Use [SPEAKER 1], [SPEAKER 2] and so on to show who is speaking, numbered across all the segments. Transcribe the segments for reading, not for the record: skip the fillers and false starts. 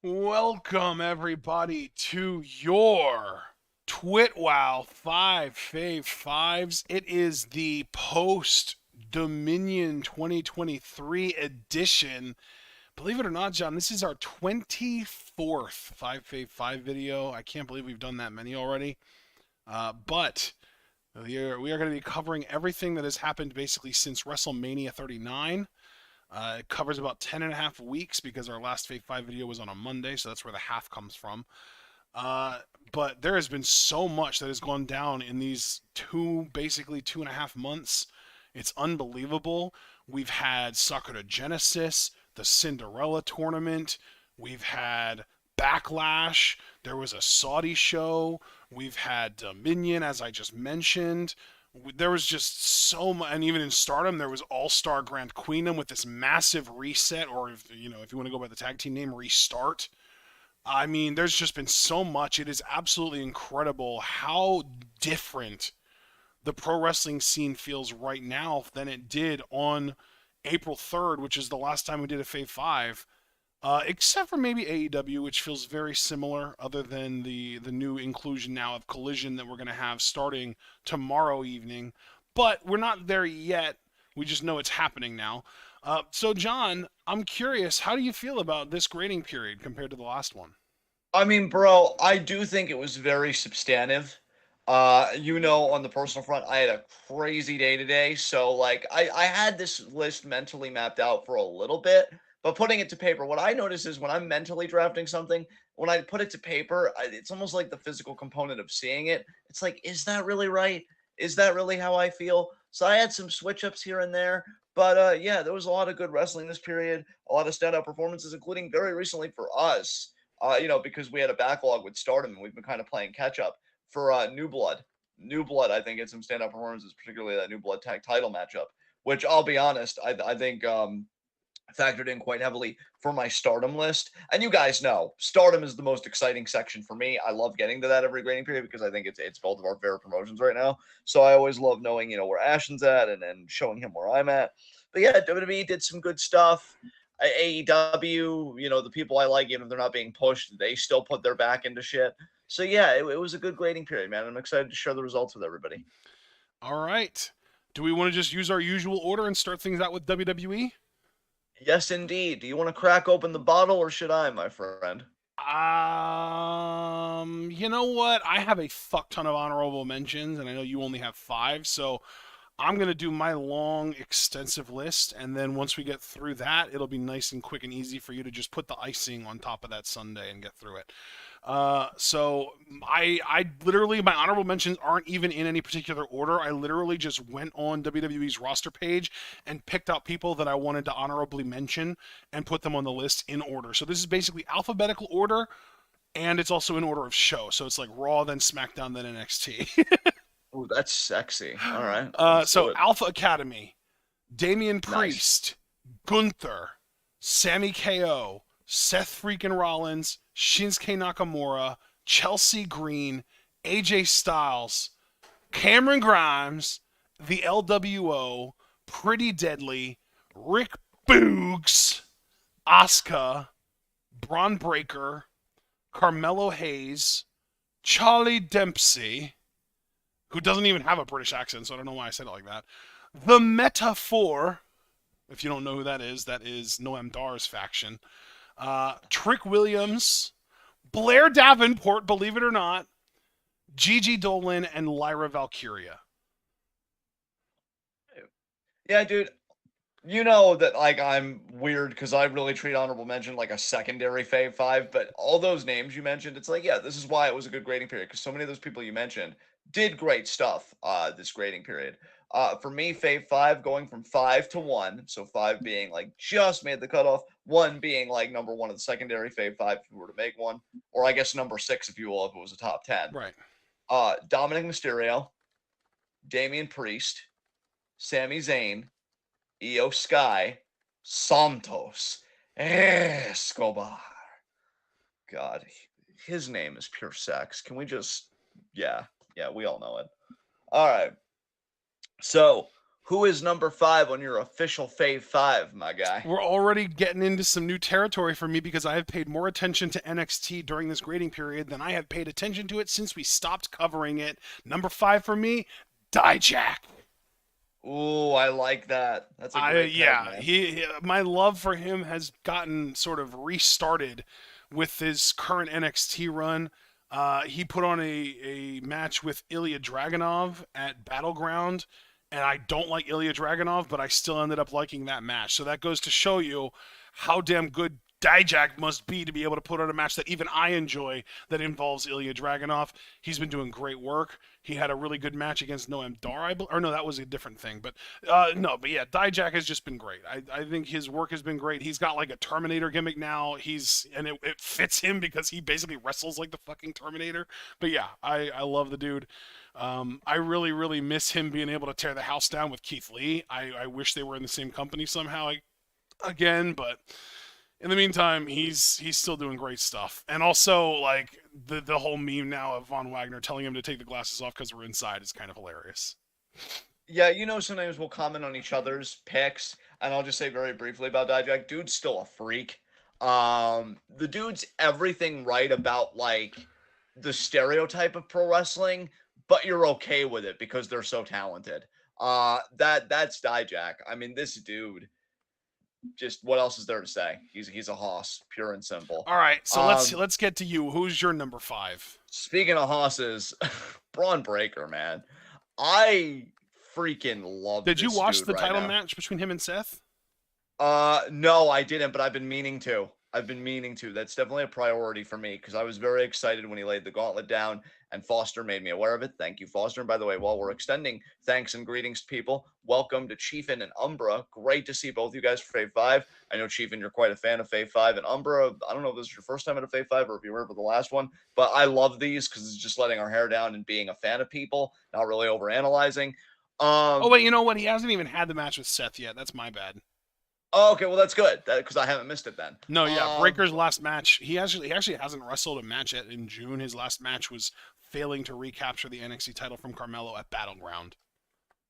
[SPEAKER 1] Welcome everybody to your TWitWoW Five Fave Fives. It is the post Dominion 2023 edition. Believe it or not, John, this is our 24th Five Fave Five video. I can't believe we've done that many already. But we are going to be covering everything that has happened basically since WrestleMania 39. It covers about 10 and a half weeks because our last Fave 5 video was on a Monday, so that's where the half comes from. But there has been so much that has gone down in these basically 2.5 months. It's unbelievable. We've had Sakura Genesis, the Cinderella tournament. We've had Backlash. There was a Saudi show. We've had Dominion, as I just mentioned. There was just so much, and even in Stardom, there was All-Star Grand Queendom with this massive reset, or if you want to go by the tag team name, Restart. I mean, there's just been so much. It is absolutely incredible how different the pro wrestling scene feels right now than it did on April 3rd, which is the last time we did a Fave 5. Except for maybe AEW, which feels very similar, other than the new inclusion now of Collision that we're going to have starting tomorrow evening. But we're not there yet. We just know it's happening now. So, John, I'm curious, how do you feel about this grading period compared to the last one?
[SPEAKER 2] I mean, bro, I do think it was very substantive. On the personal front, I had a crazy day today, so like I had this list mentally mapped out for a little bit, but putting it to paper, what I notice is when I'm mentally drafting something, when I put it to paper, it's almost like the physical component of seeing it. It's like, is that really right? Is that really how I feel? So I had some switch ups here and there, but yeah, there was a lot of good wrestling this period, a lot of standout performances, including very recently for us because we had a backlog with Stardom and we've been kind of playing catch up for New Blood. New Blood, I think, had some standout performances, particularly that New Blood tag title matchup, which I'll be honest, I think factored in quite heavily for my Stardom list. And you guys know, Stardom is the most exciting section for me. I love getting to that every grading period because I think it's both of our favorite promotions right now. So I always love knowing, where Ashton's at and showing him where I'm at. But yeah, WWE did some good stuff. AEW, the people I like, even if they're not being pushed, they still put their back into shit. So yeah, it was a good grading period, man. I'm excited to share the results with everybody.
[SPEAKER 1] All right. Do we want to just use our usual order and start things out with WWE?
[SPEAKER 2] Yes, indeed. Do you want to crack open the bottle or should I, my friend?
[SPEAKER 1] You know what? I have a fuck ton of honorable mentions, and I know you only have five, so I'm going to do my long, extensive list, and then once we get through that, it'll be nice and quick and easy for you to just put the icing on top of that sundae and get through it. So I literally, my honorable mentions aren't even in any particular order. I literally just went on WWE's roster page and picked out people that I wanted to honorably mention and put them on the list in order. So this is basically alphabetical order, and it's also in order of show. So it's like Raw, then SmackDown, then NXT.
[SPEAKER 2] Oh, that's sexy. All right, let's do
[SPEAKER 1] So
[SPEAKER 2] it.
[SPEAKER 1] Alpha Academy, Damian
[SPEAKER 2] Nice.
[SPEAKER 1] Priest, Gunther, Sammy KO, Seth freaking Rollins, Shinsuke Nakamura, Chelsea Green, AJ Styles, Cameron Grimes, the LWO, Pretty Deadly, Rick Boogs, Asuka, Braun Breaker, Carmelo Hayes, Charlie Dempsey, who doesn't even have a British accent, so I don't know why I said it like that. The Metaphor, if you don't know who that is Noam Dar's faction. Trick Williams, Blair Davenport, believe it or not, Gigi Dolan, and Lyra Valkyria.
[SPEAKER 2] Yeah, dude. You know that like I'm weird because I really treat honorable mention like a secondary fave five, but all those names you mentioned, it's like, yeah, this is why it was a good grading period because so many of those people you mentioned did great stuff this grading period. For me, fave five going from 5 to 1, so five being like just made the cutoff, one being like number one of the secondary fave five if you were to make one, or I guess number six if you will, if it was a top 10.
[SPEAKER 1] Right.
[SPEAKER 2] Dominic Mysterio, Damian Priest, Sami Zayn, Io Sky, Santos, Escobar. God, his name is pure sex. Can we just, yeah, we all know it. All right. So Who is number 5 on your official Fave 5, my guy?
[SPEAKER 1] We're already getting into some new territory for me because I have paid more attention to NXT during this grading period than I have paid attention to it since we stopped covering it. Number 5 for me, Dijak.
[SPEAKER 2] Ooh, I like that. That's a great pick, man.
[SPEAKER 1] My love for him has gotten sort of restarted with his current NXT run. He put on a match with Ilya Dragunov at Battleground, and I don't like Ilya Dragunov, but I still ended up liking that match. So that goes to show you how damn good Dijak must be to be able to put on a match that even I enjoy that involves Ilya Dragunov. He's been doing great work. He had a really good match against Noam Dar, or no, that was a different thing. But yeah, Dijak has just been great. I think his work has been great. He's got like a Terminator gimmick now. It fits him because he basically wrestles like the fucking Terminator. But yeah, I love the dude. I really, really miss him being able to tear the house down with Keith Lee. I wish they were in the same company somehow again, but in the meantime, he's still doing great stuff. And also, like, the whole meme now of Von Wagner telling him to take the glasses off because we're inside is kind of hilarious.
[SPEAKER 2] Yeah, sometimes we'll comment on each other's picks, and I'll just say very briefly about Dijak. Dude's still a freak. The dude's everything right about, like, the stereotype of pro wrestling, but you're okay with it because they're so talented. That's Dijak. I mean, this dude, just what else is there to say? He's a hoss, pure and simple.
[SPEAKER 1] All right, so let's get to you. Who's your number 5?
[SPEAKER 2] Speaking of hosses, Braun Breaker, man. I freaking love
[SPEAKER 1] Did you watch the title
[SPEAKER 2] now.
[SPEAKER 1] match between him and Seth?
[SPEAKER 2] No, I didn't, but I've been meaning to. That's definitely a priority for me because I was very excited when he laid the gauntlet down and Foster made me aware of it. Thank you, Foster. And by the way, while we're extending thanks and greetings to people, welcome to Chiefin and Umbra. Great to see both you guys for Fave 5. I know, Chiefin, you're quite a fan of Fave 5. And Umbra, I don't know if this is your first time at a Fave 5 or if you were for the last one, but I love these because it's just letting our hair down and being a fan of people, not really overanalyzing.
[SPEAKER 1] Oh, wait, you know what? He hasn't even had the match with Seth yet. That's my bad.
[SPEAKER 2] Oh, okay, well, that's good because I haven't missed it then.
[SPEAKER 1] No, yeah, Breaker's last match, he actually hasn't wrestled a match yet in June. His last match was failing to recapture the NXT title from Carmelo at Battleground.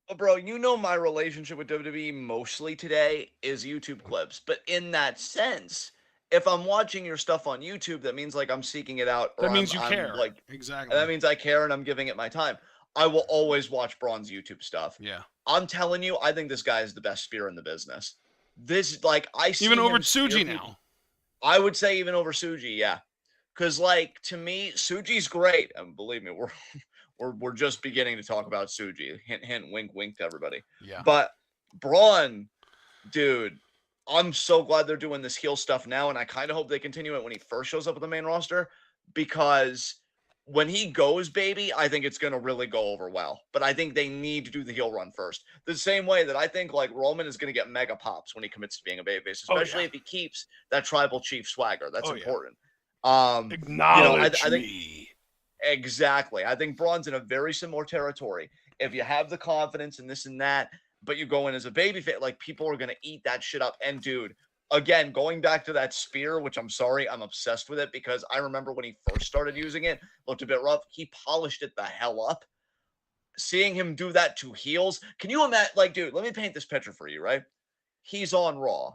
[SPEAKER 2] Well, bro, my relationship with WWE mostly today is YouTube clips, but in that sense, if I'm watching your stuff on YouTube, that means like I'm seeking it out.
[SPEAKER 1] That means you care. Like, exactly.
[SPEAKER 2] That means I care and I'm giving it my time. I will always watch Braun's YouTube stuff.
[SPEAKER 1] Yeah.
[SPEAKER 2] I'm telling you, I think this guy is the best spear in the business. This, like, I see
[SPEAKER 1] even over Tsuji now.
[SPEAKER 2] I would say even over Tsuji, yeah. Because, like, to me, Tsuji's great. And believe me, we're just beginning to talk about Tsuji. Hint, hint, wink, wink to everybody.
[SPEAKER 1] Yeah.
[SPEAKER 2] But Braun, dude, I'm so glad they're doing this heel stuff now, and I kind of hope they continue it when he first shows up with the main roster, because when he goes, baby, I think it's going to really go over well. But I think they need to do the heel run first. The same way that I think, like, Roman is going to get mega pops when he commits to being a babyface, especially if he keeps that tribal chief swagger. That's important.
[SPEAKER 1] Acknowledge
[SPEAKER 2] I think,
[SPEAKER 1] me.
[SPEAKER 2] Exactly. I think Braun's in a very similar territory. If you have the confidence and this and that, but you go in as a babyface, like, people are going to eat that shit up. And, dude, again, going back to that spear, which I'm sorry, I'm obsessed with it because I remember when he first started using it, looked a bit rough. He polished it the hell up. Seeing him do that to heels, can you imagine? Like, dude, let me paint this picture for you, right? He's on Raw.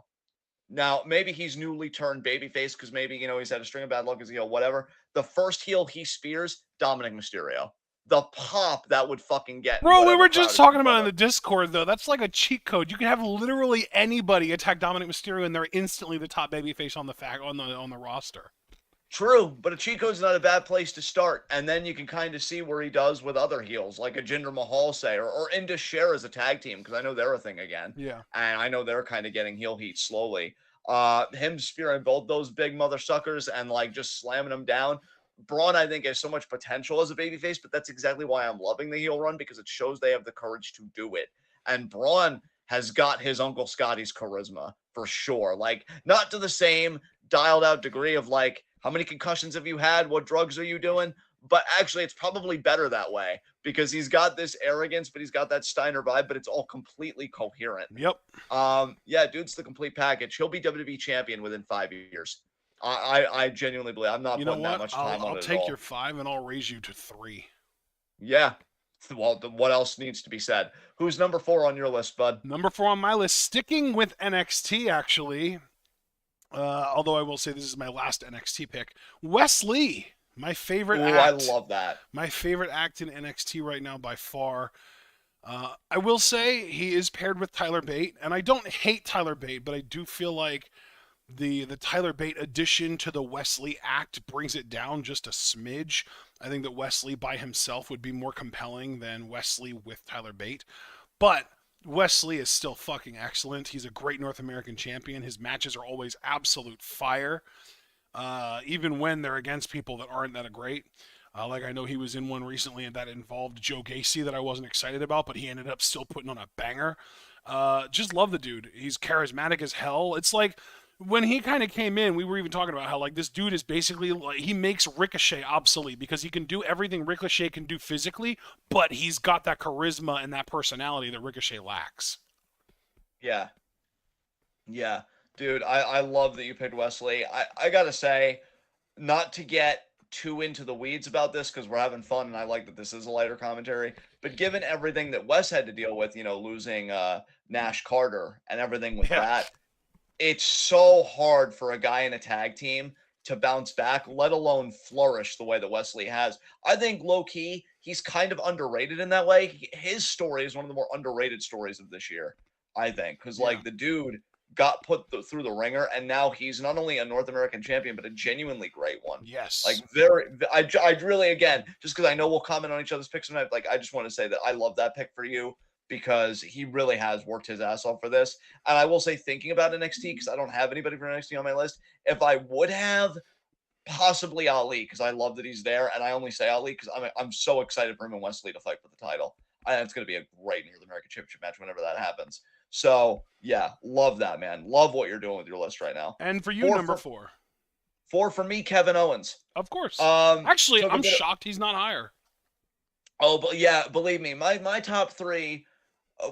[SPEAKER 2] Now, maybe he's newly turned babyface because maybe, he's had a string of bad luck as a heel, whatever. The first heel he spears, Dominic Mysterio. The pop that would fucking get.
[SPEAKER 1] Bro, we were just talking about it in the Discord, though. That's like a cheat code. You can have literally anybody attack Dominic Mysterio, and they're instantly the top babyface on the roster.
[SPEAKER 2] True, but a cheat code's not a bad place to start, and then you can kind of see where he does with other heels, like a Jinder Mahal, say, or Indus Sher as a tag team, because I know they're a thing again.
[SPEAKER 1] Yeah.
[SPEAKER 2] And I know they're kind of getting heel heat slowly. Him spearing both those big mother suckers and, like, just slamming them down. Braun, I think, has so much potential as a babyface, but that's exactly why I'm loving the heel run, because it shows they have the courage to do it. And Braun has got his Uncle Scotty's charisma, for sure. Like, not to the same dialed out degree of, like, how many concussions have you had? What drugs are you doing? But actually, it's probably better that way because he's got this arrogance, but he's got that Steiner vibe, but it's all completely coherent.
[SPEAKER 1] Yep.
[SPEAKER 2] Yeah, dude's the complete package. He'll be WWE champion within 5 years. I genuinely believe. I'm not putting that much time on it.
[SPEAKER 1] I'll take your 5 and I'll raise you to 3.
[SPEAKER 2] Yeah. Well, what else needs to be said? Who's number 4 on your list, bud?
[SPEAKER 1] Number 4 on my list, sticking with NXT actually. Although I will say this is my last NXT pick. Wes Lee, my favorite
[SPEAKER 2] Ooh, I
[SPEAKER 1] act.
[SPEAKER 2] love that.
[SPEAKER 1] My favorite act in NXT right now by far. I will say he is paired with Tyler Bate, and I don't hate Tyler Bate, but I do feel like the Tyler Bate addition to the Wes Lee act brings it down just a smidge. I think that Wes Lee by himself would be more compelling than Wes Lee with Tyler Bate. But Wes Lee is still fucking excellent. He's a great North American champion. His matches are always absolute fire, even when they're against people that aren't that great. Like I know he was in one recently and that involved Joe Gacy that I wasn't excited about, but he ended up still putting on a banger. Just love the dude. He's charismatic as hell. It's like when he kind of came in, we were even talking about how like this dude is basically like he makes Ricochet obsolete because he can do everything Ricochet can do physically, but he's got that charisma and that personality that Ricochet lacks.
[SPEAKER 2] Yeah. Yeah. Dude, I love that you picked Wes Lee. I gotta say, not to get too into the weeds about this because we're having fun and I like that this is a lighter commentary. But given everything that Wes had to deal with, losing Nash Carter and everything with
[SPEAKER 1] Yeah.
[SPEAKER 2] that, it's so hard for a guy in a tag team to bounce back, let alone flourish the way that Wes Lee has. I think low key, he's kind of underrated in that way. His story is one of the more underrated stories of this year, I think, because
[SPEAKER 1] Yeah.
[SPEAKER 2] like the dude got put through the ringer, and now he's not only a North American champion, but a genuinely great one.
[SPEAKER 1] Yes.
[SPEAKER 2] Like I really, again, just because I know we'll comment on each other's picks tonight, like I just want to say that I love that pick for you because he really has worked his ass off for this. And I will say, thinking about NXT, because I don't have anybody for NXT on my list, if I would have possibly Ali, because I love that he's there, and I only say Ali because I'm so excited for him and Wes Lee to fight for the title. I think it's going to be a great North American Championship match whenever that happens. So yeah, love that, man. Love what you're doing with your list right now.
[SPEAKER 1] And for you, number 4.
[SPEAKER 2] 4 for me, Kevin Owens.
[SPEAKER 1] Of course. Actually, I'm shocked he's not higher.
[SPEAKER 2] Oh, but yeah, believe me, my top 3,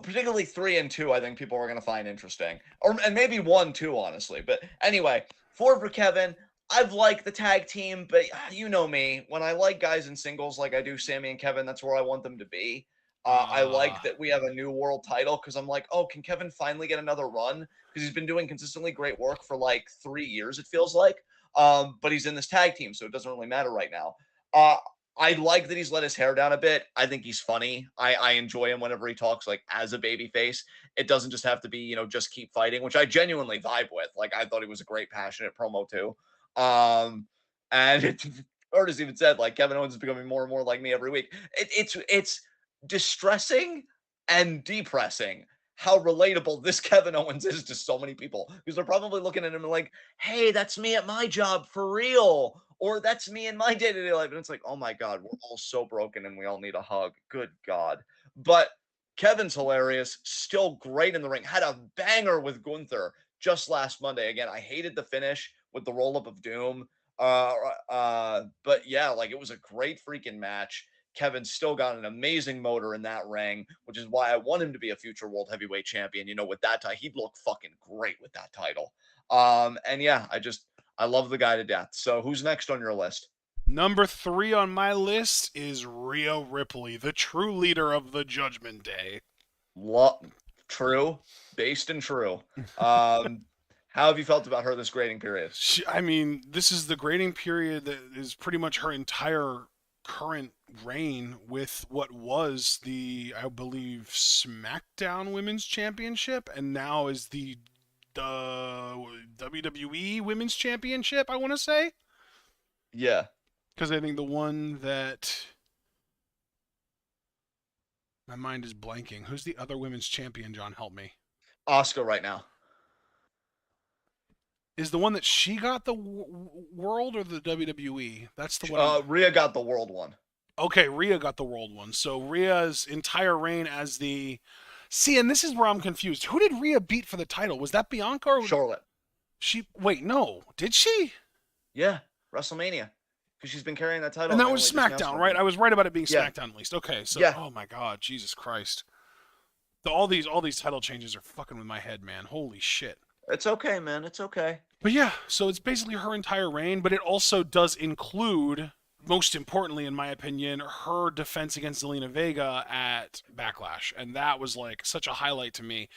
[SPEAKER 2] particularly 3 and 2, I think people are going to find interesting. And maybe 1 too, honestly. But anyway, 4 for Kevin. I've liked the tag team, but you know me. When I like guys in singles like I do Sammy and Kevin, that's where I want them to be. I like that we have a new world title because I'm like, oh, can Kevin finally get another run? Because he's been doing consistently great work for like 3 years, it feels like. But he's in this tag team, so it doesn't really matter right now. I like that he's let his hair down a bit. I think he's funny. I enjoy him whenever he talks like as a baby face. It doesn't just have to be, just keep fighting, which I genuinely vibe with. Like I thought he was a great, passionate promo too. And Curtis even said like Kevin Owens is becoming more and more like me every week. It's distressing and depressing how relatable this Kevin Owens is to so many people because they're probably looking at him like, hey, that's me at my job for real. Or that's me in my day-to-day life. And it's like, oh my God, we're all so broken and we all need a hug. Good God. But Kevin's hilarious, still great in the ring. Had a banger with Gunther just last Monday. Again, I hated the finish with the roll-up of Doom. But yeah, like it was a great freaking match. Kevin's still got an amazing motor in that ring, which is why I want him to be a future world heavyweight champion. With that title, he'd look fucking great with that title. And yeah, I love the guy to death. So who's next on your list?
[SPEAKER 1] Number 3 on my list is Rhea Ripley, the true leader of the Judgment Day.
[SPEAKER 2] True, based and true. How have you felt about her this grading period?
[SPEAKER 1] This is the grading period that is pretty much her entire current reign with what was the, I believe, Smackdown Women's Championship, and now is the WWE Women's Championship, I want to say.
[SPEAKER 2] Yeah.
[SPEAKER 1] Because I think the one that... My mind is blanking. Who's the other women's champion, John? Help me.
[SPEAKER 2] Asuka right now.
[SPEAKER 1] Is the one that she got the world or the WWE? That's the one.
[SPEAKER 2] Rhea got the world one.
[SPEAKER 1] Okay, Rhea got the world one. So Rhea's entire reign as the... See, and this is where I'm confused. Who did Rhea beat for the title? Was that Bianca or...
[SPEAKER 2] Charlotte.
[SPEAKER 1] Wait, no. Did she?
[SPEAKER 2] Yeah, WrestleMania. Because she's been carrying that title.
[SPEAKER 1] And that was SmackDown, right? I was right about it being SmackDown at least. Okay, so...
[SPEAKER 2] Yeah.
[SPEAKER 1] Oh my God, Jesus Christ. All these title changes are fucking with my head, man. Holy shit.
[SPEAKER 2] It's okay, man. It's okay.
[SPEAKER 1] But yeah, so it's basically her entire reign, but it also does include most importantly, in my opinion, her defense against Zelina Vega at Backlash, and that was like such a highlight to me.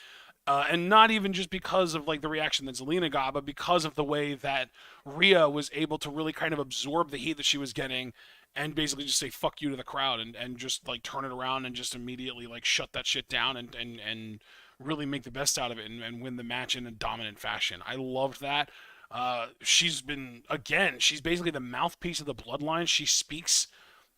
[SPEAKER 1] And not even just because of like the reaction that Zelina got, but because of the way that Rhea was able to really kind of absorb the heat that she was getting and basically just say fuck you to the crowd and just like turn it around and just immediately like shut that shit down and really make the best out of it and win the match in a dominant fashion. I loved that. She's basically the mouthpiece of the bloodline. She speaks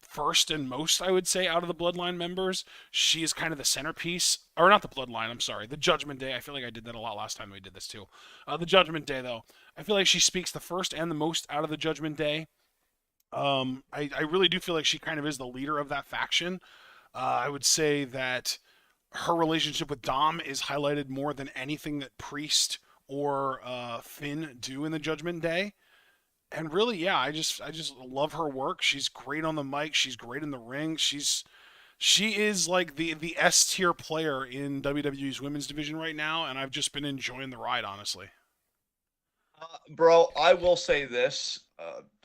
[SPEAKER 1] first and most, I would say, out of the Bloodline members. She is kind of the centerpiece, or not the Bloodline, I'm sorry, the Judgment Day. I feel like I did that a lot last time we did this too. The Judgment Day, though, I feel like she speaks the first and the most out of the Judgment Day. I really do feel like she kind of is the leader of that faction. I would say that her relationship with Dom is highlighted more than anything that Priest or Finn do in the Judgment Day. And really, yeah, I just love her work. She's great on the mic. She's great in the ring. She is like the S tier player in WWE's women's division right now, and I've just been enjoying the ride, honestly.
[SPEAKER 2] Bro, I will say this.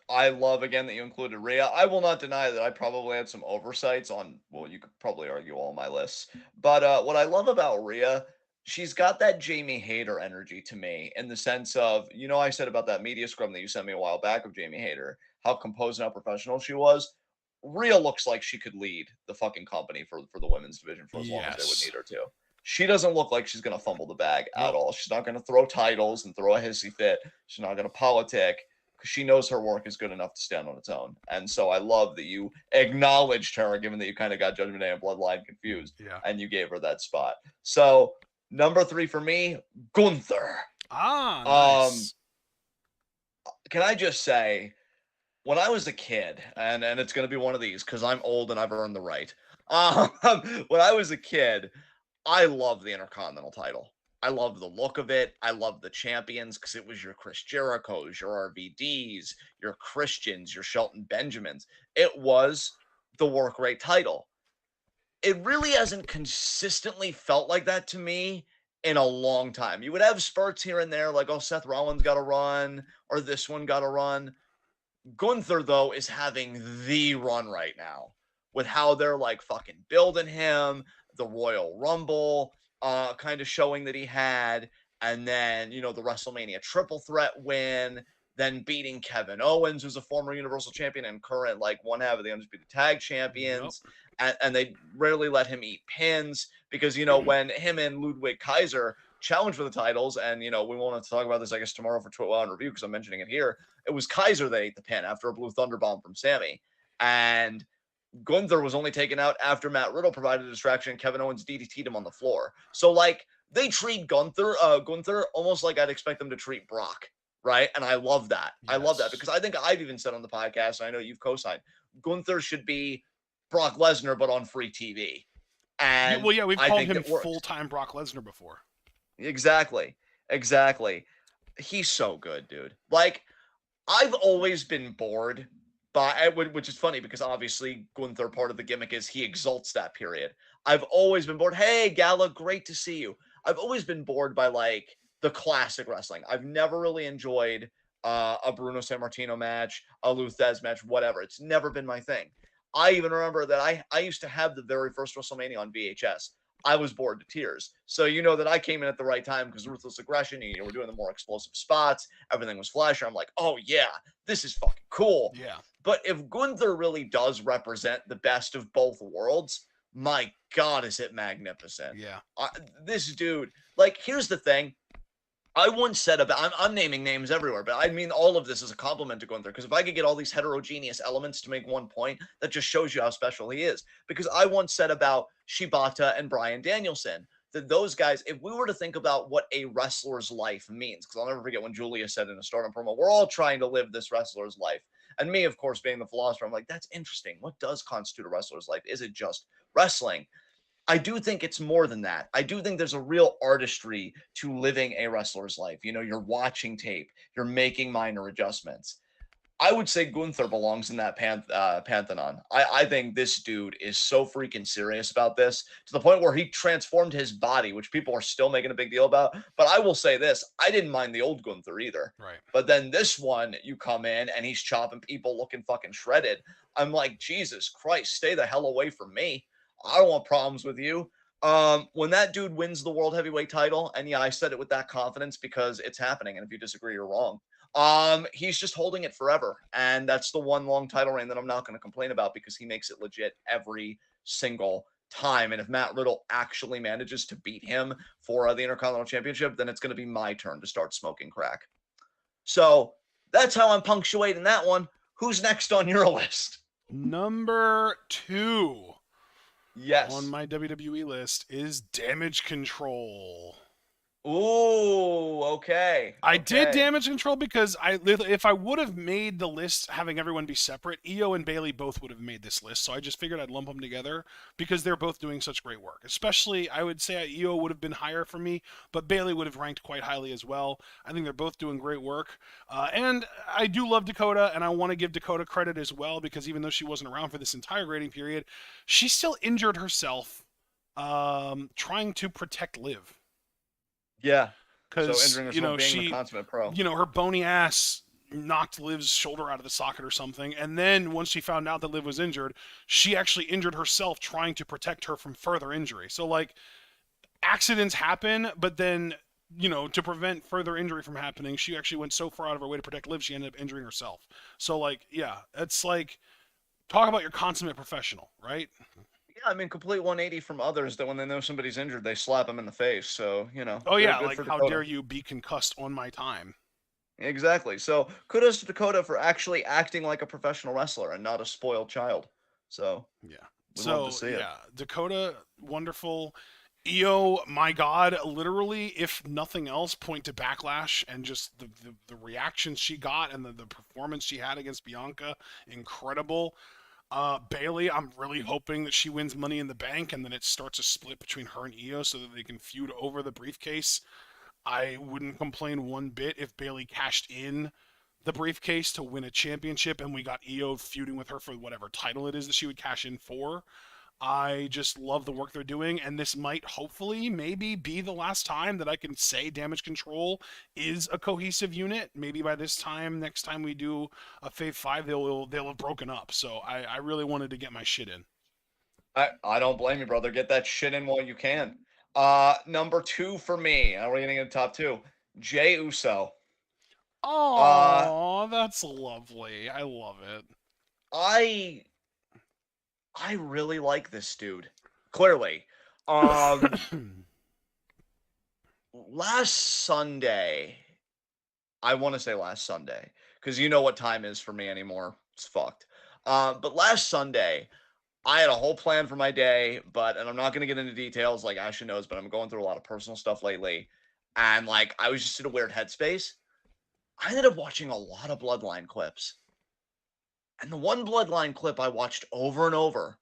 [SPEAKER 2] I love again that you included Rhea. I will not deny that I probably had some oversights on, well, you could probably argue all my lists. But what I love about Rhea, she's got that Jamie Hayter energy to me in the sense of, I said about that media scrum that you sent me a while back of Jamie Hayter, how composed and how professional she was. Rhea looks like she could lead the fucking company for the women's division for as long as they would
[SPEAKER 1] Yes.
[SPEAKER 2] need her to. She doesn't look like she's going to fumble the bag at
[SPEAKER 1] Nope.
[SPEAKER 2] all. She's not going to throw titles and throw a hissy fit. She's not going to politic because she knows her work is good enough to stand on its own. And so I love that you acknowledged her, given that you kind of got Judgment Day and Bloodline confused,
[SPEAKER 1] Yeah.
[SPEAKER 2] and you gave her that spot. So number 3 for me, Gunther.
[SPEAKER 1] Ah,
[SPEAKER 2] Um,
[SPEAKER 1] nice.
[SPEAKER 2] can I just say, when I was a kid, and it's going to be one of these because I'm old and I've earned the right. When I was a kid, I loved the Intercontinental title. I loved the look of it. I loved the champions because it was your Chris Jerichos, your RVDs, your Christians, your Shelton Benjamins. It was the work rate title. It really hasn't consistently felt like that to me in a long time. You would have spurts here and there, like, oh, Seth Rollins got a run, or this one got a run. Gunther, though, is having the run right now with how they're like fucking building him, the Royal Rumble, kind of showing that he had, and then, the WrestleMania triple threat win, then beating Kevin Owens, who's a former Universal Champion and current like one half of the Undisputed Tag
[SPEAKER 1] Yep.
[SPEAKER 2] Champions. And they rarely let him eat pins because, when him and Ludwig Kaiser challenged for the titles, and, we won't have to talk about this, I guess, tomorrow for TWitWoW in review because I'm mentioning it here. It was Kaiser that ate the pin after a Blue Thunder Bomb from Sammy. And Gunther was only taken out after Matt Riddle provided a distraction and Kevin Owens DDT'd him on the floor. So, like, they treat Gunther almost like I'd expect them to treat Brock, right? And I love that. I love that
[SPEAKER 1] Yes.
[SPEAKER 2] because I think I've even said on the podcast, and I know you've co-signed, Gunther should be Brock Lesnar, but on free TV. And
[SPEAKER 1] Well, yeah, we've
[SPEAKER 2] I
[SPEAKER 1] called
[SPEAKER 2] think
[SPEAKER 1] him
[SPEAKER 2] that works.
[SPEAKER 1] full-time Brock Lesnar before.
[SPEAKER 2] Exactly. Exactly. He's so good, dude. Like, I've always been bored by, which is funny because obviously Gunther, part of the gimmick is he exalts that period. I've always been bored. Hey, Gala, great to see you. I've always been bored by like the classic wrestling. I've never really enjoyed a Bruno Sammartino match, a Lou Thesz match, whatever. It's never been my thing. I even remember that I used to have the very first WrestleMania on VHS. I was bored to tears. So you know that I came in at the right time because Ruthless Aggression, we're doing the more explosive spots. Everything was flashy. I'm like, oh yeah, this is fucking cool.
[SPEAKER 1] Yeah.
[SPEAKER 2] But if Gunther really does represent the best of both worlds, my God, is it magnificent.
[SPEAKER 1] Yeah.
[SPEAKER 2] This dude, like, here's the thing. I once said about, I'm naming names everywhere, but I mean all of this is a compliment to Gunther, because if I could get all these heterogeneous elements to make one point, that just shows you how special he is. Because I once said about Shibata and Bryan Danielson, that those guys, if we were to think about what a wrestler's life means, because I'll never forget when Julia said in a Stardom promo, we're all trying to live this wrestler's life. And me, of course, being the philosopher, I'm like, that's interesting. What does constitute a wrestler's life? Is it just wrestling? I do think it's more than that. I do think there's a real artistry to living a wrestler's life. You're watching tape, you're making minor adjustments. I would say Gunther belongs in that pantheon. I think this dude is so freaking serious about this to the point where he transformed his body, which people are still making a big deal about. But I will say this, I didn't mind the old Gunther either.
[SPEAKER 1] Right.
[SPEAKER 2] But then this one, you come in and he's chopping people looking fucking shredded. I'm like, Jesus Christ, stay the hell away from me. I don't want problems with you. When that dude wins the world heavyweight title, and yeah, I said it with that confidence because it's happening, and if you disagree, you're wrong. He's just holding it forever, and that's the one long title reign that I'm not going to complain about because he makes it legit every single time. And if Matt Riddle actually manages to beat him for the Intercontinental Championship, then it's going to be my turn to start smoking crack. So that's how I'm punctuating that one. Who's next on your list?
[SPEAKER 1] Number 2
[SPEAKER 2] Yes.
[SPEAKER 1] on my WWE list is Damage Control.
[SPEAKER 2] Ooh, okay.
[SPEAKER 1] I did Damage Control because if I would have made the list having everyone be separate, Io and Bayley both would have made this list. So I just figured I'd lump them together because they're both doing such great work. Especially, I would say Io would have been higher for me, but Bayley would have ranked quite highly as well. I think they're both doing great work. And I do love Dakota, and I want to give Dakota credit as well because even though she wasn't around for this entire grading period, she still injured herself trying to protect Liv.
[SPEAKER 2] Yeah.
[SPEAKER 1] Because,
[SPEAKER 2] so being the consummate pro.
[SPEAKER 1] Her bony ass knocked Liv's shoulder out of the socket or something. And then once she found out that Liv was injured, she actually injured herself trying to protect her from further injury. So, like, accidents happen, but then, to prevent further injury from happening, she actually went so far out of her way to protect Liv, she ended up injuring herself. So, like, yeah, it's like, talk about your consummate professional, right?
[SPEAKER 2] Yeah, I mean, complete 180 from others that when they know somebody's injured, they slap them in the face. So,
[SPEAKER 1] Oh, yeah, like, how dare you be concussed on my time?
[SPEAKER 2] Exactly. So, kudos to Dakota for actually acting like a professional wrestler and not a spoiled child. So,
[SPEAKER 1] yeah.
[SPEAKER 2] Love to see it.
[SPEAKER 1] Dakota, wonderful. Io, my God, literally, if nothing else, point to Backlash and just the reactions she got and the performance she had against Bianca, incredible. Bayley, I'm really hoping that she wins Money in the Bank and then it starts a split between her and Io so that they can feud over the briefcase. I wouldn't complain one bit if Bayley cashed in the briefcase to win a championship and we got Io feuding with her for whatever title it is that she would cash in for. I just love the work they're doing, and this might hopefully maybe be the last time that I can say Damage Control is a cohesive unit. Maybe by this time, next time we do a Fave 5, they'll have broken up. So I really wanted to get my shit in.
[SPEAKER 2] I don't blame you, brother. Get that shit in while you can. Number 2 for me. We're getting into top 2. Jey Uso.
[SPEAKER 1] Oh, that's lovely. I love it.
[SPEAKER 2] I really like this dude. Clearly. Last Sunday, I want to say last Sunday, because you know what time is for me anymore. It's fucked. But last Sunday, I had a whole plan for my day, and I'm not going to get into details like Ashley knows, but I'm going through a lot of personal stuff lately. And like, I was just in a weird headspace. I ended up watching a lot of Bloodline clips. And the one Bloodline clip I watched over and over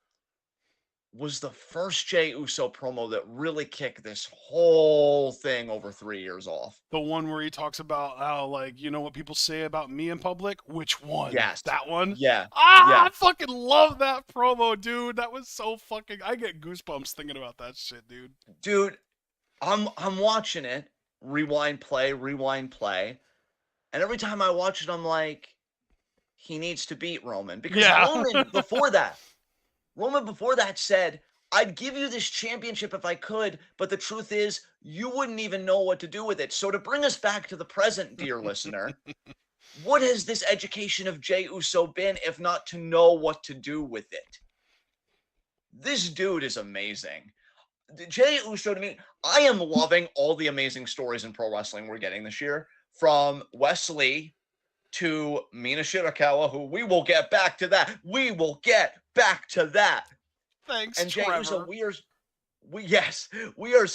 [SPEAKER 2] was the first Jey Uso promo that really kicked this whole thing over 3 years off.
[SPEAKER 1] The one where he talks about how, like, you know what people say about me in public? Which one?
[SPEAKER 2] Yes.
[SPEAKER 1] That one?
[SPEAKER 2] Yeah.
[SPEAKER 1] Yeah. I fucking love that promo, dude. That was so fucking... I get goosebumps thinking about that shit, dude.
[SPEAKER 2] Dude, I'm watching it. Rewind, play. And every time I watch it, I'm like, he needs to beat Roman. Because Roman before that said, I'd give you this championship if I could, but the truth is, you wouldn't even know what to do with it. So to bring us back to the present, dear listener, what has this education of Jey Uso been if not to know what to do with it? This dude is amazing. Jey Uso, to me, I am loving all the amazing stories in pro wrestling we're getting this year. From Wesley to Mina Shirakawa, who we will get back to that.
[SPEAKER 1] Thanks,
[SPEAKER 2] and Jey
[SPEAKER 1] Trevor.
[SPEAKER 2] Uso, we are,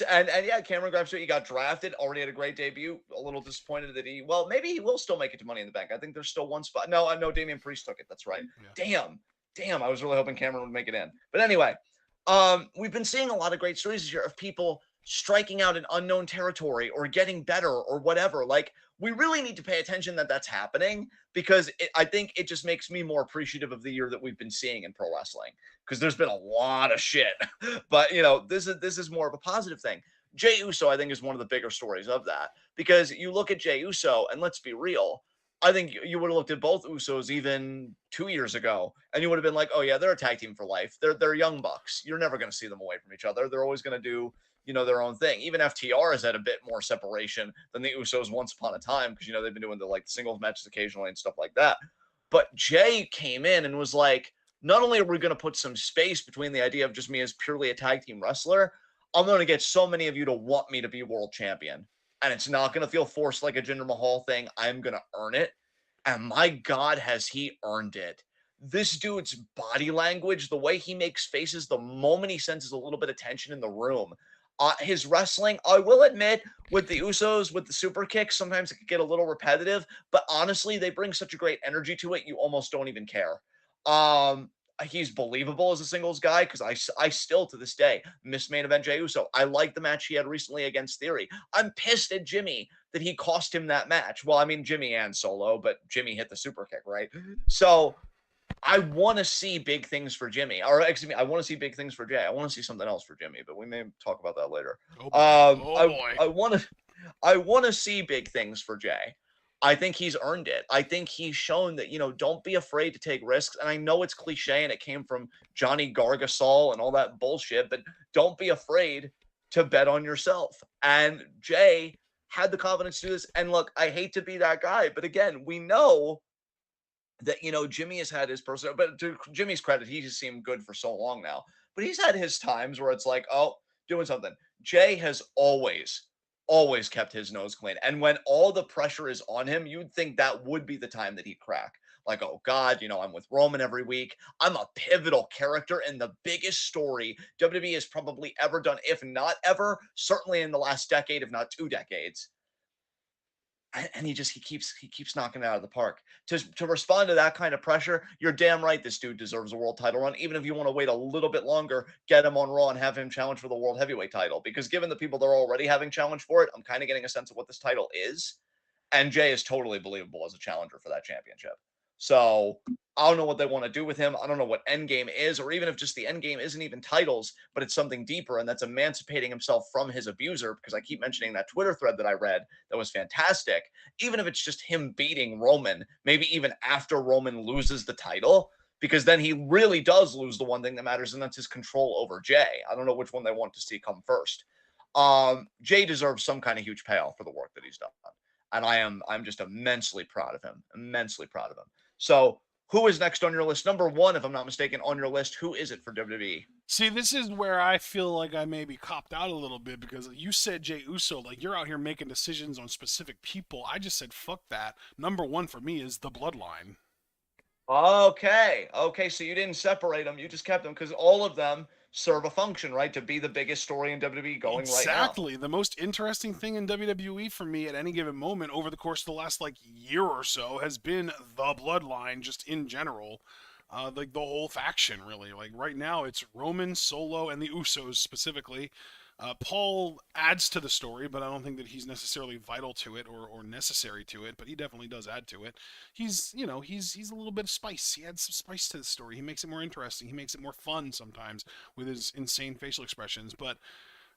[SPEAKER 2] and yeah, Cameron Grimes, he got drafted, already had a great debut. A little disappointed that maybe he will still make it to Money in the Bank. I think there's still one spot. No, Damian Priest took it. That's right. Yeah. Damn, I was really hoping Cameron would make it in. But anyway, we've been seeing a lot of great stories this year of people striking out in unknown territory or getting better or whatever. Like, we really need to pay attention that that's happening, because I think it just makes me more appreciative of the year that we've been seeing in pro wrestling, because there's been a lot of shit. But, this is more of a positive thing. Jey Uso, I think, is one of the bigger stories of that, because you look at Jey Uso, and let's be real, I think you would have looked at both Usos even 2 years ago, and you would have been like, oh yeah, they're a tag team for life. They're young bucks. You're never going to see them away from each other. They're always going to do, their own thing. Even FTR has had a bit more separation than the Usos once upon a time, because, they've been doing the singles matches occasionally and stuff like that. But Jey came in and was like, not only are we going to put some space between the idea of just me as purely a tag team wrestler, I'm going to get so many of you to want me to be world champion. And it's not going to feel forced like a Jinder Mahal thing. I'm going to earn it. And my God, has he earned it. This dude's body language, the way he makes faces the moment he senses a little bit of tension in the room. His wrestling, I will admit, with the Usos, with the super kicks, sometimes it could get a little repetitive. But honestly, they bring such a great energy to it, you almost don't even care. He's believable as a singles guy, because I still, to this day, miss main event Jey Uso. I like the match he had recently against Theory. I'm pissed at Jimmy that he cost him that match. Well, I mean, Jimmy and Solo, but Jimmy hit the super kick, right? So I want to see big things for Jimmy. Or, excuse me, I want to see big things for Jey. I want to see something else for Jimmy, but we may talk about that later.
[SPEAKER 1] Oh boy.
[SPEAKER 2] I want to see big things for Jey. I think he's earned it. I think he's shown that, don't be afraid to take risks. And I know it's cliche and it came from Johnny Gargasol and all that bullshit, but don't be afraid to bet on yourself. And Jey had the confidence to do this. And look, I hate to be that guy, but again, we know that, Jimmy has had his personal, but to Jimmy's credit, he's seemed good for so long now, but he's had his times where it's like, oh, doing something. Jey has always kept his nose clean. And when all the pressure is on him, you'd think that would be the time that he'd crack. Like, oh God, I'm with Roman every week. I'm a pivotal character in the biggest story WWE has probably ever done, if not ever, certainly in the last decade, if not 2 decades. And he keeps knocking it out of the park. To respond to that kind of pressure, you're damn right this dude deserves a world title run. Even if you want to wait a little bit longer, get him on Raw and have him challenge for the world heavyweight title. Because given the people that are already having challenge for it, I'm kind of getting a sense of what this title is. And Jey is totally believable as a challenger for that championship. So I don't know what they want to do with him. I don't know what endgame is, or even if just the endgame isn't even titles, but it's something deeper, and that's emancipating himself from his abuser, because I keep mentioning that Twitter thread that I read that was fantastic. Even if it's just him beating Roman, maybe even after Roman loses the title, because then he really does lose the one thing that matters, and that's his control over Jey. I don't know which one they want to see come first. Jey deserves some kind of huge payoff for the work that he's done. And I'm just immensely proud of him. So who is next on your list? Number 1, if I'm not mistaken, on your list. Who is it for WWE?
[SPEAKER 1] See, this is where I feel like I maybe copped out a little bit, because you said Jey Uso, like you're out here making decisions on specific people. I just said, fuck that. Number 1 for me is the Bloodline.
[SPEAKER 2] Okay. So you didn't separate them. You just kept them, because all of them serve a function, right? To be the biggest story in WWE going right now.
[SPEAKER 1] Exactly. The most interesting thing in WWE for me at any given moment over the course of the last year or so has been the Bloodline, just in general. The whole faction, really. Like right now, it's Roman, Solo, and the Usos specifically. Paul adds to the story, but I don't think that he's necessarily vital to it or necessary to it, but he definitely does add to it. He's a little bit of spice. He adds some spice to the story. He makes it more interesting. He makes it more fun sometimes with his insane facial expressions. But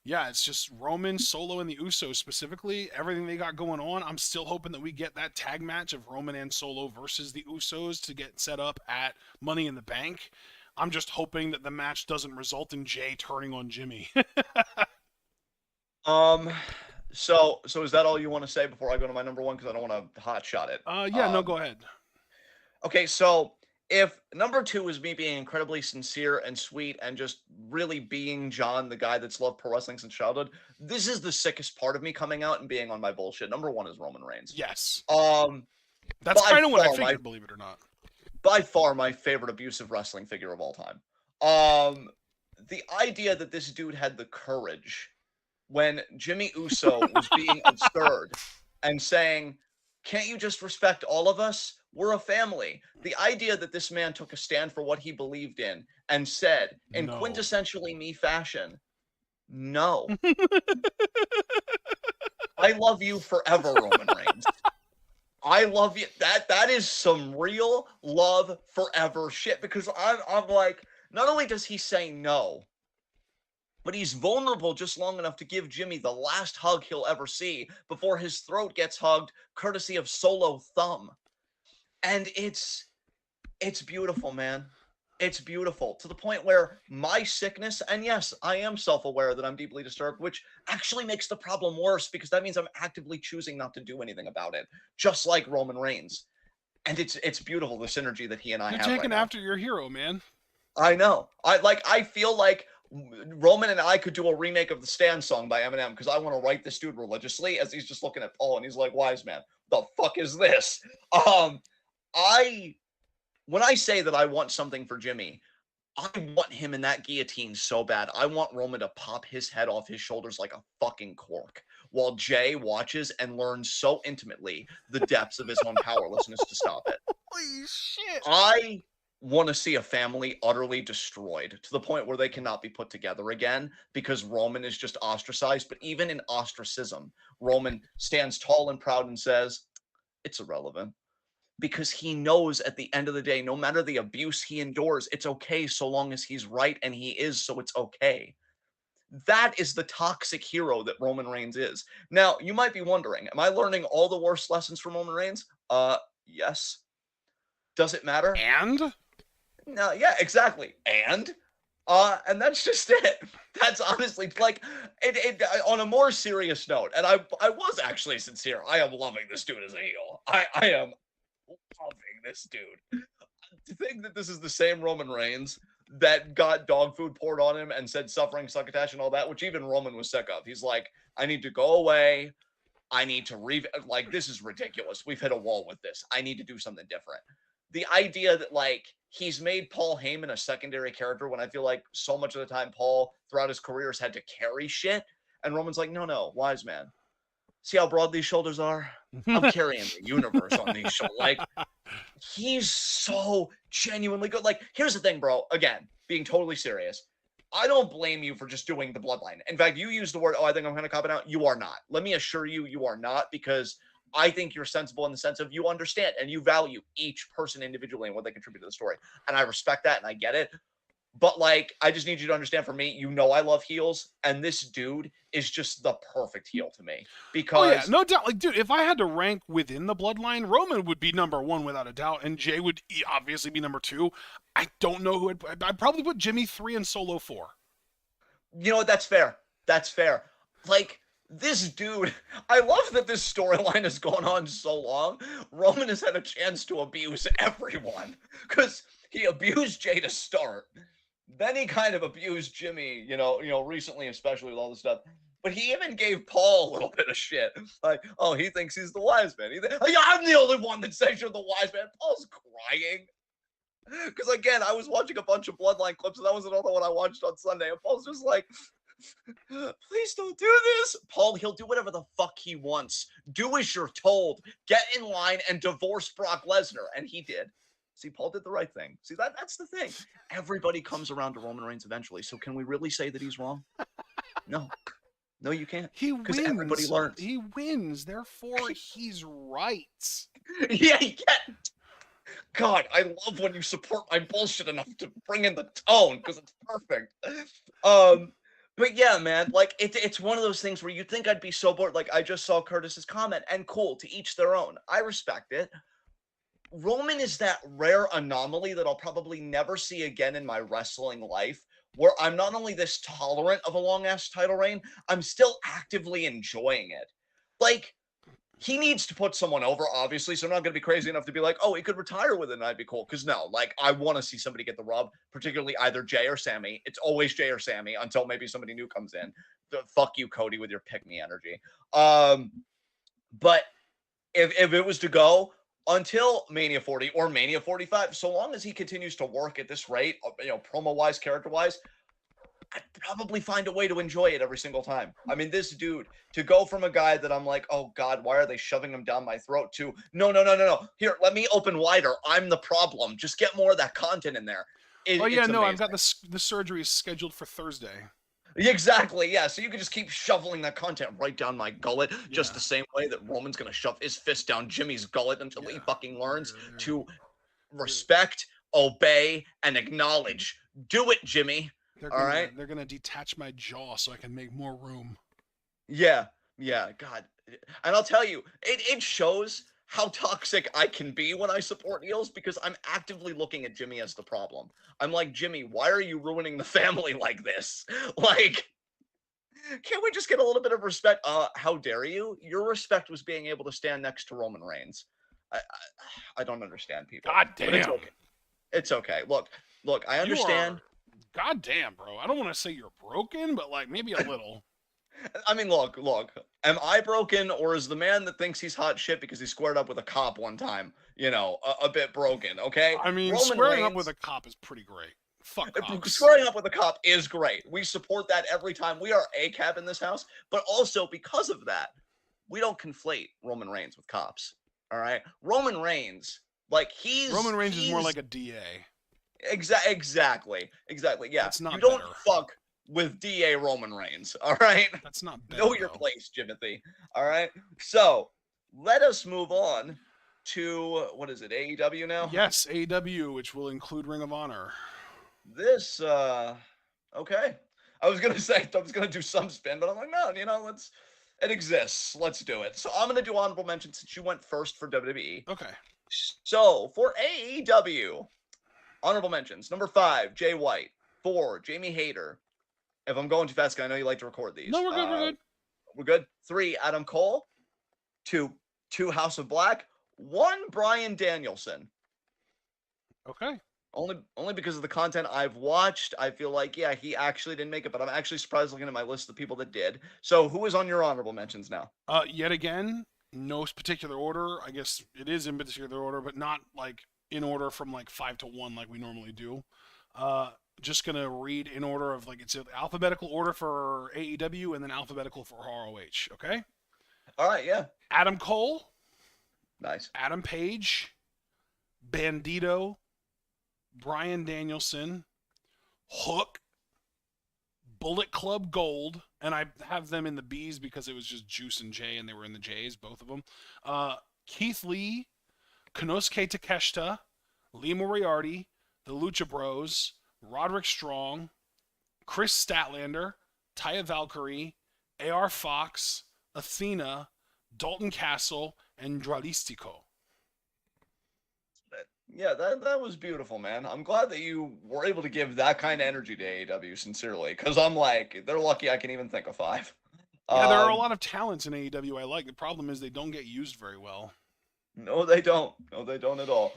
[SPEAKER 1] yeah, it's just Roman, Solo, and the Usos specifically. Everything they got going on. I'm still hoping that we get that tag match of Roman and Solo versus the Usos to get set up at Money in the Bank. I'm just hoping that the match doesn't result in Jey turning on Jimmy.
[SPEAKER 2] So is that all you want to say before I go to my number 1? Because I don't want to hot shot it.
[SPEAKER 1] No, go ahead.
[SPEAKER 2] Okay, so if number 2 is me being incredibly sincere and sweet and just really being John, the guy that's loved pro wrestling since childhood, this is the sickest part of me coming out and being on my bullshit. Number 1 is Roman Reigns.
[SPEAKER 1] Yes. That's kind of what I figured, believe it or not.
[SPEAKER 2] By far my favorite abusive wrestling figure of all time. The idea that this dude had the courage when Jimmy Uso was being absurd and saying, can't you just respect all of us? We're a family. The idea that this man took a stand for what he believed in and said, in quintessentially me fashion, no. I love you forever, Roman Reigns. I love you. That is some real love forever shit, because I'm like, not only does he say no, but he's vulnerable just long enough to give Jimmy the last hug he'll ever see before his throat gets hugged, courtesy of Solo Thumb. And it's beautiful, man. It's beautiful, to the point where my sickness, and yes, I am self-aware that I'm deeply disturbed, which actually makes the problem worse, because that means I'm actively choosing not to do anything about it, just like Roman Reigns. And it's beautiful, the synergy that he and I
[SPEAKER 1] You're
[SPEAKER 2] have right
[SPEAKER 1] taking
[SPEAKER 2] now.
[SPEAKER 1] after your hero, man.
[SPEAKER 2] I know. I feel like Roman and I could do a remake of the Stand song by Eminem, because I want to write this dude religiously as he's just looking at Paul and he's like, "Wise man, the fuck is this?" I When I say that I want something for Jimmy, I want him in that guillotine so bad. I want Roman to pop his head off his shoulders like a fucking cork, while Jay watches and learns so intimately the depths of his own powerlessness to stop it.
[SPEAKER 1] Holy shit.
[SPEAKER 2] I want to see a family utterly destroyed, to the point where they cannot be put together again, because Roman is just ostracized. But even in ostracism, Roman stands tall and proud and says, "It's irrelevant." Because he knows at the end of the day, no matter the abuse he endures, it's okay so long as he's right, and he is, so it's okay. That is the toxic hero that Roman Reigns is. Now, you might be wondering, am I learning all the worst lessons from Roman Reigns? Yes. Does it matter?
[SPEAKER 1] And?
[SPEAKER 2] No, yeah, exactly. And that's just it. That's honestly like on a more serious note, and I was actually sincere. I am loving this dude as a heel. I am loving this dude. To think that this is the same Roman Reigns that got dog food poured on him and said suffering succotash and all that, which even Roman was sick of. He's like, I need to go away. I need to like, this is ridiculous. We've hit a wall with this. I need to do something different. The idea that, like, he's made Paul Heyman a secondary character, when I feel like so much of the time Paul throughout his career has had to carry shit, and Roman's like, no, wise man. See how broad these shoulders are? I'm carrying the universe on these shoulders. Like, he's so genuinely good. Like, here's the thing, bro. Again, being totally serious. I don't blame you for just doing the bloodline. In fact, you used the word, I think I'm going to cop it out. You are not. Let me assure you, you are not, because I think you're sensible in the sense of you understand and you value each person individually and what they contribute to the story. And I respect that and I get it. But, like, I just need you to understand, for me, you know I love heels, and this dude is just the perfect heel to me. Because,
[SPEAKER 1] oh yeah, no doubt. Like, dude, if I had to rank within the bloodline, Roman would be number one without a doubt, and Jay would obviously be number two. I don't know who I'd probably put Jimmy 3 and Solo 4.
[SPEAKER 2] You know what? That's fair. That's fair. Like, this dude, I love that this storyline has gone on so long. Roman has had a chance to abuse everyone, because he abused Jay to start. Then he kind of abused Jimmy, recently, especially with all this stuff. But he even gave Paul a little bit of shit. Like, oh, he thinks he's the wise man. I'm the only one that says you're the wise man. Paul's crying. Because, again, I was watching a bunch of Bloodline clips, and that was another one I watched on Sunday. And Paul's just like, please don't do this. Paul, he'll do whatever the fuck he wants. Do as you're told. Get in line and divorce Brock Lesnar. And he did. See, Paul did the right thing. See, that's the thing. Everybody comes around to Roman Reigns eventually. So can we really say that he's wrong? No. No, you can't.
[SPEAKER 1] He wins.
[SPEAKER 2] Because everybody learns.
[SPEAKER 1] He wins. Therefore, he's right.
[SPEAKER 2] Yeah, he can't. God, I love when you support my bullshit enough to bring in the tone, because it's perfect. But yeah, man, like, it's one of those things where you'd think I'd be so bored. Like, I just saw Curtis's comment, and cool, to each their own. I respect it. Roman is that rare anomaly that I'll probably never see again in my wrestling life, where I'm not only this tolerant of a long-ass title reign, I'm still actively enjoying it. Like, he needs to put someone over, obviously, so I'm not going to be crazy enough to be like, oh, he could retire with it and I'd be cool. Because no, like, I want to see somebody get the rub, particularly either Jay or Sammy. It's always Jay or Sammy until maybe somebody new comes in. Fuck you, Cody, with your pick-me energy. But if it was to go until Mania 40 or Mania 45, so long as he continues to work at this rate, promo-wise, character-wise, I'd probably find a way to enjoy it every single time. I mean, this dude, to go from a guy that I'm like, oh God, why are they shoving him down my throat, to no. Here, let me open wider. I'm the problem. Just get more of that content in there.
[SPEAKER 1] I've
[SPEAKER 2] Amazing.
[SPEAKER 1] got the surgery scheduled for Thursday.
[SPEAKER 2] Exactly, yeah. So you can just keep shoveling that content right down my gullet, just
[SPEAKER 1] Yeah.
[SPEAKER 2] the same way that Roman's gonna shove his fist down Jimmy's gullet until he
[SPEAKER 1] Yeah.
[SPEAKER 2] fucking learns
[SPEAKER 1] They're-
[SPEAKER 2] to
[SPEAKER 1] they're-
[SPEAKER 2] respect, obey, and acknowledge. Do it, Jimmy.
[SPEAKER 1] They're
[SPEAKER 2] All
[SPEAKER 1] gonna
[SPEAKER 2] right?
[SPEAKER 1] they're gonna detach my jaw so I can make more room.
[SPEAKER 2] Yeah, yeah, God. And I'll tell you, it shows how toxic I can be when I support heels because I'm actively looking at Jimmy as the problem. I'm like, Jimmy, why are you ruining the family like this? Like, can't we just get a little bit of respect? How dare you? Your respect was being able to stand next to Roman Reigns. I don't understand people,
[SPEAKER 1] God
[SPEAKER 2] but it's
[SPEAKER 1] damn.
[SPEAKER 2] okay. It's okay. Look, I
[SPEAKER 1] You
[SPEAKER 2] understand.
[SPEAKER 1] are God damn, bro. I don't want to say you're broken, but like maybe a little.
[SPEAKER 2] I mean, look. Am I broken, or is the man that thinks he's hot shit because he squared up with a cop one time, a bit broken? Okay,
[SPEAKER 1] I mean,
[SPEAKER 2] Roman
[SPEAKER 1] squaring up with
[SPEAKER 2] Reigns.
[SPEAKER 1] a cop is pretty great. Fuck cops.
[SPEAKER 2] Squaring up with a cop is great. We support that every time. We are a cab in this house, but also because of that, we don't conflate Roman Reigns with cops. All right, Roman Reigns, like
[SPEAKER 1] Roman Reigns is more
[SPEAKER 2] he's
[SPEAKER 1] like a DA.
[SPEAKER 2] exactly. Yeah,
[SPEAKER 1] That's
[SPEAKER 2] you
[SPEAKER 1] not
[SPEAKER 2] don't
[SPEAKER 1] better.
[SPEAKER 2] fuck with DA Roman Reigns. All right.
[SPEAKER 1] That's not better.
[SPEAKER 2] Know your
[SPEAKER 1] Though.
[SPEAKER 2] place, Timothy. All right. So let us move on to what is it, AEW now?
[SPEAKER 1] Yes, AEW, which will include Ring of Honor.
[SPEAKER 2] This okay. I was gonna say I was gonna do some spin, but I'm like, no, let's it exists. Let's do it. So I'm gonna do honorable mention since you went first for WWE.
[SPEAKER 1] Okay.
[SPEAKER 2] So for AEW, honorable mentions. Number 5, Jay White. 4, Jamie Hayter. If I'm going too fast, 'cause I know you like to record these.
[SPEAKER 1] No, we're good. We're good.
[SPEAKER 2] We're good. 3, Adam Cole. 2, House of Black. 1, Bryan Danielson.
[SPEAKER 1] Okay.
[SPEAKER 2] Only because of the content I've watched, I feel like, yeah, he actually didn't make it, but I'm actually surprised looking at my list of people that did. So who is on your honorable mentions now?
[SPEAKER 1] Yet again, no particular order. I guess it is in particular order, but not like in order from like 5 to 1 like we normally do. Just gonna read in order of like it's alphabetical order for AEW and then alphabetical for ROH. Okay.
[SPEAKER 2] All right, yeah.
[SPEAKER 1] Adam Cole,
[SPEAKER 2] Nice.
[SPEAKER 1] Adam Page, Bandito, Bryan Danielson, Hook, Bullet Club Gold, and I have them in the B's because it was just Juice and Jay, and they were in the J's, both of them. Keith Lee, Konosuke Takeshita, Lee Moriarty, the Lucha Bros, Roderick Strong, Chris Statlander, Taya Valkyrie, AR Fox, Athena, Dalton Castle, and Dralistico.
[SPEAKER 2] Yeah, that was beautiful, man. I'm glad that you were able to give that kind of energy to AEW, sincerely, because I'm like, they're lucky I can even think of 5.
[SPEAKER 1] Yeah, there are a lot of talents in AEW I like. The problem is they don't get used very well.
[SPEAKER 2] No, they don't. No, they don't at all.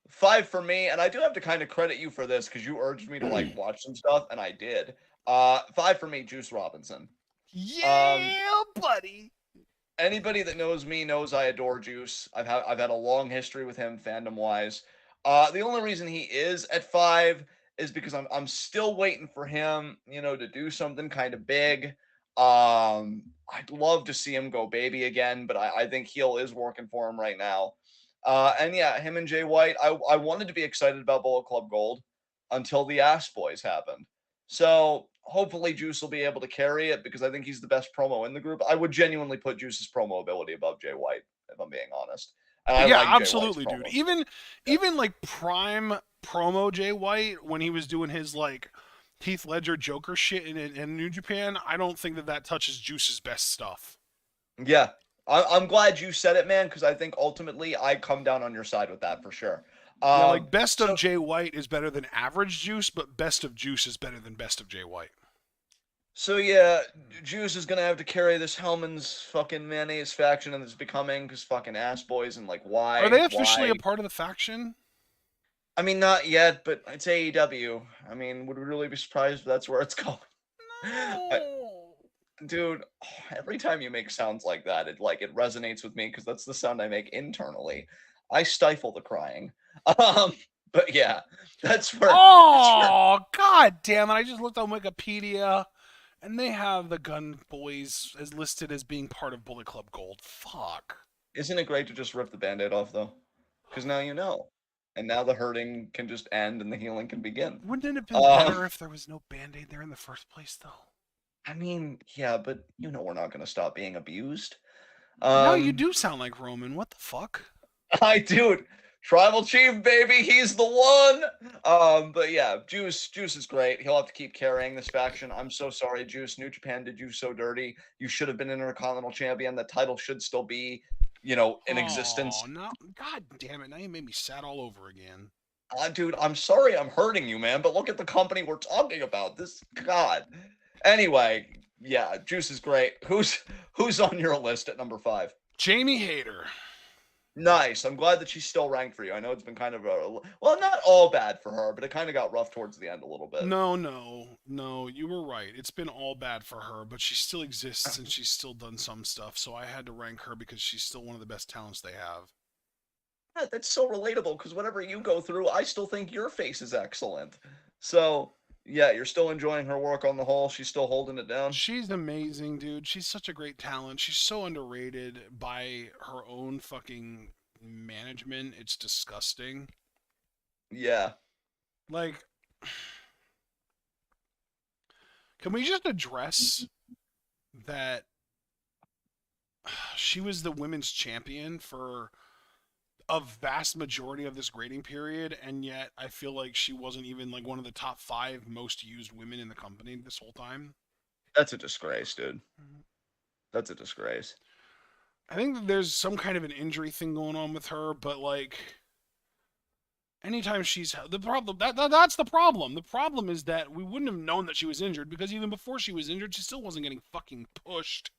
[SPEAKER 2] 5 for me, and I do have to kind of credit you for this because you urged me to like watch some stuff, and I did. 5 for me, Juice Robinson.
[SPEAKER 1] Yeah, buddy.
[SPEAKER 2] Anybody that knows me knows I adore Juice. I've had a long history with him fandom wise. The only reason he is at 5 is because I'm still waiting for him, to do something kind of big. I'd love to see him go baby again, but I think heel is working for him right now. And yeah, him and Jay White. I wanted to be excited about Bullet Club Gold until the Ass Boys happened. So hopefully Juice will be able to carry it because I think he's the best promo in the group. I would genuinely put Juice's promo ability above Jay White, if I'm being honest. And I
[SPEAKER 1] Yeah,
[SPEAKER 2] like Jay White's
[SPEAKER 1] absolutely, dude.
[SPEAKER 2] promo.
[SPEAKER 1] Even like prime promo Jay White when he was doing his like Heath Ledger Joker shit in New Japan, I don't think that touches Juice's best stuff.
[SPEAKER 2] Yeah, I'm glad you said it, man, because I think ultimately I come down on your side with that for sure.
[SPEAKER 1] Yeah, like best
[SPEAKER 2] So
[SPEAKER 1] of Jay White is better than average Juice, but best of Juice is better than best of Jay White.
[SPEAKER 2] So yeah, Juice is gonna have to carry this Hellman's fucking mayonnaise faction and it's becoming because fucking ass boys and like
[SPEAKER 1] Are
[SPEAKER 2] why
[SPEAKER 1] they officially
[SPEAKER 2] why?
[SPEAKER 1] a part of the faction?
[SPEAKER 2] I mean, not yet, but it's AEW. I mean, would we really be surprised if that's where it's going?
[SPEAKER 1] No.
[SPEAKER 2] Dude, every time you make sounds like that, it resonates with me because that's the sound I make internally. I stifle the crying. But yeah, that's where.
[SPEAKER 1] Oh, god damn it! I just looked on Wikipedia, and they have the Gun Boys as listed as being part of Bullet Club Gold. Fuck.
[SPEAKER 2] Isn't it great to just rip the Band-Aid off though? Because now you know. And now the hurting can just end and the healing can begin.
[SPEAKER 1] Wouldn't it have been better if there was no Band-Aid there in the first place, though?
[SPEAKER 2] I mean, yeah, but you know we're not going to stop being abused.
[SPEAKER 1] Now you do sound like Roman. What the fuck?
[SPEAKER 2] I do. Tribal Chief, baby, he's the one. But yeah, Juice is great. He'll have to keep carrying this faction. I'm so sorry, Juice. New Japan did you so dirty. You should have been an Intercontinental Champion. The title should still be, in existence.
[SPEAKER 1] Oh, no. God damn it. Now you made me sad all over again.
[SPEAKER 2] Dude, I'm sorry I'm hurting you, man, but look at the company we're talking about. God. Anyway, yeah, Juice is great. Who's on your list at number 5?
[SPEAKER 1] Jamie Hayter.
[SPEAKER 2] Nice. I'm glad that she's still ranked for you. I know it's been kind of well, not all bad for her, but it kind of got rough towards the end a little bit.
[SPEAKER 1] No, you were right. It's been all bad for her, but she still exists and she's still done some stuff. So I had to rank her because she's still one of the best talents they have.
[SPEAKER 2] Yeah, that's so relatable because whatever you go through, I still think your face is excellent. So yeah, you're still enjoying her work on the whole. She's still holding it down.
[SPEAKER 1] She's amazing, dude. She's such a great talent. She's so underrated by her own fucking management. It's disgusting.
[SPEAKER 2] Yeah.
[SPEAKER 1] Like, can we just address that she was the women's champion for a vast majority of this grading period, and yet I feel like she wasn't even like one of the top 5 most used women in the company this whole time?
[SPEAKER 2] That's a disgrace, dude. That's a disgrace.
[SPEAKER 1] I think that there's some kind of an injury thing going on with her, but like anytime she's the problem, that's the problem. The problem is that we wouldn't have known that she was injured because even before she was injured, she still wasn't getting fucking pushed.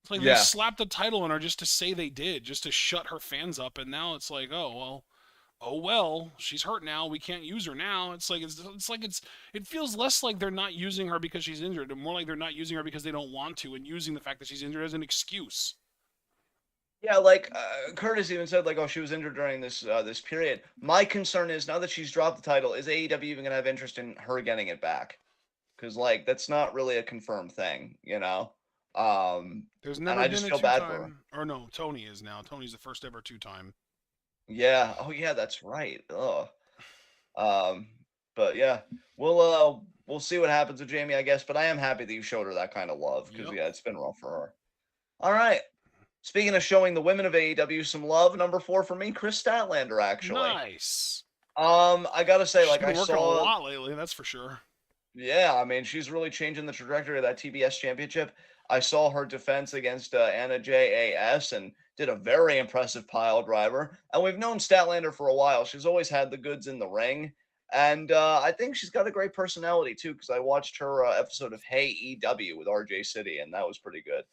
[SPEAKER 1] It's like they slapped the title on her just to say they did, just to shut her fans up, and now it's like, oh well, she's hurt now. We can't use her now. It feels less like they're not using her because she's injured, and more like they're not using her because they don't want to, and using the fact that she's injured as an excuse.
[SPEAKER 2] Yeah, like Curtis even said, like, oh, she was injured during this period. My concern is now that she's dropped the title, is AEW even gonna have interest in her getting it back? Because like that's not really a confirmed thing,
[SPEAKER 1] There's never
[SPEAKER 2] I
[SPEAKER 1] been
[SPEAKER 2] just
[SPEAKER 1] a
[SPEAKER 2] feel bad for her.
[SPEAKER 1] two-time, or no, Tony is now. Tony's the first ever 2-time.
[SPEAKER 2] Yeah. Oh yeah, that's right. Ugh. But yeah, we'll see what happens with Jamie, I guess. But I am happy that you showed her that kind of love because yeah, it's been rough for her. All right. Speaking of showing the women of AEW some love, number 4 for me, Chris Statlander, actually.
[SPEAKER 1] Nice.
[SPEAKER 2] I gotta say, like
[SPEAKER 1] I
[SPEAKER 2] saw
[SPEAKER 1] a lot lately, that's for sure.
[SPEAKER 2] Yeah, I mean, she's really changing the trajectory of that TBS championship. I saw her defense against Anna JAS and did a very impressive pile driver. And we've known Statlander for a while. She's always had the goods in the ring. And I think she's got a great personality, too, because I watched her episode of Hey EW with RJ City, and that was pretty good.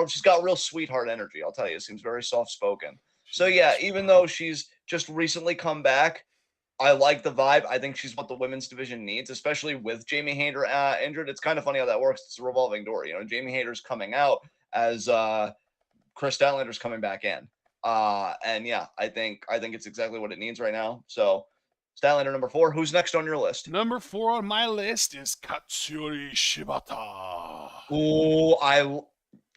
[SPEAKER 2] She's got real sweetheart energy, I'll tell you. Seems very soft-spoken. So, yeah, even though she's just recently come back, I like the vibe. I think she's what the women's division needs, especially with Jamie Hayter injured. It's kind of funny how that works. It's a revolving door. Jamie Hayter's coming out as Chris Statlander's coming back in. And yeah, I think it's exactly what it needs right now. So Statlander number 4. Who's next on your list?
[SPEAKER 1] Number 4 on my list is Katsuyori Shibata.
[SPEAKER 2] Oh,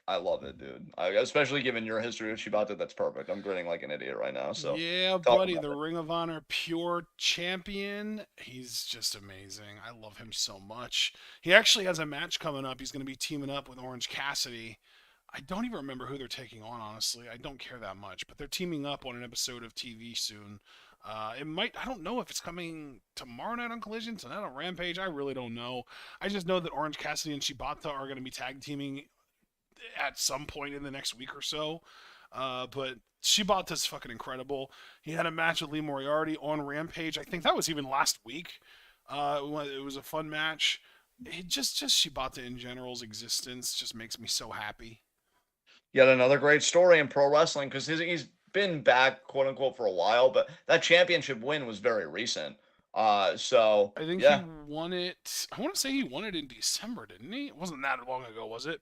[SPEAKER 2] I love it, dude. Especially given your history with Shibata, that's perfect. I'm grinning like an idiot right now. So
[SPEAKER 1] yeah, buddy, the Ring of Honor Pure Champion. He's just amazing. I love him so much. He actually has a match coming up. He's going to be teaming up with Orange Cassidy. I don't even remember who they're taking on, honestly. I don't care that much, but they're teaming up on an episode of TV soon. I don't know if it's coming tomorrow night on Collision, tonight on Rampage. I really don't know. I just know that Orange Cassidy and Shibata are going to be tag teaming at some point in the next week or so. But Shibata's fucking incredible. He had a match with Lee Moriarty on Rampage. I think that was even last week. It was a fun match. Just Shibata in general's existence just makes me so happy.
[SPEAKER 2] Yet another great story in pro wrestling because he's been back, quote unquote, for a while, but that championship win was very recent. So
[SPEAKER 1] I think he won it. I want to say he won it in December, didn't he? It wasn't that long ago, was it?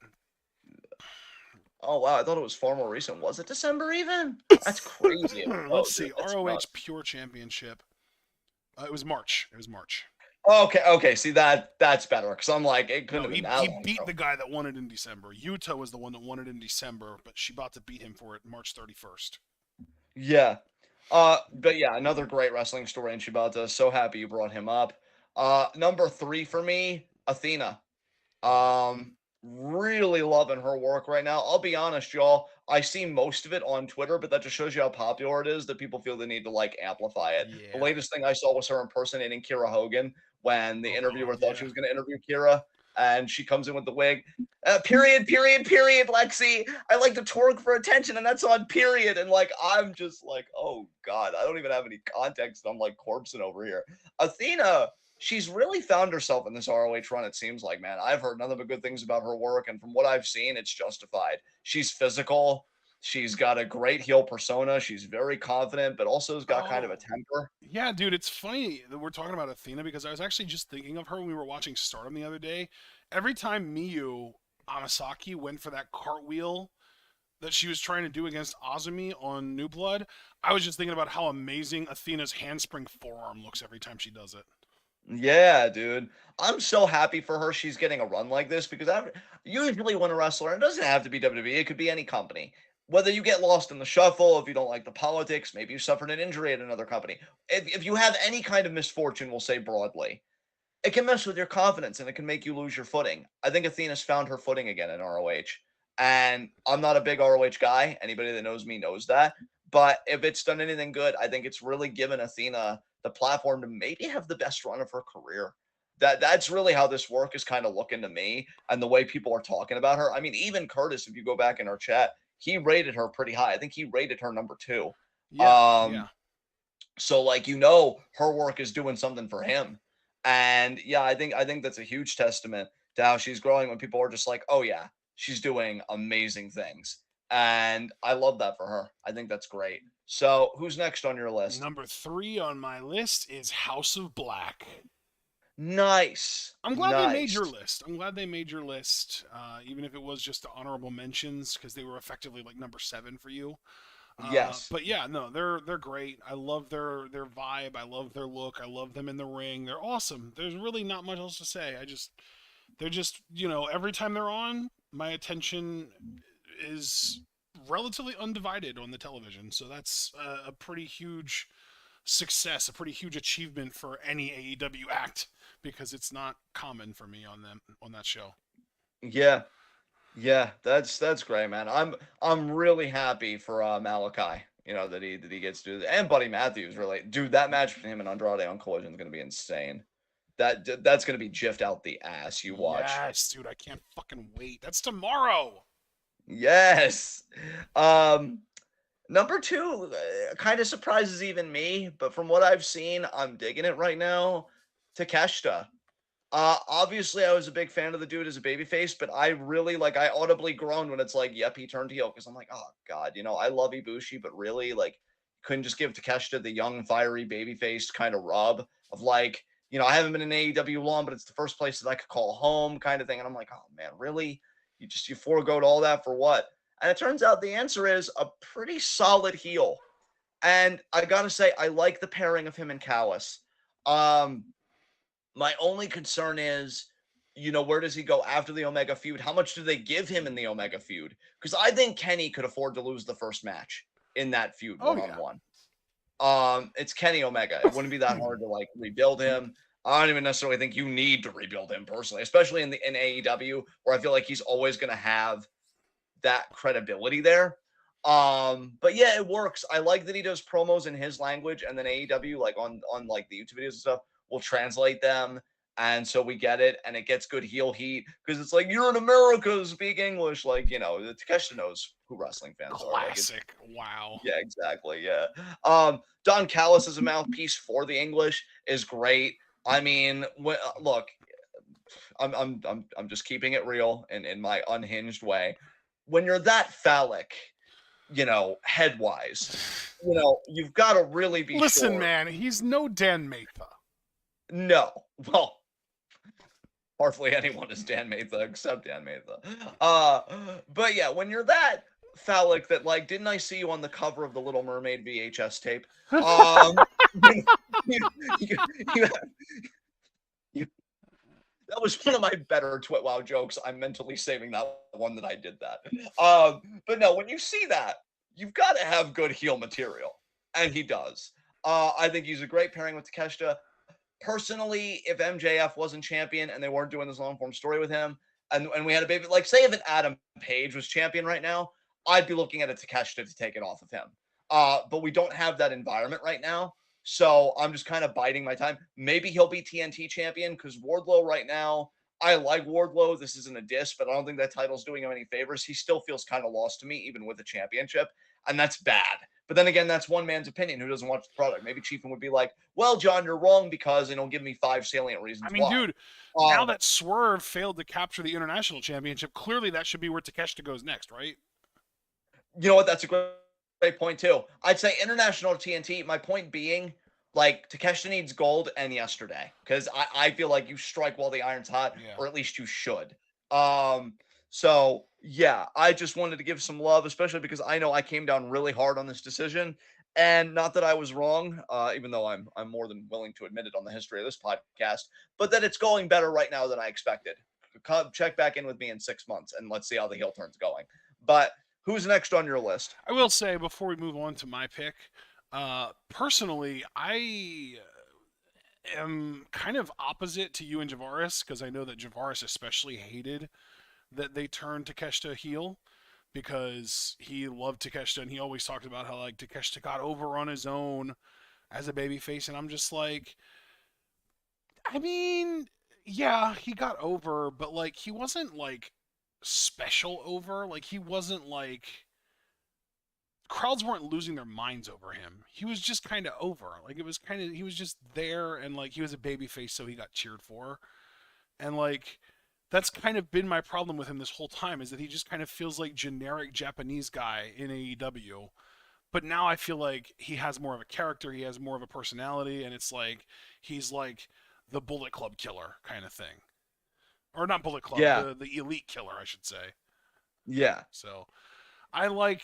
[SPEAKER 2] Oh wow, I thought it was far more recent. Was it December even? That's crazy.
[SPEAKER 1] Let's see. ROH Pure Championship. It was March.
[SPEAKER 2] Okay. See that's better because I'm like it couldn't have been that long.
[SPEAKER 1] He beat the guy that won it in December. Yuta was the one that won it in December, but Shibata beat him for it March 31st.
[SPEAKER 2] Yeah. But yeah, another great wrestling story in Shibata. So happy you brought him up. Number 3 for me, Athena.
[SPEAKER 1] Love it.
[SPEAKER 2] Really loving her work right now. I'll be honest, y'all. I see most of it on Twitter, but that just shows you how popular it is that people feel the need to like amplify it. The
[SPEAKER 1] Yeah.
[SPEAKER 2] latest thing I saw was her impersonating Kira Hogan when the
[SPEAKER 1] Oh,
[SPEAKER 2] interviewer thought she
[SPEAKER 1] yeah.
[SPEAKER 2] was going to interview Kira, and she comes in with the wig. Period, Lexi. I like to twerk for attention, and that's on period. And like, I'm just like, oh God, I don't even have any context. I'm like corpsing over here. Athena, she's really found herself in this ROH run, it seems like, man. I've heard nothing but good things about her work, and from what I've seen, it's justified. She's physical. She's got a great heel persona. She's very confident, but also has got kind of a
[SPEAKER 1] Oh,
[SPEAKER 2] temper.
[SPEAKER 1] yeah, dude, it's funny that we're talking about Athena because I was actually just thinking of her when we were watching Stardom the other day. Every time Miyu Amasaki went for that cartwheel that she was trying to do against Azumi on New Blood, I was just thinking about how amazing Athena's handspring forearm looks every time she does it.
[SPEAKER 2] Yeah, dude. I'm so happy for her she's getting a run like this because I usually when a wrestler, and it doesn't have to be WWE, it could be any company. Whether you get lost in the shuffle, if you don't like the politics, maybe you suffered an injury at another company. If you have any kind of misfortune, we'll say broadly, it can mess with your confidence and it can make you lose your footing. I think Athena's found her footing again in ROH. And I'm not a big ROH guy. Anybody that knows me knows that. But if it's done anything good, I think it's really given Athena the platform to maybe have the best run of her career. That's really how this work is kind of looking to me and the way people are talking about her. I mean, even Curtis, if you go back in our chat, he rated her pretty high. I think he rated her number 2.
[SPEAKER 1] Yeah,
[SPEAKER 2] Um,
[SPEAKER 1] yeah.
[SPEAKER 2] so like her work is doing something for him. And yeah, I think that's a huge testament to how she's growing when people are just like, "Oh yeah, she's doing amazing things." And I love that for her. I think that's great. So, who's next on your list?
[SPEAKER 1] Number 3 on my list is House of Black.
[SPEAKER 2] Nice.
[SPEAKER 1] I'm glad they made your
[SPEAKER 2] Nice.
[SPEAKER 1] list. I'm glad they made your list, even if it was just the honorable mentions because they were effectively like number 7 for you.
[SPEAKER 2] Yes.
[SPEAKER 1] But yeah, no, they're great. I love their vibe. I love their look. I love them in the ring. They're awesome. There's really not much else to say. They're just every time they're on, my attention is relatively undivided on the television. So that's a pretty huge success, a pretty huge achievement for any AEW act because it's not common for me on that show.
[SPEAKER 2] Yeah. Yeah, that's great, man. I'm really happy for Malachi. That he gets to do that. And Buddy Matthews, really, dude. That match between him and Andrade on Collision is gonna be insane. That's gonna be jiffed out the ass. You watch.
[SPEAKER 1] Yes, dude, I can't fucking wait. That's tomorrow.
[SPEAKER 2] Yes. Number 2 kind of surprises even me, but from what I've seen, I'm digging it right now. Takeshita. Obviously, I was a big fan of the dude as a babyface, but I really I audibly groaned when it's like, yep, he turned heel because I'm like, oh god, I love Ibushi, but really, couldn't just give Takeshita the young, fiery babyface kind of rub of I haven't been in AEW long, but it's the first place that I could call home kind of thing, and I'm like, oh man, really? You foregoed all that for what? And it turns out the answer is a pretty solid heel, and I gotta say, I like the pairing of him and Callis. Um, my only concern is, where does he go after the Omega feud? How much do they give him in the Omega feud? Because I think Kenny could afford to lose the first match in that feud
[SPEAKER 1] Oh yeah.
[SPEAKER 2] one-on-one. It's Kenny Omega. It wouldn't be that hard to rebuild him. I don't even necessarily think you need to rebuild him personally, especially in AEW, where I feel like he's always going to have that credibility there. But yeah, it works. I like that he does promos in his language, and then AEW, on the YouTube videos and stuff, will translate them, and so we get it, and it gets good heel heat because it's like, you're in America, speak English. Takeshita knows who wrestling fans are.
[SPEAKER 1] Classic. Wow.
[SPEAKER 2] Yeah, exactly. Yeah. Don Callis as a mouthpiece for the English is great. I mean, look, I'm just keeping it real in my unhinged way. When you're that phallic, head wise, you've got to really be
[SPEAKER 1] Listen,
[SPEAKER 2] sure.
[SPEAKER 1] man, he's no Dan Matha.
[SPEAKER 2] No. Well, hardly anyone is Dan Matha except Dan Matha. But yeah, when you're that phallic that didn't I see you on the cover of the Little Mermaid VHS tape? You, you, you, you, that was one of my better TwitWoW jokes. I'm mentally saving that one that I did that. But no, when you see that, you've got to have good heel material. and he does. I think he's a great pairing with Takeshita. Personally, if MJF wasn't champion and they weren't doing this long form story with him, and we had a baby, like say if an Adam Page was champion right now, I'd be looking at a Takeshita to take it off of him. But we don't have that environment right now. So I'm just kind of biding my time. Maybe he'll be TNT champion because Wardlow right now, I like Wardlow. This isn't a diss, but I don't think that title's doing him any favors. He still feels kind of lost to me, even with a championship. And that's bad. But then again, that's one man's opinion who doesn't watch the product. Maybe Chiefin would be like, well, John, you're wrong because, and he'll give me 5 salient reasons
[SPEAKER 1] I mean,
[SPEAKER 2] why.
[SPEAKER 1] dude, now that Swerve failed to capture the international championship, clearly that should be where Takeshita goes next, right?
[SPEAKER 2] You know what? That's a great point, too. I'd say international TNT. My point being, like, Takeshita needs gold and yesterday because I feel like you strike while the iron's hot, or at least you should. So, yeah, I just wanted to give some love, especially because I know I came down really hard on this decision. And not that I was wrong, even though I'm more than willing to admit it on the history of this podcast, but that it's going better right now than I expected. Check back in with me in 6 months and let's see how the heel turn's going. But who's next on your list?
[SPEAKER 1] I will say before we move on to my pick, personally, I am kind of opposite to you and Javaris because I know that Javaris especially hated that they turned Takeshita heel because he loved Takeshita and he always talked about how like Takeshita got over on his own as a babyface, and I'm just like, I mean, yeah, he got over, but like he wasn't like special over. Like he wasn't like crowds weren't losing their minds over him. He was just kind of over. Like it was kind of he was just there, and like he was a babyface, so he got cheered for. And like that's kind of been my problem with him this whole time is that he just kind of feels like generic Japanese guy in AEW. But now I feel like he has more of a character, he has more of a personality, and it's like he's like the Bullet Club killer kind of thing. Or not Bullet Club, the elite killer, I should say.
[SPEAKER 2] Yeah.
[SPEAKER 1] So I like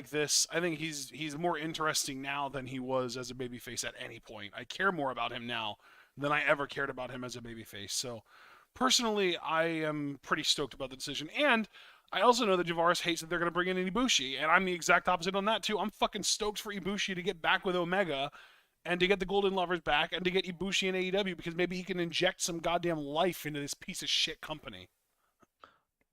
[SPEAKER 1] this. I think he's more interesting now than he was as a babyface at any point. I care more about him now than I ever cared about him as a babyface. So personally, I am pretty stoked about the decision. And I also know that Javaris hates that they're going to bring in Ibushi, and I'm the exact opposite on that too. I'm fucking stoked for Ibushi to get back with Omega and to get the Golden Lovers back and to get Ibushi in AEW because maybe he can inject some goddamn life into this piece of shit company.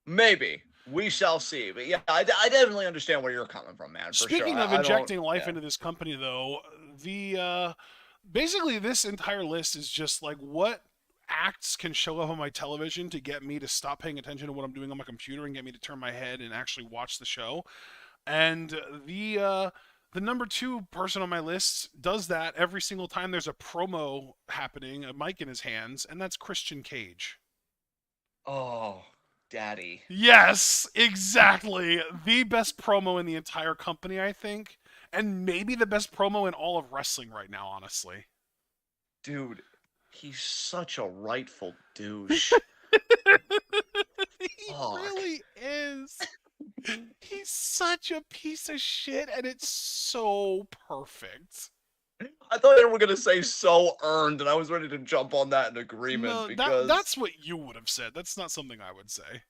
[SPEAKER 2] Maybe. We shall see. But yeah, I definitely understand where you're coming from, man.
[SPEAKER 1] Speaking of injecting life into this company, though, the basically this entire list is just like what acts can show up on my television to get me to stop paying attention to what I'm doing on my computer and get me to turn my head and actually watch the show. And the number 2 person on my list does that every single time there's a promo happening, a mic in his hands, and that's Christian Cage.
[SPEAKER 2] Oh, daddy.
[SPEAKER 1] Yes, exactly. The best promo in the entire company, I think. And maybe the best promo in all of wrestling right now, honestly.
[SPEAKER 2] Dude, he's such a rightful douche.
[SPEAKER 1] He really is. He's such a piece of shit, and it's so perfect.
[SPEAKER 2] I thought they were going to say so earned, and I was ready to jump on that in agreement.
[SPEAKER 1] No,
[SPEAKER 2] because
[SPEAKER 1] that's what you would have said. That's not something I would say.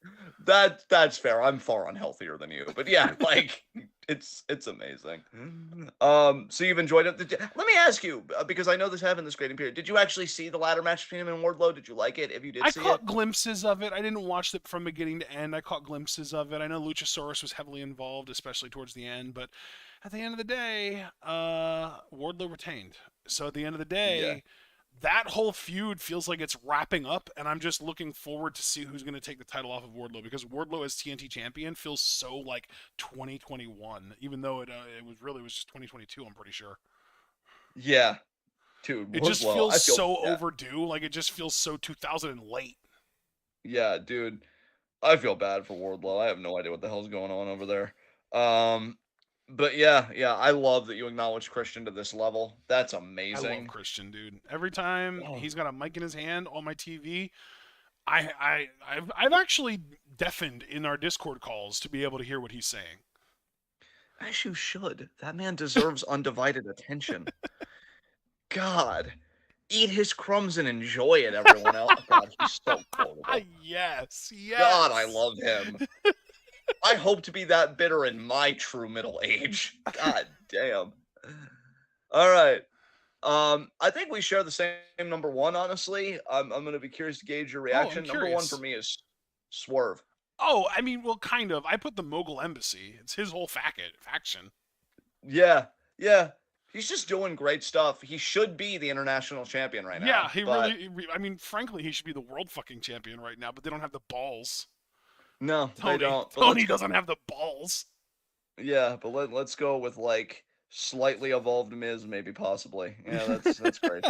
[SPEAKER 2] That's fair. I'm far unhealthier than you. But yeah, like, it's amazing. So you've enjoyed it? Let me ask you, because I know this happened this grading period. Did you actually see the ladder match between him and Wardlow? Did you like it? If you did see it?
[SPEAKER 1] I caught glimpses of it. I didn't watch it from beginning to end. I caught glimpses of it. I know Luchasaurus was heavily involved, especially towards the end, but at the end of the day, Wardlow retained. So at the end of the day, that whole feud feels like it's wrapping up, and I'm just looking forward to see who's going to take the title off of Wardlow, because Wardlow as TNT champion feels so like 2021, even though it was just 2022. I'm pretty sure.
[SPEAKER 2] Yeah, dude,
[SPEAKER 1] it just feels so overdue. Like it just feels so 2000 and late.
[SPEAKER 2] Yeah, dude, I feel bad for Wardlow. I have no idea what the hell's going on over there. But yeah, I love that you acknowledge Christian to this level. That's amazing.
[SPEAKER 1] I love Christian, dude. Every time he's got a mic in his hand on my TV, I've actually deafened in our Discord calls to be able to hear what he's saying.
[SPEAKER 2] As you should. That man deserves undivided attention. God, eat his crumbs and enjoy it, everyone else. God, he's so quotable.
[SPEAKER 1] Yes.
[SPEAKER 2] God, I love him. I hope to be that bitter in my true middle age. God damn. All right. I think we share the same number one, honestly. I'm gonna be curious to gauge your
[SPEAKER 1] Oh, I'm
[SPEAKER 2] reaction. Number one for
[SPEAKER 1] curious.
[SPEAKER 2] me is Swerve.
[SPEAKER 1] Oh, I mean, well, kind of. I put the Mogul Embassy. It's his whole faction.
[SPEAKER 2] Yeah, yeah. He's just doing great stuff. He should be the international champion right
[SPEAKER 1] Yeah,
[SPEAKER 2] now,
[SPEAKER 1] he
[SPEAKER 2] but
[SPEAKER 1] really. I mean, frankly, he should be the world fucking champion right now, but they don't have the balls.
[SPEAKER 2] no, they
[SPEAKER 1] Tony.
[SPEAKER 2] don't. But
[SPEAKER 1] Tony doesn't have the balls.
[SPEAKER 2] let's go with like slightly evolved Miz, maybe possibly. Yeah, that's great.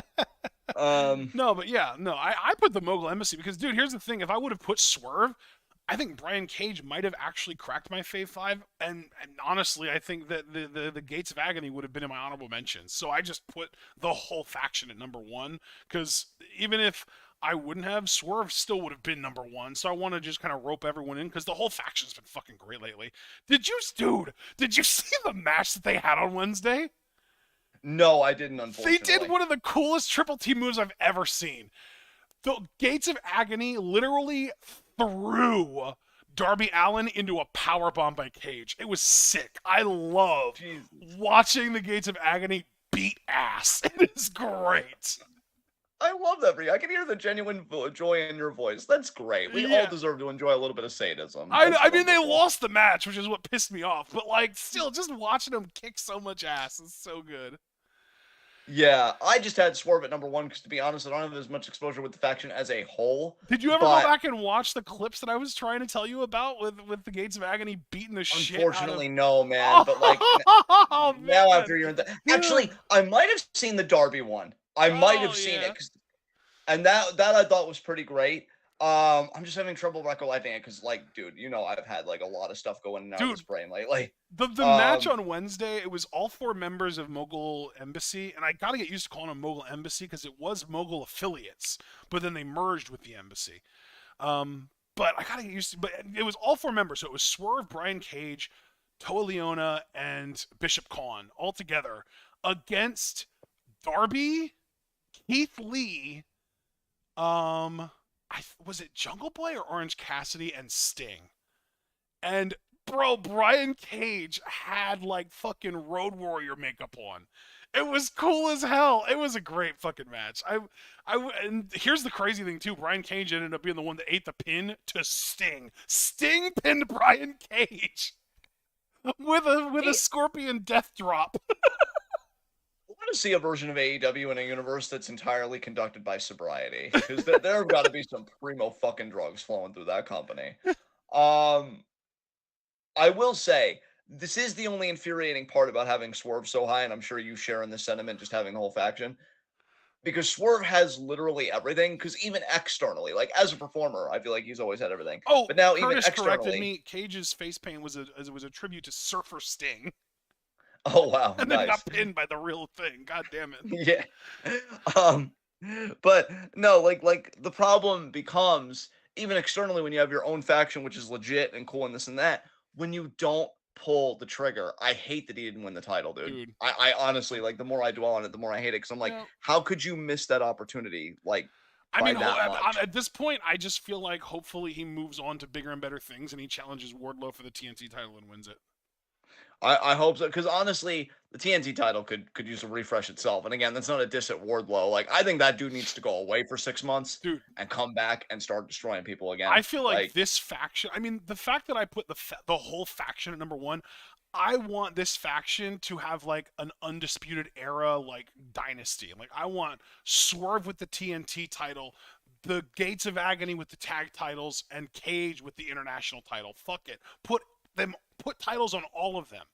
[SPEAKER 1] No, but yeah, no, I put the Mogul Embassy because, dude, here's the thing. If I would have put Swerve, I think Brian Cage might have actually cracked my Fave 5. And honestly, I think that the Gates of Agony would have been in my honorable mentions. So I just put the whole faction at number one because even if I wouldn't have, Swerve still would have been number one. So I want to just kind of rope everyone in because the whole faction's been fucking great lately. Did you see the match that they had on Wednesday?
[SPEAKER 2] no, I didn't.
[SPEAKER 1] They did
[SPEAKER 2] Unfortunately,
[SPEAKER 1] one of the coolest triple T moves I've ever seen. The Gates of Agony literally threw Darby Allin into a power bomb by Cage. It was sick. I love
[SPEAKER 2] Jesus.
[SPEAKER 1] watching the Gates of Agony beat ass. It is great.
[SPEAKER 2] I love that for you. I can hear the genuine joy in your voice. That's great. We all
[SPEAKER 1] Yeah.
[SPEAKER 2] deserve to enjoy a little bit of sadism. That's
[SPEAKER 1] I mean, they
[SPEAKER 2] wonderful.
[SPEAKER 1] lost the match, which is what pissed me off. But, like, still, just watching them kick so much ass is so good.
[SPEAKER 2] Yeah, I just had Swerve at number one because, to be honest, I don't have as much exposure with the faction as a whole.
[SPEAKER 1] Did you ever
[SPEAKER 2] but
[SPEAKER 1] go back and watch the clips that I was trying to tell you about with the Gates of Agony beating the shit out of...
[SPEAKER 2] Unfortunately, no, man. But like
[SPEAKER 1] Oh,
[SPEAKER 2] now,
[SPEAKER 1] man.
[SPEAKER 2] after you're actually, I might have seen the Darby one. I might have seen
[SPEAKER 1] yeah.
[SPEAKER 2] it, and that I thought was pretty great. I'm just having trouble recollecting it because, like, dude, you know, I've had like a lot of stuff going in and out of this brain lately.
[SPEAKER 1] The match on Wednesday, it was all four members of Mogul Embassy, and I gotta get used to calling them Mogul Embassy because it was Mogul affiliates, but then they merged with the Embassy. But I gotta get used to. But it was all four members, so it was Swerve, Brian Cage, Toa Leona, and Bishop Kaun all together against Darby, Keith Lee, was it Jungle Boy or Orange Cassidy and Sting? And bro, Brian Cage had like fucking Road Warrior makeup on. It was cool as hell. It was a great fucking match. And here's the crazy thing too. Brian Cage ended up being the one that ate the pin to Sting. Sting pinned Brian Cage with a scorpion death drop.
[SPEAKER 2] I want to see a version of AEW in a universe that's entirely conducted by sobriety, because there have got to be some primo fucking drugs flowing through that company. I will say, this is the only infuriating part about having Swerve so high, and I'm sure you share in this sentiment, just having the whole faction. Because Swerve has literally everything, because even externally, like as a performer, I feel like he's always had everything.
[SPEAKER 1] Oh,
[SPEAKER 2] but now
[SPEAKER 1] Curtis
[SPEAKER 2] even externally,
[SPEAKER 1] corrected me. Cage's face paint was a tribute to Surfer Sting.
[SPEAKER 2] Oh wow,
[SPEAKER 1] and
[SPEAKER 2] nice.
[SPEAKER 1] then got pinned by the real thing. God damn it.
[SPEAKER 2] Yeah. But no, like the problem becomes even externally when you have your own faction, which is legit and cool and this and that. When you don't pull the trigger, I hate that he didn't win the title, dude. I honestly, like, the more I dwell on it, the more I hate it, because I'm like, how could you miss that opportunity? Like,
[SPEAKER 1] I mean,
[SPEAKER 2] that much?
[SPEAKER 1] at this point, I just feel like hopefully he moves on to bigger and better things and he challenges Wardlow for the TNT title and wins it.
[SPEAKER 2] I hope so, because honestly, the TNT title could use a refresh itself. And again, that's not a diss at Wardlow. Like, I think that dude needs to go away for 6 months,
[SPEAKER 1] dude,
[SPEAKER 2] and come back and start destroying people again.
[SPEAKER 1] I feel like this faction. I mean, the fact that I put the whole faction at number one, I want this faction to have like an undisputed era, like dynasty. Like, I want Swerve with the TNT title, the Gates of Agony with the tag titles, and Cage with the international title. Fuck it. Put titles on all of them.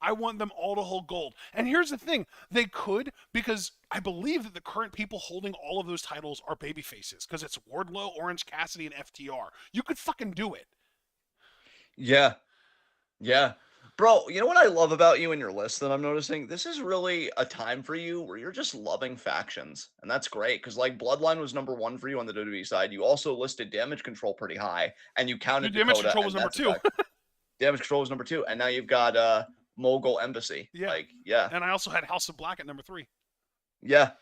[SPEAKER 1] I want them all to hold gold. And here's the thing. They could, because I believe that the current people holding all of those titles are baby faces, because it's Wardlow, Orange Cassidy, and FTR. You could fucking do it.
[SPEAKER 2] Yeah. Yeah. Bro, you know what I love about you and your list that I'm noticing? This is really a time for you where you're just loving factions. And that's great, because like Bloodline was number one for you on the WWE side. You also listed Damage Control pretty high, and you counted
[SPEAKER 1] Damage
[SPEAKER 2] Dakota,
[SPEAKER 1] Control was number two.
[SPEAKER 2] Damage Control was number two, and now you've got Mogul Embassy.
[SPEAKER 1] Yeah.
[SPEAKER 2] Like, yeah.
[SPEAKER 1] And I also had House of Black at number 3.
[SPEAKER 2] Yeah.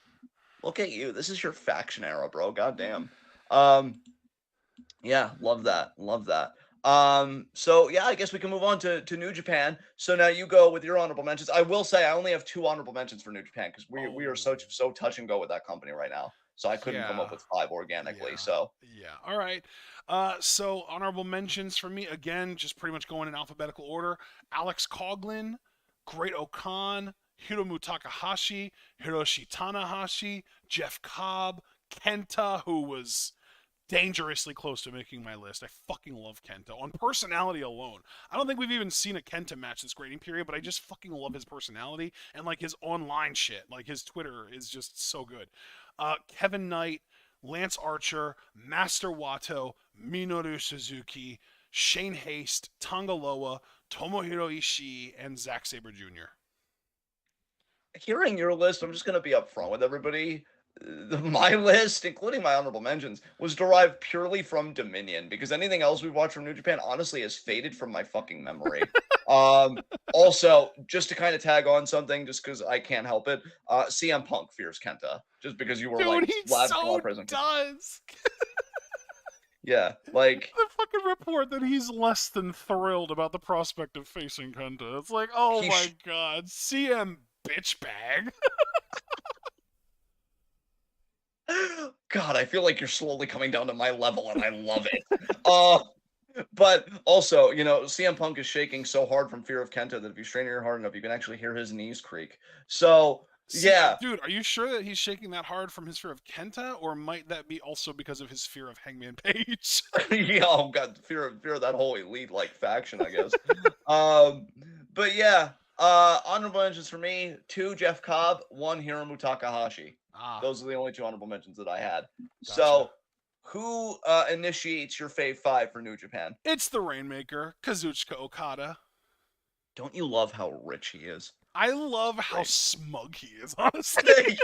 [SPEAKER 2] Look at you. This is your faction era, bro. Goddamn. Yeah, love that. Love that. So yeah, I guess we can move on to New Japan. So now you go with your honorable mentions. I will say I only have 2 honorable mentions for New Japan because we are
[SPEAKER 1] Oh,
[SPEAKER 2] so touch and go with that company right now. So I couldn't come up
[SPEAKER 1] yeah.
[SPEAKER 2] with 5 organically.
[SPEAKER 1] Yeah.
[SPEAKER 2] So
[SPEAKER 1] Yeah. All right. So honorable mentions for me again, just pretty much going in alphabetical order. Alex Coughlin, Great Okan, Hiromu Takahashi, Hiroshi Tanahashi, Jeff Cobb, Kenta, who was dangerously close to making my list. I fucking love Kenta on personality alone. I don't think we've even seen a Kenta match this grading period, but I just fucking love his personality and like his online shit. Like his Twitter is just so good. Kevin Knight, Lance Archer, Master Wato, Minoru Suzuki, Shane Haste, Tangaloa, Tomohiro Ishii, and Zack Sabre Jr.
[SPEAKER 2] hearing your list, I'm just gonna be upfront with everybody. My list, including my honorable mentions, was derived purely from Dominion because anything else we've watched from New Japan honestly has faded from my fucking memory. Also, just to kind of tag on something, just because I can't help it, CM Punk fears Kenta, just because you were
[SPEAKER 1] Dude,
[SPEAKER 2] like
[SPEAKER 1] he
[SPEAKER 2] lavishing a lot
[SPEAKER 1] so
[SPEAKER 2] of praise on Kenta.
[SPEAKER 1] does.
[SPEAKER 2] Yeah, like
[SPEAKER 1] The fucking report that he's less than thrilled about the prospect of facing Kenta. It's like, oh
[SPEAKER 2] he
[SPEAKER 1] my god, CM bitch bag.
[SPEAKER 2] God, I feel like you're slowly coming down to my level, and I love it. But also, CM Punk is shaking so hard from fear of Kenta that if you strain your ear hard enough, you can actually hear his knees creak. So,
[SPEAKER 1] See,
[SPEAKER 2] yeah,
[SPEAKER 1] dude, are you sure that he's shaking that hard from his fear of Kenta, or might that be also because of his fear of Hangman Page?
[SPEAKER 2] yeah, oh god, fear of that whole elite like faction, I guess. Um, but yeah, honorable mentions for me: 2 Jeff Cobb, 1 Hiromu Takahashi.
[SPEAKER 1] Ah,
[SPEAKER 2] Those are the only 2 honorable mentions that I had.
[SPEAKER 1] gotcha.
[SPEAKER 2] So, who initiates your Fave 5 for New Japan?
[SPEAKER 1] It's the Rainmaker, Kazuchika Okada.
[SPEAKER 2] Don't you love how rich he is?
[SPEAKER 1] I love how
[SPEAKER 2] Right.
[SPEAKER 1] smug he is, honestly.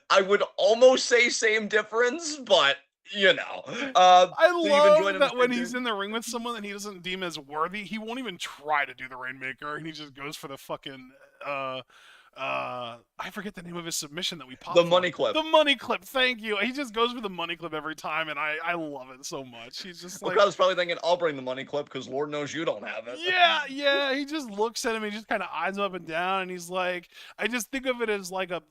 [SPEAKER 2] I would almost say same difference, but you know.
[SPEAKER 1] I
[SPEAKER 2] So you've enjoyed
[SPEAKER 1] love
[SPEAKER 2] him as
[SPEAKER 1] that when he's
[SPEAKER 2] character?
[SPEAKER 1] in the ring with someone that he doesn't deem as worthy, he won't even try to do the Rainmaker, and he just goes for the fucking I forget the name of his submission that we
[SPEAKER 2] The
[SPEAKER 1] popped for.
[SPEAKER 2] money clip.
[SPEAKER 1] The money clip, thank you. He just goes for the money clip every time, and I love it so much. He's just like,
[SPEAKER 2] Okada's probably thinking, I'll bring the money clip because Lord knows you don't have it.
[SPEAKER 1] yeah. He just looks at him, he just kind of eyes him up and down, and he's like, I just think of it as like a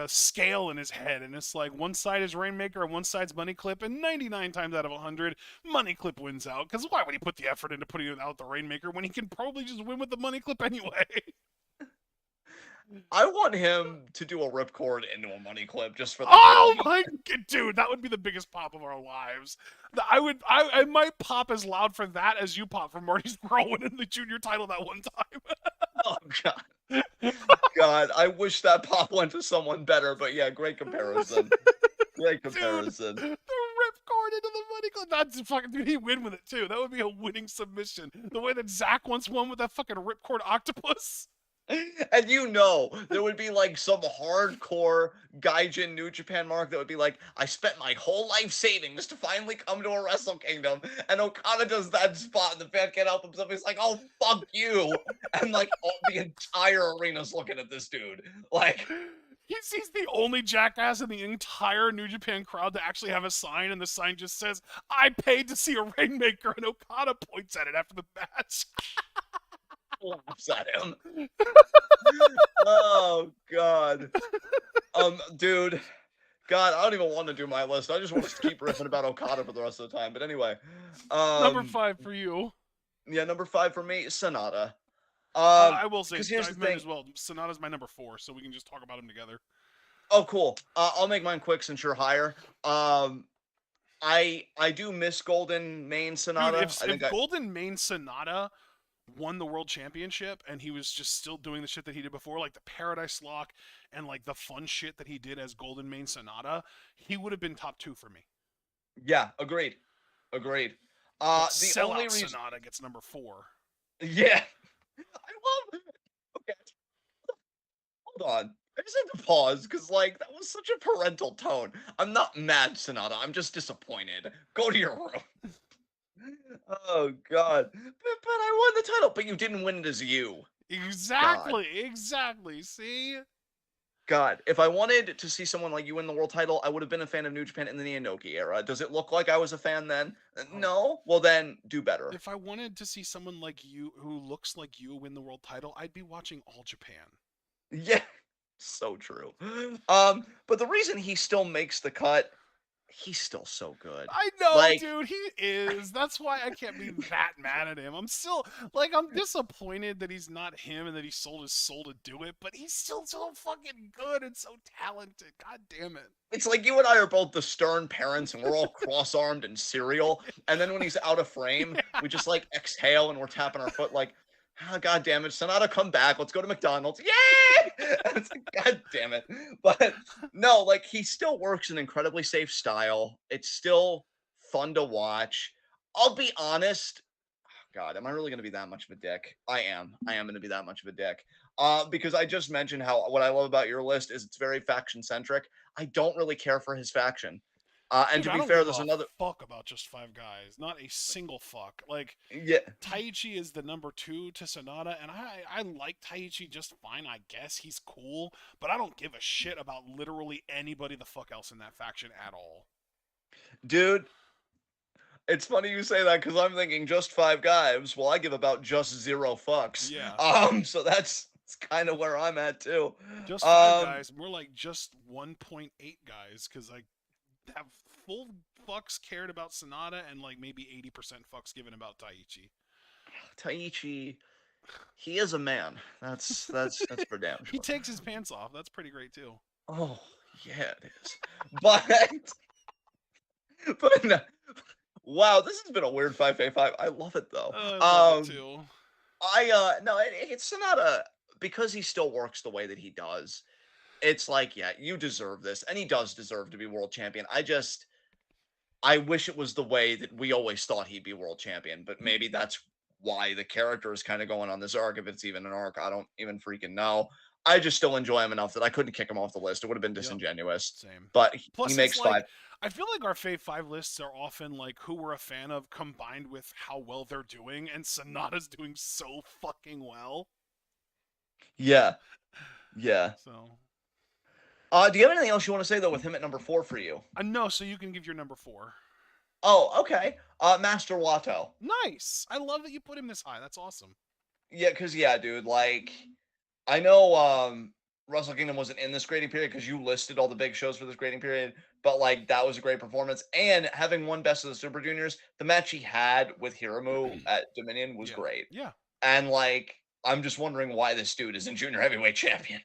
[SPEAKER 1] scale in his head, and it's like one side is Rainmaker and one side's money clip, and 99 times out of 100, money clip wins out. Because why would he put the effort into putting out the Rainmaker when he can probably just win with the money clip anyway?
[SPEAKER 2] I want him to do a ripcord into a money clip just for the
[SPEAKER 1] Oh
[SPEAKER 2] thrill.
[SPEAKER 1] my dude, that would be the biggest pop of our lives. I might pop as loud for that as you pop for Marty's Girl winning the junior title that one time.
[SPEAKER 2] Oh god. God, I wish that pop went to someone better, but yeah, great comparison. Great
[SPEAKER 1] Dude,
[SPEAKER 2] comparison.
[SPEAKER 1] the ripcord into the money clip. That's fucking dude, he'd win with it too. That would be a winning submission. The way that Zach once won with that fucking ripcord octopus.
[SPEAKER 2] And there would be like some hardcore Gaijin New Japan mark that would be like, I spent my whole life savings to finally come to a Wrestle Kingdom. And Okada does that spot, and the fan can't help himself. He's like, oh, fuck you. And like, the entire arena's looking at this dude. Like,
[SPEAKER 1] He's the only jackass in the entire New Japan crowd to actually have a sign, and the sign just says, I paid to see a Rainmaker, and Okada points at it after the match.
[SPEAKER 2] laughs at him. Oh, God. Dude. God, I don't even want to do my list. I just want to keep riffing about Okada for the rest of the time. But anyway,
[SPEAKER 1] Number 5 for you.
[SPEAKER 2] yeah, number 5 for me, Sonata.
[SPEAKER 1] I will say,
[SPEAKER 2] Because here's the
[SPEAKER 1] I might
[SPEAKER 2] thing.
[SPEAKER 1] as well. Sonata's my number 4, so we can just talk about him together.
[SPEAKER 2] Oh, cool. I'll make mine quick since you're higher. I do miss Golden Mane Sonata.
[SPEAKER 1] Dude, if Golden Mane Sonata won the world championship and he was just still doing the shit that he did before, like the Paradise Lock and like the fun shit that he did as Golden Mane Sonata, he would have been top 2 for me.
[SPEAKER 2] Yeah, agreed. Agreed.
[SPEAKER 1] But
[SPEAKER 2] The only reason
[SPEAKER 1] Sonata gets number 4.
[SPEAKER 2] Yeah. I love Okay. Hold on. I just have to pause because like that was such a parental tone. I'm not mad, Sonata. I'm just disappointed. Go to your room. Oh god. But I won the title, but you didn't win it as you. God.
[SPEAKER 1] Exactly. See?
[SPEAKER 2] God, if I wanted to see someone like you win the world title, I would have been a fan of New Japan in the Inoki era. Does it look like I was a fan then?
[SPEAKER 1] Oh,
[SPEAKER 2] No. Well, then do better.
[SPEAKER 1] if I wanted to see someone like you who looks like you win the world title, I'd be watching All Japan.
[SPEAKER 2] Yeah, so true. But the reason he still makes the cut, he's still so good.
[SPEAKER 1] I know,
[SPEAKER 2] Like,
[SPEAKER 1] dude, he is. That's why I can't be that mad at him. I'm still like I'm disappointed that he's not him and that he sold his soul to do it, but he's still so fucking good and so talented. God damn it.
[SPEAKER 2] it's like you and I are both the stern parents, and we're all cross-armed and cereal. And then when he's out of frame, we just like exhale and we're tapping our foot like, oh, God damn it, Sonata, come back. Let's go to McDonald's. Yay! And it's like, God damn it. But no, like he still works an incredibly safe style. It's still fun to watch. I'll be honest. God, am I really going to be that much of a dick? I am. I am going to be that much of a dick. Because I just mentioned how what I love about your list is it's very faction centric. I don't really care for his faction. And
[SPEAKER 1] Dude,
[SPEAKER 2] to
[SPEAKER 1] I
[SPEAKER 2] be
[SPEAKER 1] don't
[SPEAKER 2] fair,
[SPEAKER 1] give
[SPEAKER 2] there's
[SPEAKER 1] a
[SPEAKER 2] another.
[SPEAKER 1] fuck about just five guys. Not a single fuck. Like
[SPEAKER 2] Yeah,
[SPEAKER 1] Taichi is the number 2 to Sonata, and I like Taichi just fine, I guess. He's cool, but I don't give a shit about literally anybody the fuck else in that faction at all.
[SPEAKER 2] dude. It's funny you say that because I'm thinking just five guys. Well, I give about just zero fucks.
[SPEAKER 1] Yeah.
[SPEAKER 2] So that's kind of where I'm at too.
[SPEAKER 1] Just five
[SPEAKER 2] Um,
[SPEAKER 1] guys, more like just 1.8 guys, because I have full fucks cared about Sonata and like maybe 80% fucks given about Taichi.
[SPEAKER 2] Taichi, he is a man. That's for damn
[SPEAKER 1] He
[SPEAKER 2] sure.
[SPEAKER 1] takes his pants off. That's pretty great too.
[SPEAKER 2] Oh yeah, it is. But but no, wow, this has been a weird 5v5. I love it though.
[SPEAKER 1] I love it too.
[SPEAKER 2] No, it's not a because he still works the way that he does. It's like, yeah, you deserve this, and he does deserve to be world champion. I wish it was the way that we always thought he'd be world champion, but maybe that's why the character is kind of going on this arc. If it's even an arc, I don't even freaking know. I just still enjoy him enough that I couldn't kick him off the list. It would have been disingenuous.
[SPEAKER 1] Same.
[SPEAKER 2] But he
[SPEAKER 1] Plus,
[SPEAKER 2] makes
[SPEAKER 1] it's like
[SPEAKER 2] five.
[SPEAKER 1] I feel like our Fave 5 lists are often like who we're a fan of combined with how well they're doing, and Sonata's doing so fucking well.
[SPEAKER 2] Yeah, yeah.
[SPEAKER 1] So,
[SPEAKER 2] Do you have anything else you want to say though with him at number 4 for you?
[SPEAKER 1] no, so you can give your number 4.
[SPEAKER 2] Oh, okay. Master Watto.
[SPEAKER 1] Nice. I love that you put him this high. That's awesome.
[SPEAKER 2] Yeah, because yeah, dude, like I know Wrestle Kingdom wasn't in this grading period because you listed all the big shows for this grading period, but like that was a great performance. And having won Best of the Super Juniors, the match he had with Hiramu at Dominion was
[SPEAKER 1] Yeah.
[SPEAKER 2] great.
[SPEAKER 1] Yeah.
[SPEAKER 2] And like I'm just wondering why this dude isn't junior heavyweight champion.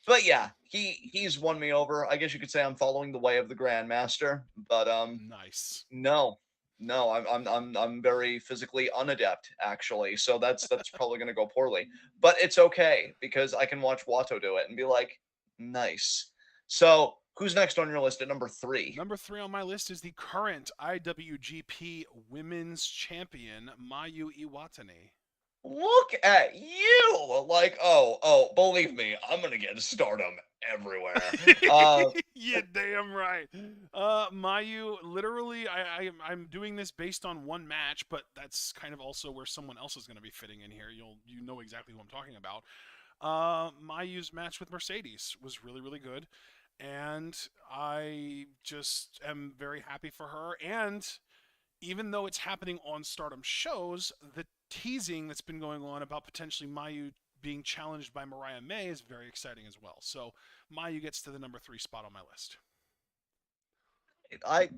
[SPEAKER 2] But yeah, he's won me over. I guess you could say I'm following the way of the Grandmaster, but
[SPEAKER 1] Nice.
[SPEAKER 2] no, no, I'm very physically unadept actually, so that's probably gonna go poorly. But it's okay because I can watch Watto do it and be like, nice. So who's next on your list at number 3?
[SPEAKER 1] Number 3 on my list is the current IWGP Women's Champion, Mayu Iwatani.
[SPEAKER 2] Look at you! Like, oh, believe me, I'm gonna get Stardom everywhere.
[SPEAKER 1] Yeah, damn right. Mayu, literally, I'm doing this based on one match, but that's kind of also where someone else is going to be fitting in here. You know exactly who I'm talking about. Mayu's match with Mercedes was really, really good, and I just am very happy for her. And even though it's happening on Stardom shows, the teasing that's been going on about potentially Mayu being challenged by Mariah May is very exciting as well. So Mayu gets to the number 3 spot on my list.
[SPEAKER 2] I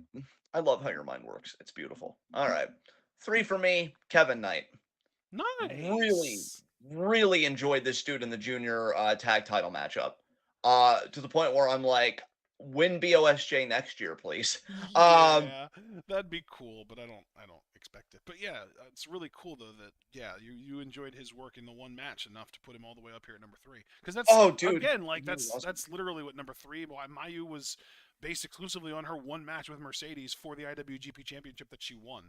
[SPEAKER 2] I love how your mind works. It's beautiful. All right, 3 for me, Kevin Knight. Really,
[SPEAKER 1] Nice.
[SPEAKER 2] really enjoyed this dude in the junior tag title matchup. To the point where I'm like, win BOSJ next year, please.
[SPEAKER 1] Yeah, that'd be cool, but I don't expect it. But yeah, it's really cool though that you enjoyed his work in the one match enough to put him all the way up here at number 3. Because that's
[SPEAKER 2] Oh, dude,
[SPEAKER 1] again like
[SPEAKER 2] he was awesome.
[SPEAKER 1] that's literally what number 3. Why Mayu was based exclusively on her one match with Mercedes for the IWGP Championship that she won.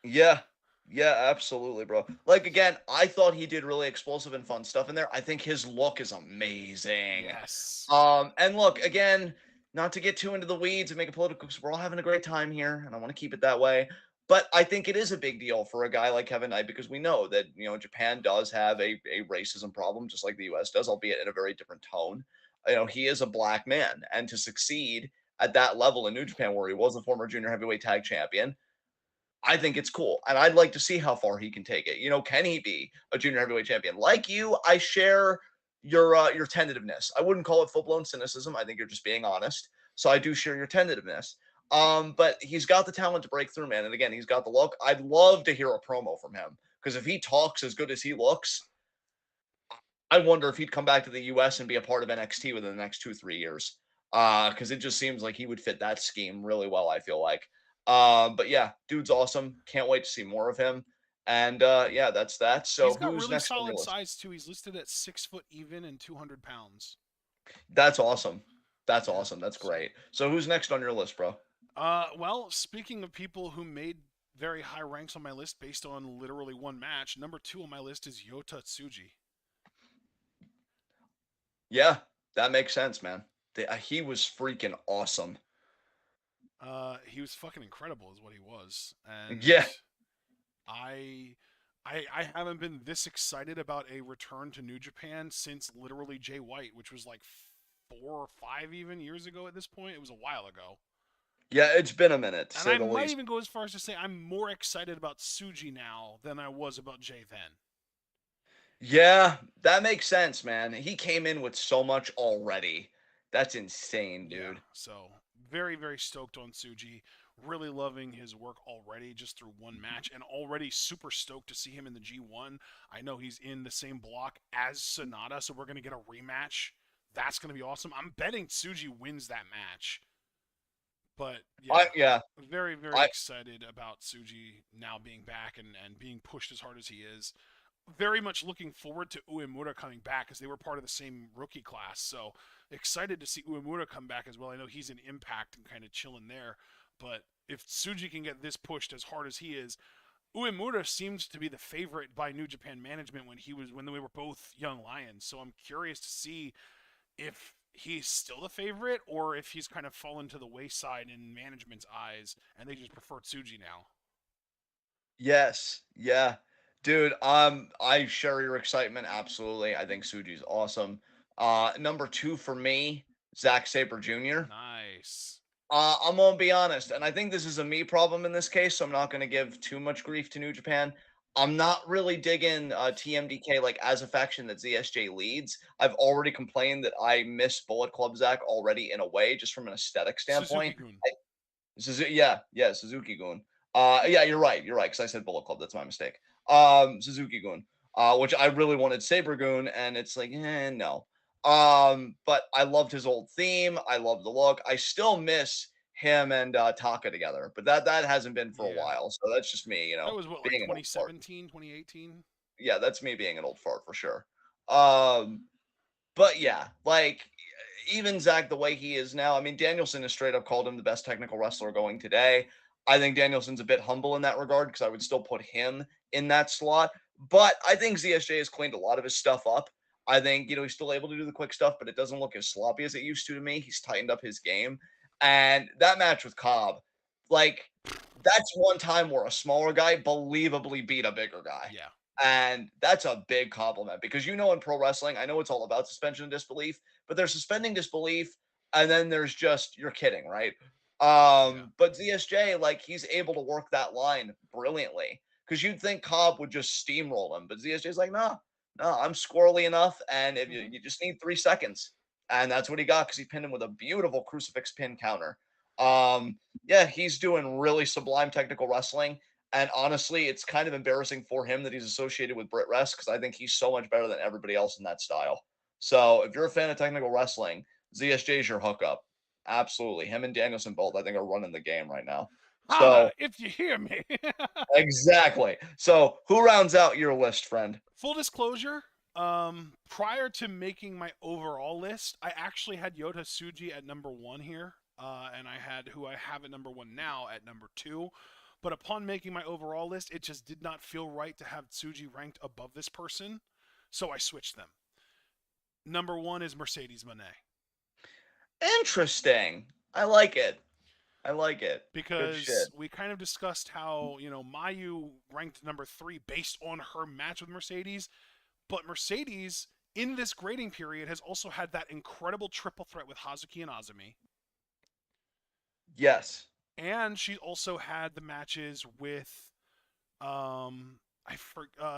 [SPEAKER 2] Yeah. Yeah, absolutely, bro. Like again, I thought he did really explosive and fun stuff in there. I think his look is amazing.
[SPEAKER 1] Yes.
[SPEAKER 2] And look, again, not to get too into the weeds and make it political because we're all having a great time here, and I want to keep it that way. But I think it is a big deal for a guy like Kevin Knight because we know that, Japan does have a racism problem, just like the US does, albeit in a very different tone. He is a black man. And to succeed at that level in New Japan, where he was a former junior heavyweight tag champion, I think it's cool. And I'd like to see how far he can take it. Can he be a junior heavyweight champion? Like you, I share your tentativeness. I wouldn't call it full-blown cynicism. I think you're just being honest. So I do share your tentativeness. But he's got the talent to break through, man. And again, he's got the look. I'd love to hear a promo from him because if he talks as good as he looks, I wonder if he'd come back to the US and be a part of NXT within the next 2-3 years. Because it just seems like he would fit that scheme really well, I feel like. But yeah, dude's awesome. Can't wait to see more of him. And yeah, that's that. So
[SPEAKER 1] He's got
[SPEAKER 2] who's
[SPEAKER 1] really
[SPEAKER 2] next on your
[SPEAKER 1] solid
[SPEAKER 2] list?
[SPEAKER 1] size too. He's listed at 6 foot even and 200 pounds.
[SPEAKER 2] That's awesome. That's
[SPEAKER 1] Yeah,
[SPEAKER 2] awesome. That's
[SPEAKER 1] so-
[SPEAKER 2] great. So who's next on your list, bro?
[SPEAKER 1] Well, speaking of people who made very high ranks on my list based on literally one match, number 2 on my list is Yota Tsuji.
[SPEAKER 2] Yeah, that makes sense, man. He was freaking awesome.
[SPEAKER 1] He was fucking incredible, is what he was, and
[SPEAKER 2] Yeah.
[SPEAKER 1] I haven't been this excited about a return to New Japan since literally Jay White, which was like 4 or 5 even years ago at this point. It was a while ago.
[SPEAKER 2] Yeah, it's been a minute, to
[SPEAKER 1] And
[SPEAKER 2] say
[SPEAKER 1] I
[SPEAKER 2] the
[SPEAKER 1] might
[SPEAKER 2] least.
[SPEAKER 1] even go as far as to say I'm more excited about Tsuji now than I was about Jay then.
[SPEAKER 2] Yeah, that makes sense, man. He came in with so much already. That's insane,
[SPEAKER 1] Yeah,
[SPEAKER 2] dude.
[SPEAKER 1] so very, very stoked on Tsuji. Really loving his work already just through one match, and already super stoked to see him in the G1. I know he's in the same block as Sonata, so we're going to get a rematch. That's going to be awesome. I'm betting Tsuji wins that match. But yeah,
[SPEAKER 2] Yeah,
[SPEAKER 1] very, very
[SPEAKER 2] I
[SPEAKER 1] excited about Tsuji now being back and being pushed as hard as he is. Very much looking forward to Uemura coming back because they were part of the same rookie class. So excited to see Uemura come back as well. I know he's in Impact and kind of chilling there. But if Tsuji can get this pushed as hard as he is, Uemura seemed to be the favorite by New Japan management when they were both young lions. So I'm curious to see if he's still the favorite or if he's kind of fallen to the wayside in management's eyes and they just prefer Tsuji now.
[SPEAKER 2] Yes, yeah, dude. I share your excitement. Absolutely, I think Suji's awesome. Number two for me, Zack Sabre Jr.
[SPEAKER 1] Nice.
[SPEAKER 2] I'm gonna be honest, and I think this is a me problem in this case, so I'm not gonna give too much grief to New Japan. I'm not really digging TMDK like as a faction that ZSJ leads. I've already complained that I miss Bullet Club Zach already in a way, just from an aesthetic
[SPEAKER 1] Suzuki
[SPEAKER 2] standpoint.
[SPEAKER 1] Gun.
[SPEAKER 2] Yeah, Suzuki Gun. Yeah, you're right, because I said Bullet Club. That's my mistake. Suzuki Gun, which I really wanted Saber Gun, and it's like, no. But I loved his old theme. I love the look. I still miss him and Taka together, but that hasn't been for a
[SPEAKER 1] Yeah.
[SPEAKER 2] while. So that's just me,
[SPEAKER 1] That was what, like
[SPEAKER 2] being an old fart.
[SPEAKER 1] 2017, 2018?
[SPEAKER 2] Yeah, that's me being an old fart for sure. Um, but yeah, like even Zach, the way he is now, I mean, Danielson has straight up called him the best technical wrestler going today. I think Danielson's a bit humble in that regard because I would still put him in that slot. But I think ZSJ has cleaned a lot of his stuff up. I think, he's still able to do the quick stuff, but it doesn't look as sloppy as it used to me. He's tightened up his game. And that match with Cobb, like, that's one time where a smaller guy believably beat a bigger guy.
[SPEAKER 1] Yeah.
[SPEAKER 2] And that's a big compliment because in pro wrestling, I know it's all about suspension of disbelief, but there's suspending disbelief, and then there's just you're kidding, right?
[SPEAKER 1] Yeah.
[SPEAKER 2] But ZSJ, like he's able to work that line brilliantly because you'd think Cobb would just steamroll him, but ZSJ's like, no, I'm squirrely enough, and if you,
[SPEAKER 1] Mm-hmm.
[SPEAKER 2] you just need 3 seconds, and that's what he got because he pinned him with a beautiful crucifix pin counter. Yeah, he's doing really sublime technical wrestling. And honestly, it's kind of embarrassing for him that he's associated with Brit Rest because I think he's so much better than everybody else in that style. So if you're a fan of technical wrestling, ZSJ is your hookup. Absolutely. Him and Danielson both, I think, are running the game right now.
[SPEAKER 1] Holla,
[SPEAKER 2] So
[SPEAKER 1] if you hear me.
[SPEAKER 2] exactly. So who rounds out your list, friend?
[SPEAKER 1] Full disclosure, prior to making my overall list, I actually had Yota Tsuji at number 1 here. And I had who I have at number 1 now at number 2. But upon making my overall list, it just did not feel right to have Tsuji ranked above this person. So I switched them. Number 1 is Mercedes Moné.
[SPEAKER 2] Interesting. I like it. I like it. Good shit.
[SPEAKER 1] Because we kind of discussed how, Mayu ranked number 3 based on her match with Mercedes, but Mercedes in this grading period has also had that incredible triple threat with Hazuki and Azumi.
[SPEAKER 2] Yes.
[SPEAKER 1] And she also had the matches with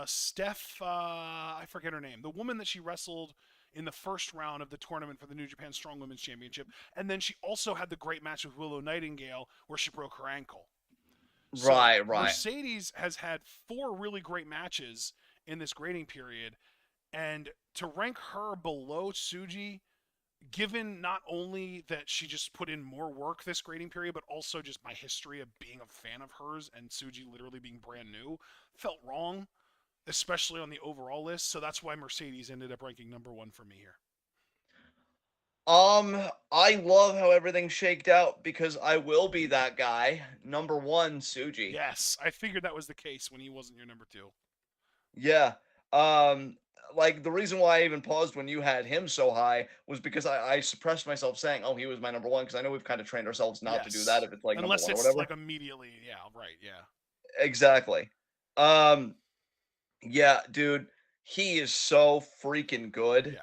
[SPEAKER 1] Steph, I forget her name, the woman that she wrestled in the first round of the tournament for the New Japan Strong Women's Championship, and then she also had the great match with Willow Nightingale where she broke her ankle. So
[SPEAKER 2] Right, right.
[SPEAKER 1] Mercedes has had 4 really great matches in this grading period, and to rank her below Tsuji, given not only that she just put in more work this grading period, but also just my history of being a fan of hers and Tsuji literally being brand new, felt wrong, especially on the overall list. So that's why Mercedes ended up ranking number 1 for me here.
[SPEAKER 2] I love how everything shaked out because I will be that guy. Number 1, Tsuji.
[SPEAKER 1] Yes, I figured that was the case when he wasn't your number 2.
[SPEAKER 2] Yeah. Um, like the reason why I even paused when you had him so high was because I suppressed myself saying, "Oh, he was my number 1," because I know we've kind of trained ourselves not to do that
[SPEAKER 1] Yes.
[SPEAKER 2] if it's like number
[SPEAKER 1] Unless
[SPEAKER 2] 1 or
[SPEAKER 1] it's
[SPEAKER 2] whatever.
[SPEAKER 1] like immediately, yeah, right, yeah.
[SPEAKER 2] Exactly. Um, yeah, dude, he is so freaking good.
[SPEAKER 1] Yeah.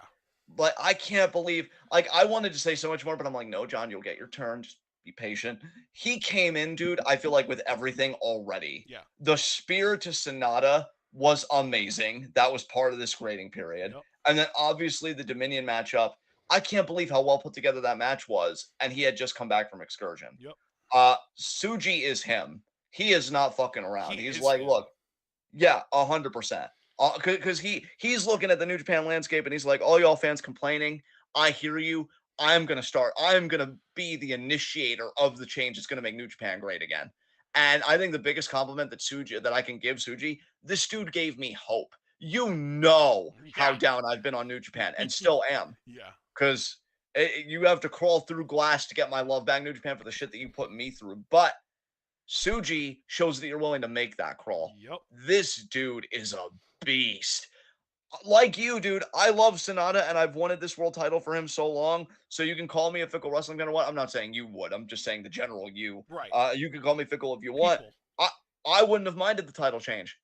[SPEAKER 2] But I can't believe, like, I wanted to say so much more, but I'm like, no, John, you'll get your turn. Just be patient. He came in, dude, I feel like with everything already.
[SPEAKER 1] Yeah.
[SPEAKER 2] The spear to Sonata was amazing. That was part of this grading period.
[SPEAKER 1] Yep.
[SPEAKER 2] And then obviously the Dominion matchup. I can't believe how well put together that match was. And he had just come back from excursion.
[SPEAKER 1] Yep.
[SPEAKER 2] Suji is him. He is not fucking around.
[SPEAKER 1] He
[SPEAKER 2] He's
[SPEAKER 1] is
[SPEAKER 2] like,
[SPEAKER 1] him.
[SPEAKER 2] look, yeah, 100%. Because he's looking at the New Japan landscape and he's like, all y'all fans complaining, I hear you. I'm gonna be the initiator of the change that's gonna make New Japan great again. And I think the biggest compliment that I can give Suji, this dude gave me hope. You know how
[SPEAKER 1] Yeah.
[SPEAKER 2] down I've been on New Japan and still am.
[SPEAKER 1] Yeah.
[SPEAKER 2] Because you have to crawl through glass to get my love back, New Japan, for the shit that you put me through. But Suji shows that you're willing to make that crawl.
[SPEAKER 1] Yep.
[SPEAKER 2] This dude is a beast. Like you, dude, I love Sonata and I've wanted this world title for him so long. So you can call me a fickle wrestling fan or what. I'm not saying you would. I'm just saying the general you.
[SPEAKER 1] Right.
[SPEAKER 2] You can call me fickle if you want.
[SPEAKER 1] People.
[SPEAKER 2] I I wouldn't have minded the title change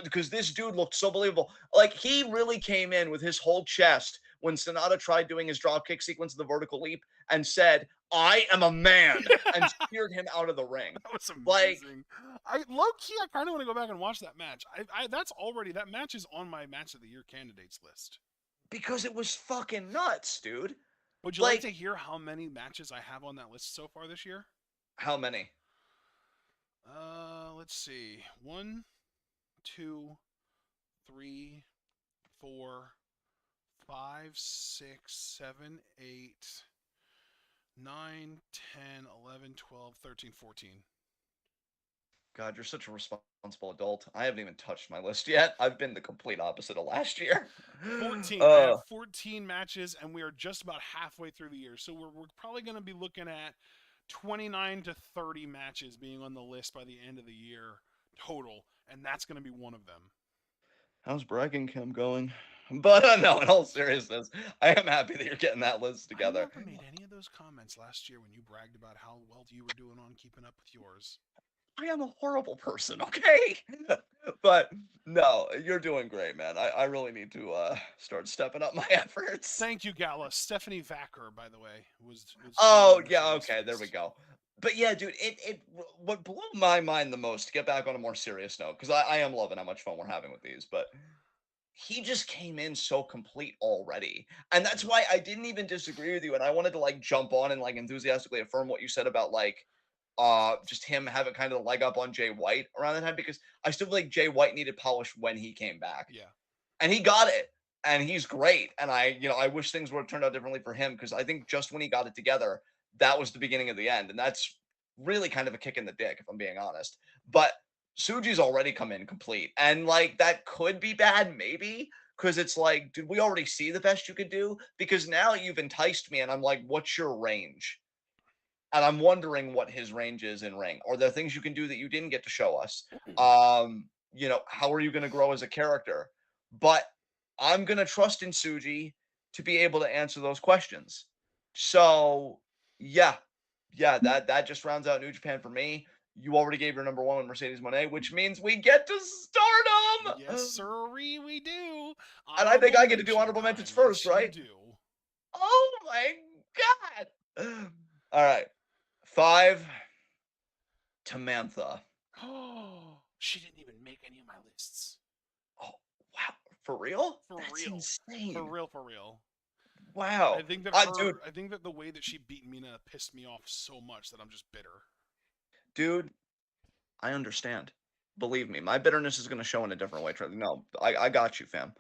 [SPEAKER 2] because this dude looked so believable. Like he really came in with his whole chest when Sonata tried doing his dropkick sequence of the vertical leap and said, "I am a man," and steered him out of the ring.
[SPEAKER 1] That was
[SPEAKER 2] Like,
[SPEAKER 1] amazing. I low key, I kind of want to go back and watch that match. That match is on my match of the year candidates list.
[SPEAKER 2] because it was fucking nuts, dude.
[SPEAKER 1] Would you like to
[SPEAKER 2] Like,
[SPEAKER 1] hear how many matches I have on that list so far this year?
[SPEAKER 2] how many?
[SPEAKER 1] Let's see. 1, 2, 3, 4, 5, 6, 7, 8, 9, 10, 11, 12, 13, 14.
[SPEAKER 2] God, you're such a responsible adult. I haven't even touched my list yet. I've been the complete opposite of last year.
[SPEAKER 1] 14. I have
[SPEAKER 2] Uh,
[SPEAKER 1] 14 matches, and we are just about halfway through the year. So we're probably going to be looking at 29 to 30 matches being on the list by the end of the year total, and that's going to be one of them.
[SPEAKER 2] how's bragging Kim going? But no, in all seriousness, I am happy that you're getting that list
[SPEAKER 1] I
[SPEAKER 2] together.
[SPEAKER 1] never made any of those comments last year when you bragged about how well you were doing on keeping up with yours.
[SPEAKER 2] I am a horrible person, okay? But no, you're doing great, man. I really need to start stepping up my efforts.
[SPEAKER 1] Thank you, Gala. Stephanie Vacker, by the way, was
[SPEAKER 2] Oh,
[SPEAKER 1] on
[SPEAKER 2] yeah,
[SPEAKER 1] Mercedes
[SPEAKER 2] okay, there we
[SPEAKER 1] list.
[SPEAKER 2] go. But yeah, dude, what blew my mind the most, to get back on a more serious note, because I am loving how much fun we're having with these, but he just came in so complete already. And that's
[SPEAKER 1] Yep.
[SPEAKER 2] why I didn't even disagree with you. And I wanted to like jump on and like enthusiastically affirm what you said about like just him having kind of the leg up on Jay White around that time, because I still feel like Jay White needed polish when he came back.
[SPEAKER 1] Yeah.
[SPEAKER 2] And he got it. And he's great. And I wish things would have turned out differently for him, because I think just when he got it together, that was the beginning of the end. And that's really kind of a kick in the dick, if I'm being honest. But Suji's already come in complete. And like that could be bad, maybe. Because it's like, did we already see the best you could do? Because now you've enticed me, and I'm like, what's your range? And I'm wondering what his range is in ring. Are there things you can do that you didn't get to show us? How are you going to grow as a character? But I'm going to trust in Suji to be able to answer those questions. So, yeah, yeah, that just rounds out New Japan for me. You already gave your number one with Mercedes Moné, which means we get to
[SPEAKER 1] Yes,
[SPEAKER 2] Stardom.
[SPEAKER 1] sirree, we do.
[SPEAKER 2] And I think
[SPEAKER 1] Honorable
[SPEAKER 2] I get to do
[SPEAKER 1] mention
[SPEAKER 2] honorable mentions
[SPEAKER 1] time.
[SPEAKER 2] first,
[SPEAKER 1] Yes, you
[SPEAKER 2] right?
[SPEAKER 1] do.
[SPEAKER 2] Oh my god. All right. 5, Tamantha.
[SPEAKER 1] Oh, she didn't even make any of my lists.
[SPEAKER 2] Oh, wow. For real?
[SPEAKER 1] For
[SPEAKER 2] That's
[SPEAKER 1] real. For
[SPEAKER 2] insane.
[SPEAKER 1] real, for real. I
[SPEAKER 2] Wow.
[SPEAKER 1] think that
[SPEAKER 2] Dude,
[SPEAKER 1] I think that the way that she beat Mina pissed me off so much that I'm just bitter.
[SPEAKER 2] dude, I understand. Believe me, my bitterness is going to show in a different way. No, I got you, fam.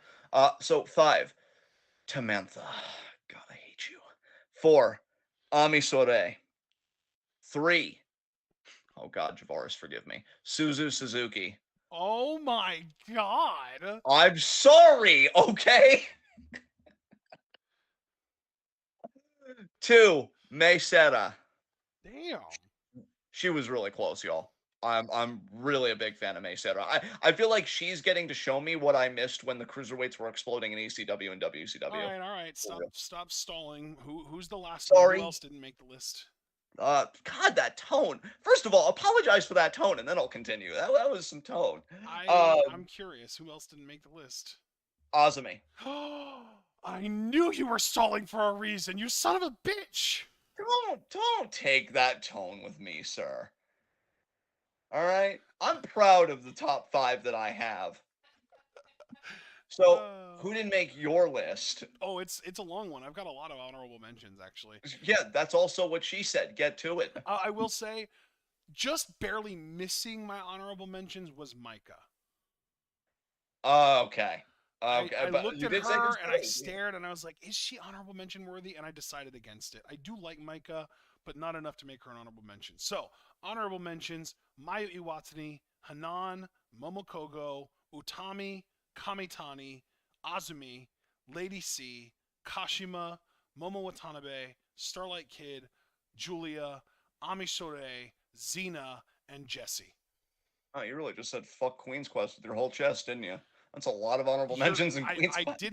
[SPEAKER 2] So 5, Tamantha. God, I hate you. 4, Ami Sore. 3, oh God, Javaris, forgive me. Suzu Suzuki.
[SPEAKER 1] Oh my god.
[SPEAKER 2] I'm sorry, okay? 2, May Seta.
[SPEAKER 1] Damn.
[SPEAKER 2] She was really close, y'all. I'm really a big fan of May Seta. I feel like she's getting to show me what I missed when the cruiserweights were exploding in ECW and WCW.
[SPEAKER 1] All right.
[SPEAKER 2] For
[SPEAKER 1] Stop
[SPEAKER 2] real.
[SPEAKER 1] stop stalling. Who's the last one? Who
[SPEAKER 2] Sorry.
[SPEAKER 1] else didn't make the list?
[SPEAKER 2] God, that tone. First of all, apologize for that tone, and then I'll continue. That was some tone.
[SPEAKER 1] I'm curious. Who else didn't make the list?
[SPEAKER 2] Azumi.
[SPEAKER 1] I knew you were stalling for a reason. You son of a bitch.
[SPEAKER 2] Don't take that tone with me, sir. All right? I'm proud of the top 5 that I have. So,
[SPEAKER 1] Uh,
[SPEAKER 2] who didn't make your list?
[SPEAKER 1] oh, it's a long one. I've got a lot of honorable mentions actually.
[SPEAKER 2] Yeah, that's also what she said. Get to it.
[SPEAKER 1] I will say, just barely missing my honorable mentions was Micah.
[SPEAKER 2] Okay.
[SPEAKER 1] I,
[SPEAKER 2] Okay,
[SPEAKER 1] I
[SPEAKER 2] but
[SPEAKER 1] looked
[SPEAKER 2] you
[SPEAKER 1] at
[SPEAKER 2] did say
[SPEAKER 1] her and I
[SPEAKER 2] considerate.
[SPEAKER 1] stared and I was like, is she honorable mention worthy? And I decided against it. I do like Micah, but not enough to make her an honorable mention. So, honorable mentions Mayu Iwatani, Hanan, Momokogo, Utami, Kamitani, Azumi, Lady C, Kashima, Momo Watanabe, Starlight Kid, Julia, Ami Sore, Xena, and Jessie.
[SPEAKER 2] Oh, you really just said fuck Queen's Quest with your whole chest, didn't you? That's a lot of honorable
[SPEAKER 1] You're
[SPEAKER 2] mentions in Queen's Quest.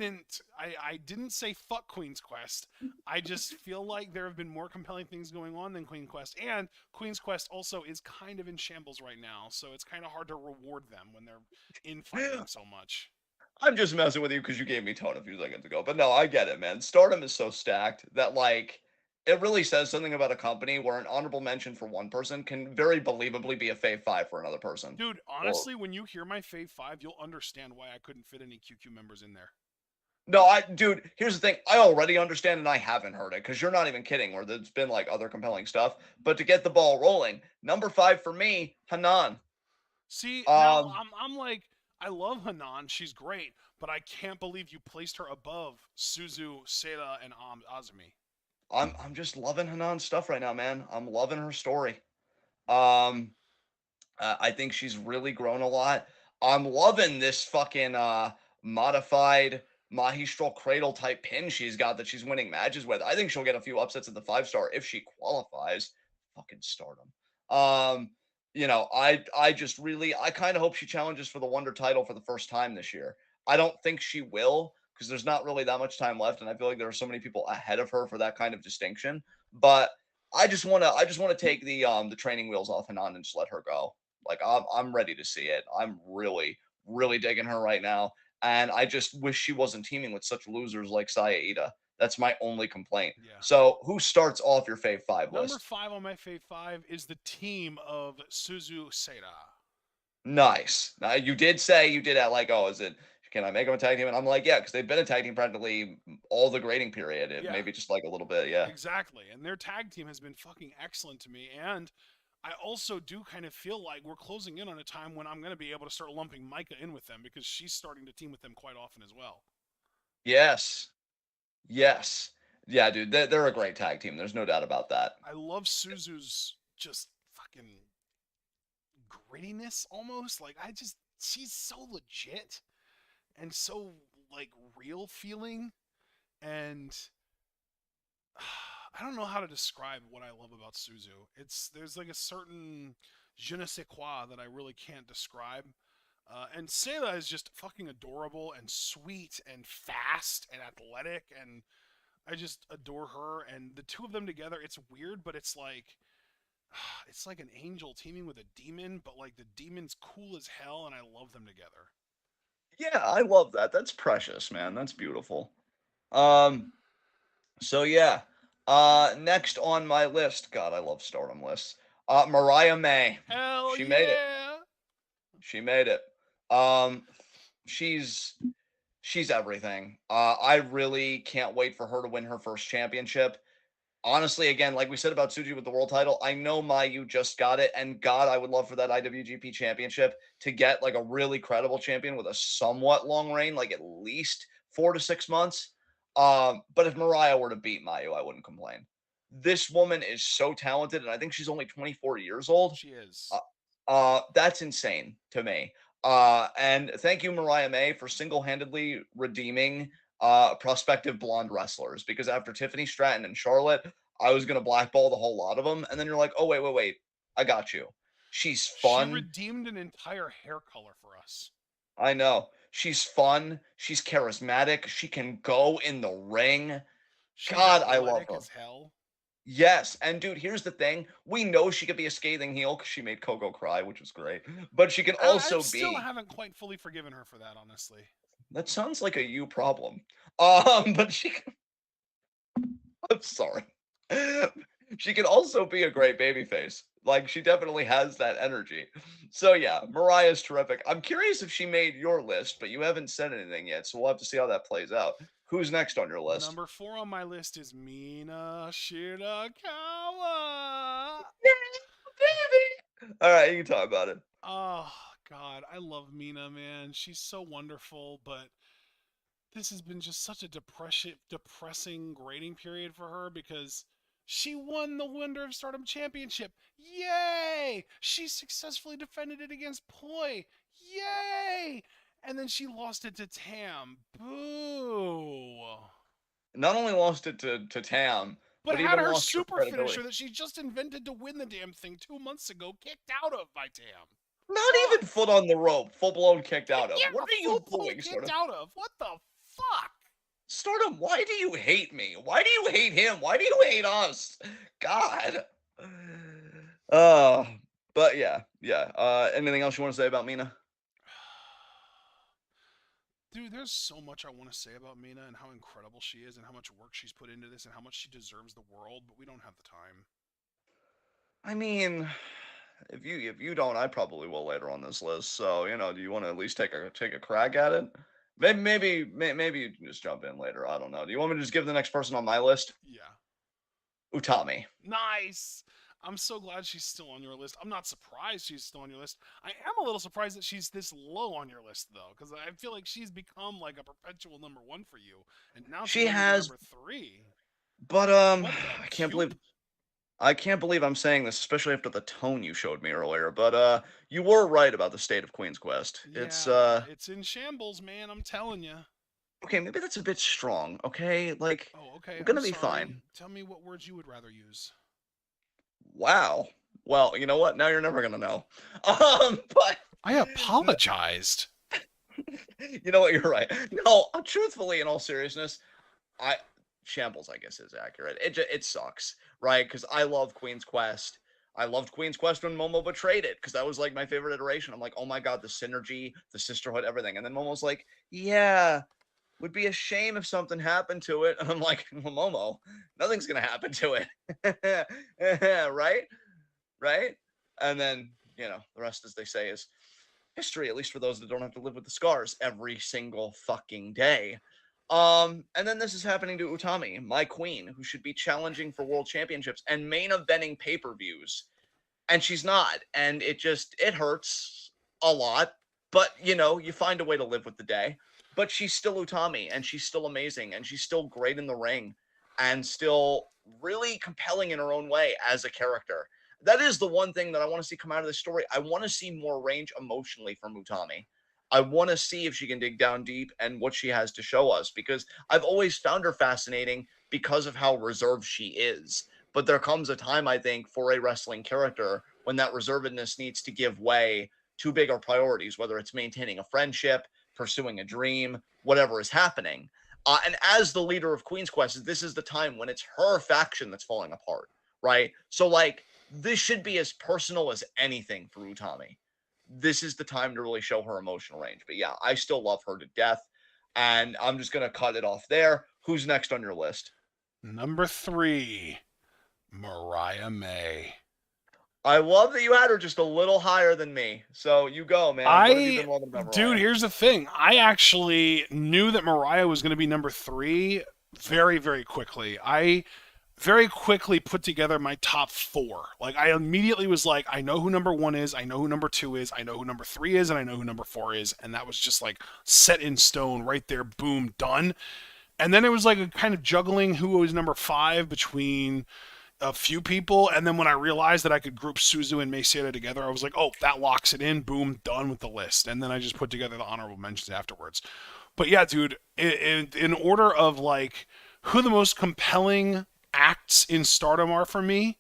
[SPEAKER 1] I didn't say fuck Queen's Quest. I just feel like there have been more compelling things going on than Queen's Quest, and Queen's Quest also is kind of in shambles right now, so it's kind of hard to reward them when they're infighting so much.
[SPEAKER 2] I'm just messing with you because you gave me tone a few seconds ago. But no, I get it, man. Stardom is so stacked that like it really says something about a company where an honorable mention for one person can very believably be a fave 5 for another person.
[SPEAKER 1] Dude,
[SPEAKER 2] Or
[SPEAKER 1] honestly, when you hear my Fave 5, you'll understand why I couldn't fit any QQ members in there.
[SPEAKER 2] no, dude, here's the thing. I already understand and I haven't heard it because you're not even kidding where there's been like other compelling stuff. But to get the ball rolling, number 5 for me, Hanan.
[SPEAKER 1] See, now
[SPEAKER 2] Um,
[SPEAKER 1] I'm like, I love Hanan, she's great, but I can't believe you placed her above Suzu, Seda, and Azumi.
[SPEAKER 2] I'm just loving Hanan's stuff right now, man. I'm loving her story. Um, I think she's really grown a lot. I'm loving this fucking modified Mahistral Cradle type pin she's got that she's winning matches with. I think she'll get a few upsets at the 5-star if she qualifies. Fucking Stardom. Um, I just really I kind of hope she challenges for the Wonder title for the first time this year. I don't think she will because there's not really that much time left, and I feel like there are so many people ahead of her for that kind of distinction. But I just wanna take the training wheels off Hanan and just let her go. Like I'm ready to see it. I'm really, really digging her right now. And I just wish she wasn't teaming with such losers like Saya Ida. That's my only complaint.
[SPEAKER 1] Yeah.
[SPEAKER 2] So who starts off your Fave 5
[SPEAKER 1] Number
[SPEAKER 2] list?
[SPEAKER 1] 5 on my Fave 5 is the team of Suzu Seda.
[SPEAKER 2] Nice. Now you did say you did at like, oh, is it can I make them a tag team? And I'm like, yeah, because they've been a tag team practically all the grading period.
[SPEAKER 1] Yeah,
[SPEAKER 2] Maybe just like a little bit, yeah.
[SPEAKER 1] exactly. And their tag team has been fucking excellent to me. And I also do kind of feel like we're closing in on a time when I'm going to be able to start lumping Micah in with them because she's starting to team with them quite often as well.
[SPEAKER 2] Yes. Yes. Yeah, dude, they're a great tag team. There's no doubt about that.
[SPEAKER 1] I love Suzu's just fucking grittiness almost. Like, she's so legit and so, like, real feeling. And I don't know how to describe what I love about Suzu. There's like a certain je ne sais quoi that I really can't describe. And Sayla is just fucking adorable and sweet and fast and athletic, and I just adore her. And the two of them together, it's weird, but it's like It's like an angel teaming with a demon, but like the demon's cool as hell, and I love them together.
[SPEAKER 2] Yeah, I love that. That's precious, man. That's beautiful. Um, so yeah. Next on my list, God, I love Stardom lists. Mariah May.
[SPEAKER 1] Hell
[SPEAKER 2] She made it.
[SPEAKER 1] yeah!
[SPEAKER 2] She made it. Um, she's she's everything. I really can't wait for her to win her first championship. Honestly, again, like we said about Suji with the world title, I know Mayu just got it, and God, I would love for that IWGP championship to get like a really credible champion with a somewhat long reign, like at least 4 to 6 months. But if Mariah were to beat Mayu, I wouldn't complain. This woman is so talented, and I think she's only 24 years old.
[SPEAKER 1] She is.
[SPEAKER 2] Uh, that's insane to me. And thank you, Mariah May, for single-handedly redeeming prospective blonde wrestlers. Because after Tiffany Stratton and Charlotte, I was gonna blackball the whole lot of them, and then you're like, oh wait, I got you. She's
[SPEAKER 1] She
[SPEAKER 2] fun.
[SPEAKER 1] redeemed an entire hair color for us.
[SPEAKER 2] I know. She's fun. She's charismatic. She can go in the ring.
[SPEAKER 1] She's
[SPEAKER 2] God, I love
[SPEAKER 1] athletic
[SPEAKER 2] her.
[SPEAKER 1] as hell.
[SPEAKER 2] Yes, and dude, here's the thing. We know she could be a scathing heel because she made Coco cry, which was great. But she can
[SPEAKER 1] I
[SPEAKER 2] also
[SPEAKER 1] still
[SPEAKER 2] be.
[SPEAKER 1] haven't quite fully forgiven her for that, honestly.
[SPEAKER 2] That sounds like a you problem. But she can. I'm sorry. She can also be a great babyface. Like she definitely has that energy. So yeah, Mariah's terrific. I'm curious if she made your list, but you haven't said anything yet, so we'll have to see how that plays out. Who's next on your list?
[SPEAKER 1] Number 4 on my list is Mina Shirakawa.
[SPEAKER 2] Baby. All right, you can talk about it.
[SPEAKER 1] Oh, God. I love Mina, man. She's so wonderful, but this has been just such a depressing grading period for her because she won the Winter of Stardom Championship. Yay! She successfully defended it against Poi. Yay! And then she lost it to Tam. Boo!
[SPEAKER 2] Not only lost it to Tam,
[SPEAKER 1] But
[SPEAKER 2] but
[SPEAKER 1] had
[SPEAKER 2] even
[SPEAKER 1] her
[SPEAKER 2] lost her
[SPEAKER 1] super
[SPEAKER 2] credibility.
[SPEAKER 1] finisher that she just invented to win the damn thing 2 months ago kicked out of by Tam.
[SPEAKER 2] Not
[SPEAKER 1] Fuck!
[SPEAKER 2] even foot on the rope, full blown kicked out of.
[SPEAKER 1] Yeah,
[SPEAKER 2] What are
[SPEAKER 1] full
[SPEAKER 2] you
[SPEAKER 1] blown
[SPEAKER 2] doing,
[SPEAKER 1] kicked
[SPEAKER 2] Stardom?
[SPEAKER 1] out of. What the fuck?
[SPEAKER 2] Stardom, why do you hate me? Why do you hate him? Why do you hate us? God. Uh, but yeah. Anything else you want to say about Mina?
[SPEAKER 1] Dude, there's so much I want to say about Mina and how incredible she is and how much work she's put into this and how much she deserves the world, but we don't have the time.
[SPEAKER 2] I mean, if you don't, I probably will later on this list. So do you want to at least take a crack at it? Maybe you can just jump in later. I don't know. Do you want me to just give the next person on my list?
[SPEAKER 1] Yeah.
[SPEAKER 2] Utami.
[SPEAKER 1] Nice. I'm so glad she's still on your list. I'm not surprised she's still on your list. I am a little surprised that she's this low on your list, though, because I feel like she's become like a perpetual number 1 for you, and now she's
[SPEAKER 2] She
[SPEAKER 1] moving to
[SPEAKER 2] has,
[SPEAKER 1] number 3.
[SPEAKER 2] but
[SPEAKER 1] What the
[SPEAKER 2] I can't believe
[SPEAKER 1] cube?
[SPEAKER 2] I can't believe I'm saying this, especially after the tone you showed me earlier. But you were right about the state of Queen's Quest. It's
[SPEAKER 1] Yeah, it's in shambles, man. I'm telling you.
[SPEAKER 2] okay. Maybe that's a bit strong. Okay, like
[SPEAKER 1] Oh, okay.
[SPEAKER 2] we're
[SPEAKER 1] I'm
[SPEAKER 2] gonna be
[SPEAKER 1] sorry.
[SPEAKER 2] fine.
[SPEAKER 1] Tell me what words you would rather use.
[SPEAKER 2] Wow. Well, you know what? Now you're never gonna know. But
[SPEAKER 1] I apologized.
[SPEAKER 2] you know what? You're right. No, truthfully, in all seriousness, I shambles, I guess, is accurate. It sucks, right? Because I love Queen's Quest. I loved Queen's Quest when Momo betrayed it because that was like my favorite iteration. I'm like, oh my god, the synergy, the sisterhood, everything. And then Momo's like, yeah, would be a shame if something happened to it. And I'm like, well, Momo, nothing's gonna happen to it, right? Right? And then the rest, as they say, is history, at least for those that don't have to live with the scars every single fucking day. And then this is happening to Utami, my queen, who should be challenging for world championships and main eventing pay-per-views. And she's not. And it hurts a lot. But you find a way to live with the day. But she's still Utami, and she's still amazing, and she's still great in the ring, and still really compelling in her own way as a character. That is the one thing that I want to see come out of this story. I want to see more range emotionally from Utami. I want to see if she can dig down deep and what she has to show us, because I've always found her fascinating because of how reserved she is. But there comes a time, I think, for a wrestling character when that reservedness needs to give way to bigger priorities, whether it's maintaining a friendship, pursuing a dream, whatever is happening. And as the leader of Queen's Quest, this is the time when it's her faction that's falling apart, right? So, like, this should be as personal as anything for Utami. This is the time to really show her emotional range. But yeah, I still love her to death. And I'm just going to cut it off there. Who's next on your list?
[SPEAKER 1] Number 3, Mariah May.
[SPEAKER 2] I love that you had her just a little higher than me. So you go, man. What have you been loving about Mariah?
[SPEAKER 1] Dude, here's the thing. I actually knew that Mariah was going to be number 3 very, very quickly. I very quickly put together my top 4. Like, I immediately was like, I know who number 1 is, I know who number 2 is, I know who number 3 is, and I know who number 4 is. And that was just like set in stone right there. Boom, done. And then it was like a kind of juggling who was number 5 between a few people, and then when I realized that I could group Suzu and Macedo together, I was like, oh, that locks it in. Boom, done with the list. And then I just put together the honorable mentions afterwards. But yeah, dude, in order of like who the most compelling acts in Stardom are for me,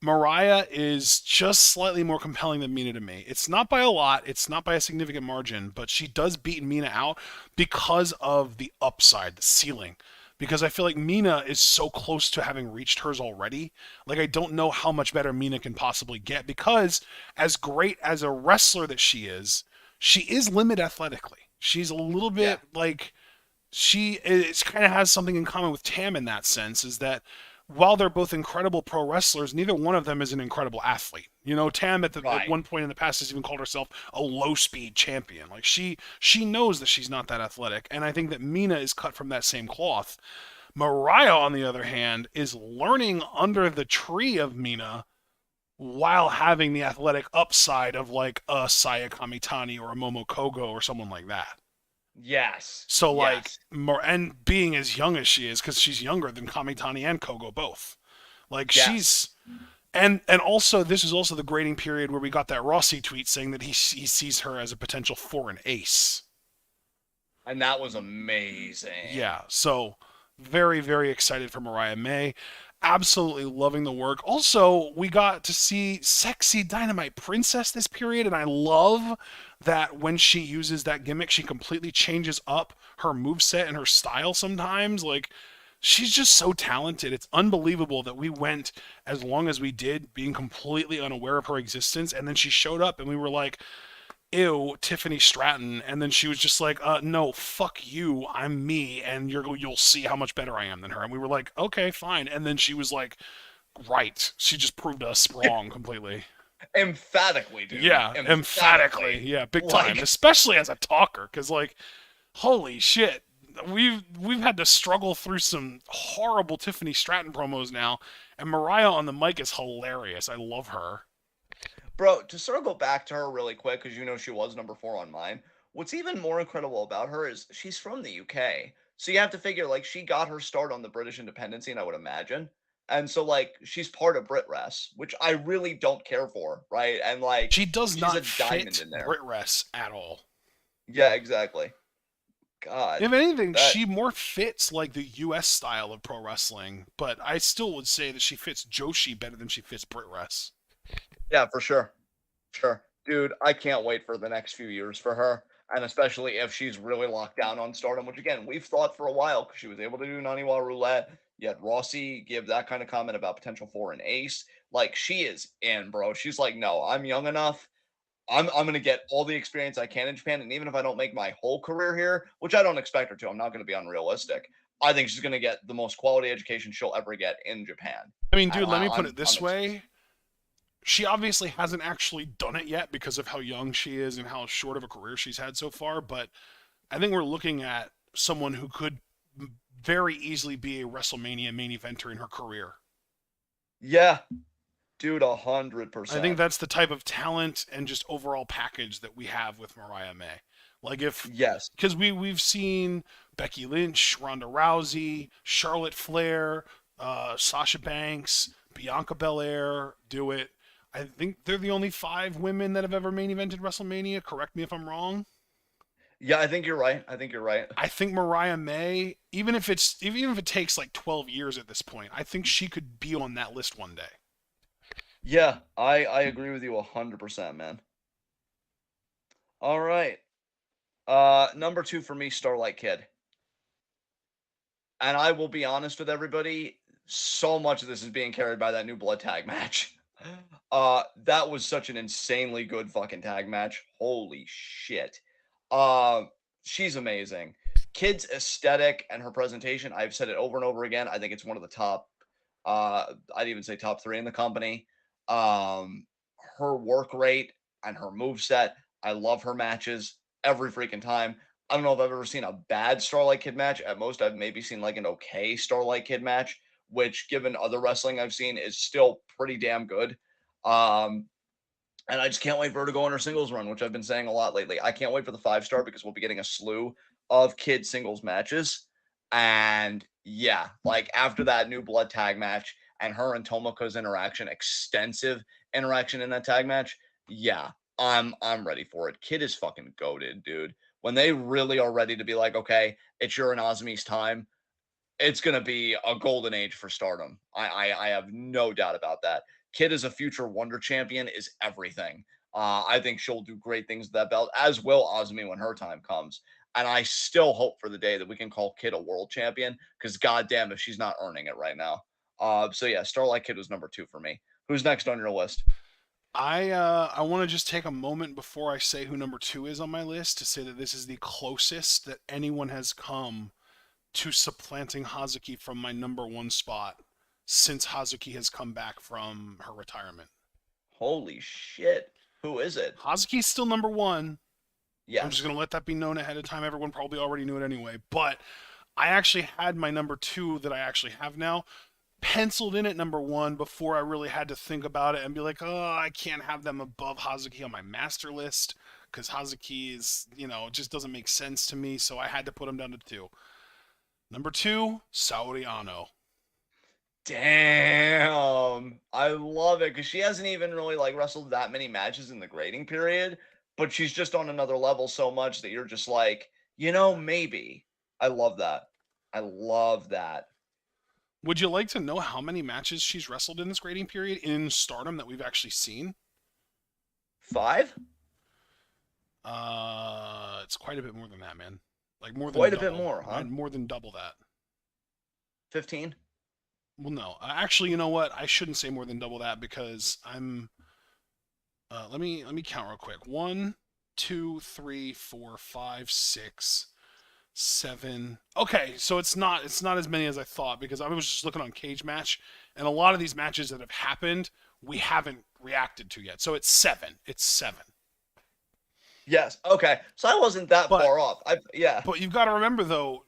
[SPEAKER 1] Mariah is just slightly more compelling than Mina to me. It's not by a lot, it's not by a significant margin, but she does beat Mina out because of the upside, the ceiling. Because I feel like Mina is so close to having reached hers already. Like, I don't know how much better Mina can possibly get, because as great as a wrestler that she is limited athletically. She's a little bit like, she kind of has something in common with Tam in that sense, is that while they're both incredible pro wrestlers, neither one of them is an incredible athlete. You know, Tam at one point in the past has even called herself a low speed champion. Like, she knows that she's not that athletic, and I think that Mina is cut from that same cloth. Mariah, on the other hand, is learning under the tree of Mina while having the athletic upside of like a Saya Kamitani or a Momo Kogo or someone like that.
[SPEAKER 2] Yes.
[SPEAKER 1] So
[SPEAKER 2] yes.
[SPEAKER 1] like, and being as young as she is, because she's younger than Kamitani and Kogo both. Like,
[SPEAKER 2] Yes.
[SPEAKER 1] she's, and also this is also the grading period where we got that Rossi tweet saying that he sees her as a potential for an ace.
[SPEAKER 2] And that was amazing.
[SPEAKER 1] Yeah, so very, very excited for Mariah May. Absolutely loving the work. Also, we got to see sexy Dynamite Princess this period, and I love that when she uses that gimmick, she completely changes up her moveset and her style sometimes. Like, she's just so talented. It's unbelievable that we went as long as we did being completely unaware of her existence, and then she showed up and we were like, ew, Tiffany Stratton, and then she was just like, no, fuck you, I'm me, and you'll see how much better I am than her. And we were like, okay, fine. And then she was like, right. She just proved us wrong completely.
[SPEAKER 2] Emphatically, dude.
[SPEAKER 1] Yeah, emphatically. Yeah, big time. Especially as a talker, because like, holy shit. We've had to struggle through some horrible Tiffany Stratton promos now, and Mariah on the mic is hilarious. I love her.
[SPEAKER 2] Bro, to circle back to her really quick, because you know she was number 4 on mine. What's even more incredible about her is she's from the UK. So you have to figure, like, she got her start on the British independent scene, I would imagine. And so, like, she's part of BritRes, which I really don't care for, right? And, like,
[SPEAKER 1] she does
[SPEAKER 2] she's
[SPEAKER 1] not
[SPEAKER 2] a diamond
[SPEAKER 1] fit
[SPEAKER 2] in there.
[SPEAKER 1] BritRes at all.
[SPEAKER 2] Yeah, exactly. God.
[SPEAKER 1] If anything, she more fits, like, the US style of pro wrestling, but I still would say that she fits Joshi better than she fits BritRes.
[SPEAKER 2] Yeah, for sure. Sure. Dude, I can't wait for the next few years for her. And especially if she's really locked down on Stardom, which again, we've thought for a while because she was able to do Naniwa Roulette. Yet Rossi give that kind of comment about potential for an ace. Like, she is in, bro. She's like, no, I'm young enough. I'm gonna get all the experience I can in Japan. And even if I don't make my whole career here, which I don't expect her to, I'm not gonna be unrealistic. I think she's gonna get the most quality education she'll ever get in Japan.
[SPEAKER 1] I mean, dude, let me put it this way. She obviously hasn't actually done it yet because of how young she is and how short of a career she's had so far, but I think we're looking at someone who could very easily be a WrestleMania main eventer in her career.
[SPEAKER 2] Yeah. Dude, 100%.
[SPEAKER 1] I think that's the type of talent and just overall package that we have with Mariah May. Like, if...
[SPEAKER 2] Yes.
[SPEAKER 1] Because we've seen Becky Lynch, Ronda Rousey, Charlotte Flair, Sasha Banks, Bianca Belair do it. I think they're the only 5 women that have ever main evented WrestleMania. Correct me if I'm wrong.
[SPEAKER 2] Yeah, I think you're right. I
[SPEAKER 1] think Mariah May, even if it takes like 12 years at this point, I think she could be on that list one day.
[SPEAKER 2] Yeah, I agree with you 100%, man. All right. Number 2 for me, Starlight Kid. And I will be honest with everybody, so much of this is being carried by that new blood tag match. That was such an insanely good fucking tag match. Holy shit. Uh, she's amazing. Kid's aesthetic and her presentation, I've said it over and over again. I think it's one of the top, I'd even say top three in the company. Um, Her work rate and her move set, I love her matches every freaking time. I don't know if I've ever seen a bad Starlight Kid match. At most, I've maybe seen like an okay Starlight Kid match, which, given other wrestling I've seen, is still pretty damn good. Um, and I just can't wait for her to go on her singles run, which I've been saying a lot lately. I can't wait for the 5-star because we'll be getting a slew of kid singles matches. And yeah, like after that new blood tag match and her and Tomiko's interaction, extensive interaction in that tag match, yeah, I'm ready for it. Kid is fucking goated, dude. When they really are ready to be like, okay, it's your and Osmi's time, it's going to be a golden age for Stardom. I have no doubt about that. Kid as a future Wonder Champion is everything. I think she'll do great things with that belt, as will Osmi when her time comes. And I still hope for the day that we can call Kid a world champion, because goddamn if she's not earning it right now. So yeah, Starlight Kid was number 2 for me. Who's next on your list?
[SPEAKER 1] I want to just take a moment before I say who number 2 is on my list to say that this is the closest that anyone has come to supplanting Hazuki from my number 1 spot since Hazuki has come back from her retirement.
[SPEAKER 2] Holy shit. Who is it?
[SPEAKER 1] Hazuki's still number 1. I'm just
[SPEAKER 2] Yes.
[SPEAKER 1] going to let that be known ahead of time. Everyone probably already knew it anyway. But I actually had my number 2 that I actually have now penciled in at number 1 before I really had to think about it and be like, oh, I can't have them above Hazuki on my master list because Hazuki is, it just doesn't make sense to me. So I had to put him down to 2. Number 2, Saori Ano.
[SPEAKER 2] Damn. I love it because she hasn't even really like wrestled that many matches in the grading period, but she's just on another level so much that you're just like, maybe. I love that. I love that.
[SPEAKER 1] Would you like to know how many matches she's wrestled in this grading period in Stardom that we've actually seen?
[SPEAKER 2] 5?
[SPEAKER 1] It's quite a bit more than that, man. Like more than
[SPEAKER 2] Quite a bit
[SPEAKER 1] double.
[SPEAKER 2] more, huh?
[SPEAKER 1] More than double that.
[SPEAKER 2] 15?
[SPEAKER 1] Well, no. Actually, you know what? I shouldn't say more than double that because I'm. Let me count real quick. 1, 2, 3, 4, 5, 6, 7. Okay, so it's not as many as I thought because I was just looking on Cage Match, and a lot of these matches that have happened we haven't reacted to yet. So it's 7. It's 7.
[SPEAKER 2] Yes. Okay. So I wasn't that
[SPEAKER 1] But
[SPEAKER 2] far off. Yeah.
[SPEAKER 1] but you've got to remember though,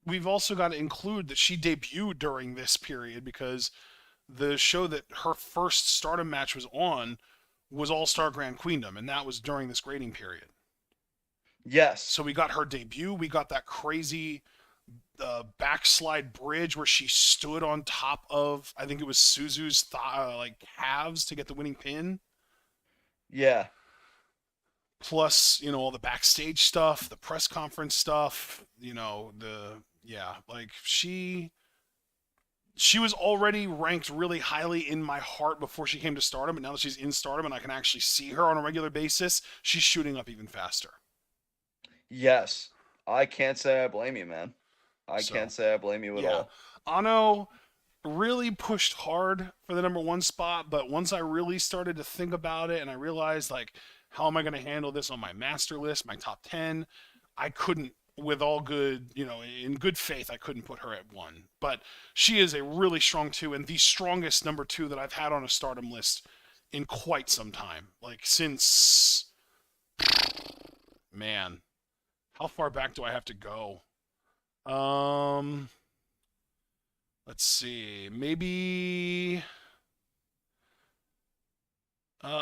[SPEAKER 1] we've also got to include that she debuted during this period because the show that her first Stardom match was on was All Star Grand Queendom, and that was during this grading period.
[SPEAKER 2] Yes.
[SPEAKER 1] So we got her debut. We got that crazy backslide bridge where she stood on top of, I think it was Suzu's halves to get the winning pin.
[SPEAKER 2] Yeah.
[SPEAKER 1] Plus, all the backstage stuff, the press conference stuff, like she was already ranked really highly in my heart before she came to Stardom, but now that she's in Stardom and I can actually see her on a regular basis, she's shooting up even faster.
[SPEAKER 2] Yes. I can't say I blame you, man. I
[SPEAKER 1] So,
[SPEAKER 2] can't say I blame you at
[SPEAKER 1] yeah.
[SPEAKER 2] all.
[SPEAKER 1] Ano really pushed hard for the number 1 spot, but once I really started to think about it and I realized, like, how am I going to handle this on my master list, my top 10, I couldn't, with all good, in good faith, I couldn't put her at 1. But she is a really strong 2 and the strongest number 2 that I've had on a Stardom list in quite some time. Like, since, man, how far back do I have to go? Let's see. Maybe.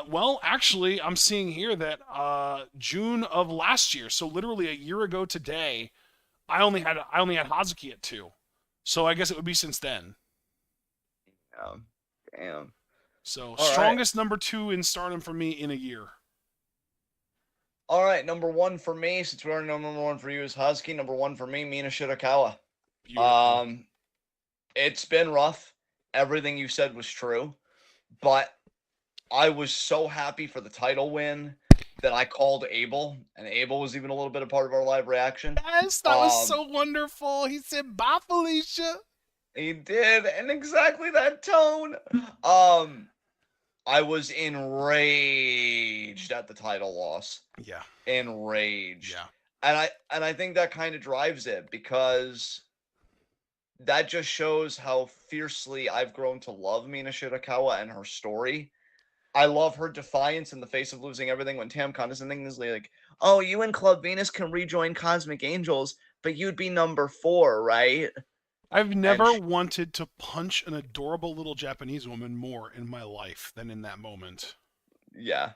[SPEAKER 1] Well, actually, I'm seeing here that June of last year, so literally a year ago today, I only had Hazuki at 2. So I guess it would be since then.
[SPEAKER 2] Damn. Damn.
[SPEAKER 1] So
[SPEAKER 2] All right.
[SPEAKER 1] strongest number 2 in Stardom for me in a year.
[SPEAKER 2] All right. Number 1 for me, since we already know number 1 for you is Husky. Number 1 for me, Mina Shirakawa.
[SPEAKER 1] Beautiful.
[SPEAKER 2] It's been rough. Everything you said was true, but I was so happy for the title win that I called Abel, and Abel was even a little bit a part of our live reaction.
[SPEAKER 1] Yes, that was so wonderful. He said, "Bye, Felicia."
[SPEAKER 2] He did, and exactly that tone. I was enraged at the title loss.
[SPEAKER 1] Yeah.
[SPEAKER 2] Enraged.
[SPEAKER 1] Yeah.
[SPEAKER 2] And I think that kind of drives it, because that just shows how fiercely I've grown to love Mina Shirakawa and her story. I love her defiance in the face of losing everything when Tam condescendingly like, "Oh, you and Club Venus can rejoin Cosmic Angels, but you'd be number 4, right?"
[SPEAKER 1] I've
[SPEAKER 2] And
[SPEAKER 1] never wanted to punch an adorable little Japanese woman more in my life than in that moment.
[SPEAKER 2] yeah,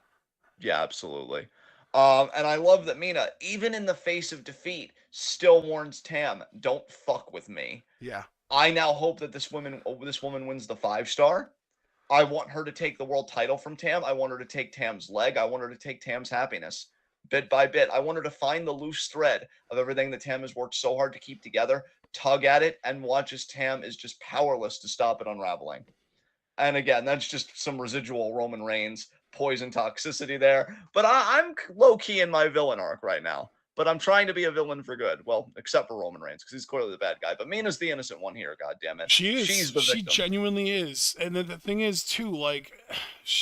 [SPEAKER 2] yeah, absolutely. And I love that Mina, even in the face of defeat, still warns Tam, "Don't fuck with me."
[SPEAKER 1] Yeah.
[SPEAKER 2] I now hope that this woman wins the 5-star. I want her to take the world title from Tam. I want her to take Tam's leg. I want her to take Tam's happiness bit by bit. I want her to find the loose thread of everything that Tam has worked so hard to keep together, tug at it, and watch as Tam is just powerless to stop it unraveling. And again, that's just some residual Roman Reigns poison toxicity there. But I'm low key in my villain arc right now. But I'm trying to be a villain for good. Well, except for Roman Reigns, because he's clearly the bad guy. But Mina's the innocent one here, God damn it.
[SPEAKER 1] She is.
[SPEAKER 2] She's the
[SPEAKER 1] She
[SPEAKER 2] victim.
[SPEAKER 1] genuinely is. And the thing is, too, like,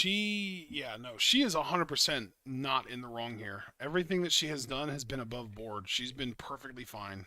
[SPEAKER 1] yeah, no, she is 100% not in the wrong here. Everything that she has done has been above board. She's been perfectly fine.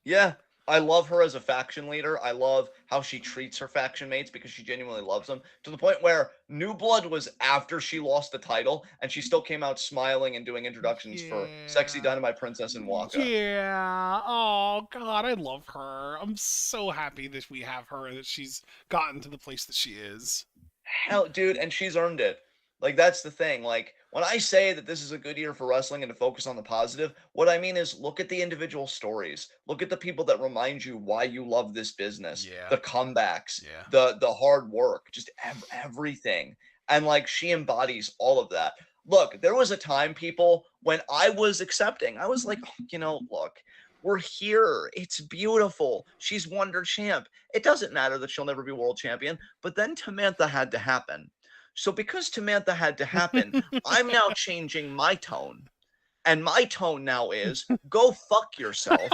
[SPEAKER 2] Yeah, I love her as a faction leader. I love how she treats her faction mates, because she genuinely loves them, to the point where New Blood was after she lost the title, and she still came out smiling and doing introductions for Sexy
[SPEAKER 1] Yeah.
[SPEAKER 2] Dynamite Princess and Waka.
[SPEAKER 1] Yeah. Oh, God, I love her. I'm so happy that we have her and that she's gotten to the place that she is.
[SPEAKER 2] Hell, dude, and she's earned it. Like, that's the thing. Like, when I say that this is a good year for wrestling and to focus on the positive, what I mean is look at the individual stories. Look at the people that remind you why you love this business,
[SPEAKER 1] Yeah.
[SPEAKER 2] the comebacks,
[SPEAKER 1] Yeah.
[SPEAKER 2] the hard work, just everything. And like, she embodies all of that. Look, there was a time, people, when I was accepting. I was like, look, we're here. It's beautiful. She's Wonder Champ. It doesn't matter that she'll never be world champion. But then Tamantha had to happen. So because Tamantha had to happen, I'm now changing my tone. And my tone now is go fuck yourself.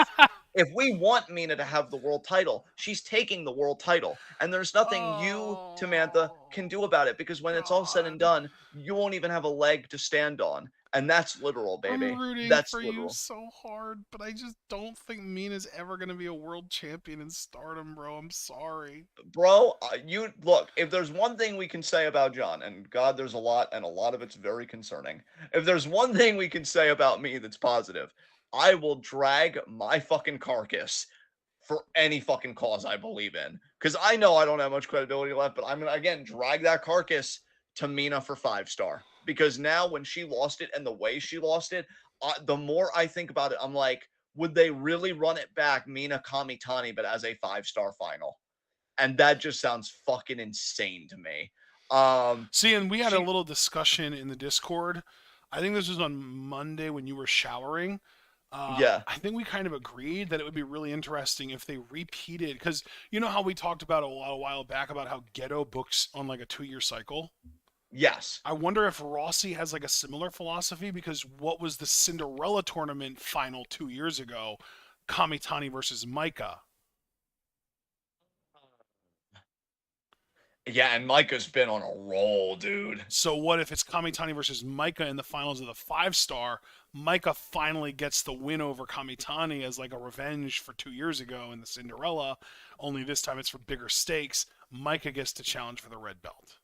[SPEAKER 2] If we want Mina to have the world title, she's taking the world title. And there's nothing you, Tamantha, can do
[SPEAKER 1] Oh,
[SPEAKER 2] about it, because when it's all said and
[SPEAKER 1] God.
[SPEAKER 2] done, you won't even have a leg to stand on. And that's literal,
[SPEAKER 1] I'm
[SPEAKER 2] baby.
[SPEAKER 1] rooting
[SPEAKER 2] That's
[SPEAKER 1] for you
[SPEAKER 2] literal.
[SPEAKER 1] so hard, but I just don't think Mina's ever going to be a world champion in Stardom, bro. I'm sorry.
[SPEAKER 2] Bro, you look, if there's one thing we can say about John, and God, there's a lot, and a lot of it's very concerning. If there's one thing we can say about me that's positive, I will drag my fucking carcass for any fucking cause I believe in. Because I know I don't have much credibility left, but I'm going to, again, drag that carcass to Mina for 5-star. Because now, when she lost it and the way she lost it, the more I think about it, I'm like, would they really run it back, Mina Kamitani, but as a 5-star final? And that just sounds fucking insane to me.
[SPEAKER 1] See, and we had a
[SPEAKER 2] She,
[SPEAKER 1] little discussion in the Discord. I think this was on Monday when you were showering.
[SPEAKER 2] yeah,
[SPEAKER 1] I think we kind of agreed that it would be really interesting if they repeated, because you know how we talked about a while back about how Ghetto books on like a 2-year cycle.
[SPEAKER 2] yes.
[SPEAKER 1] I wonder if Rossi has like a similar philosophy, because what was the Cinderella tournament final 2 years ago? Kamitani versus Micah.
[SPEAKER 2] Yeah, and Micah's been on a roll, dude.
[SPEAKER 1] So what if it's Kamitani versus Micah in the finals of the 5-star? Micah finally gets the win over Kamitani as like a revenge for 2 years ago in the Cinderella, only this time it's for bigger stakes. Micah gets to challenge for the red belt.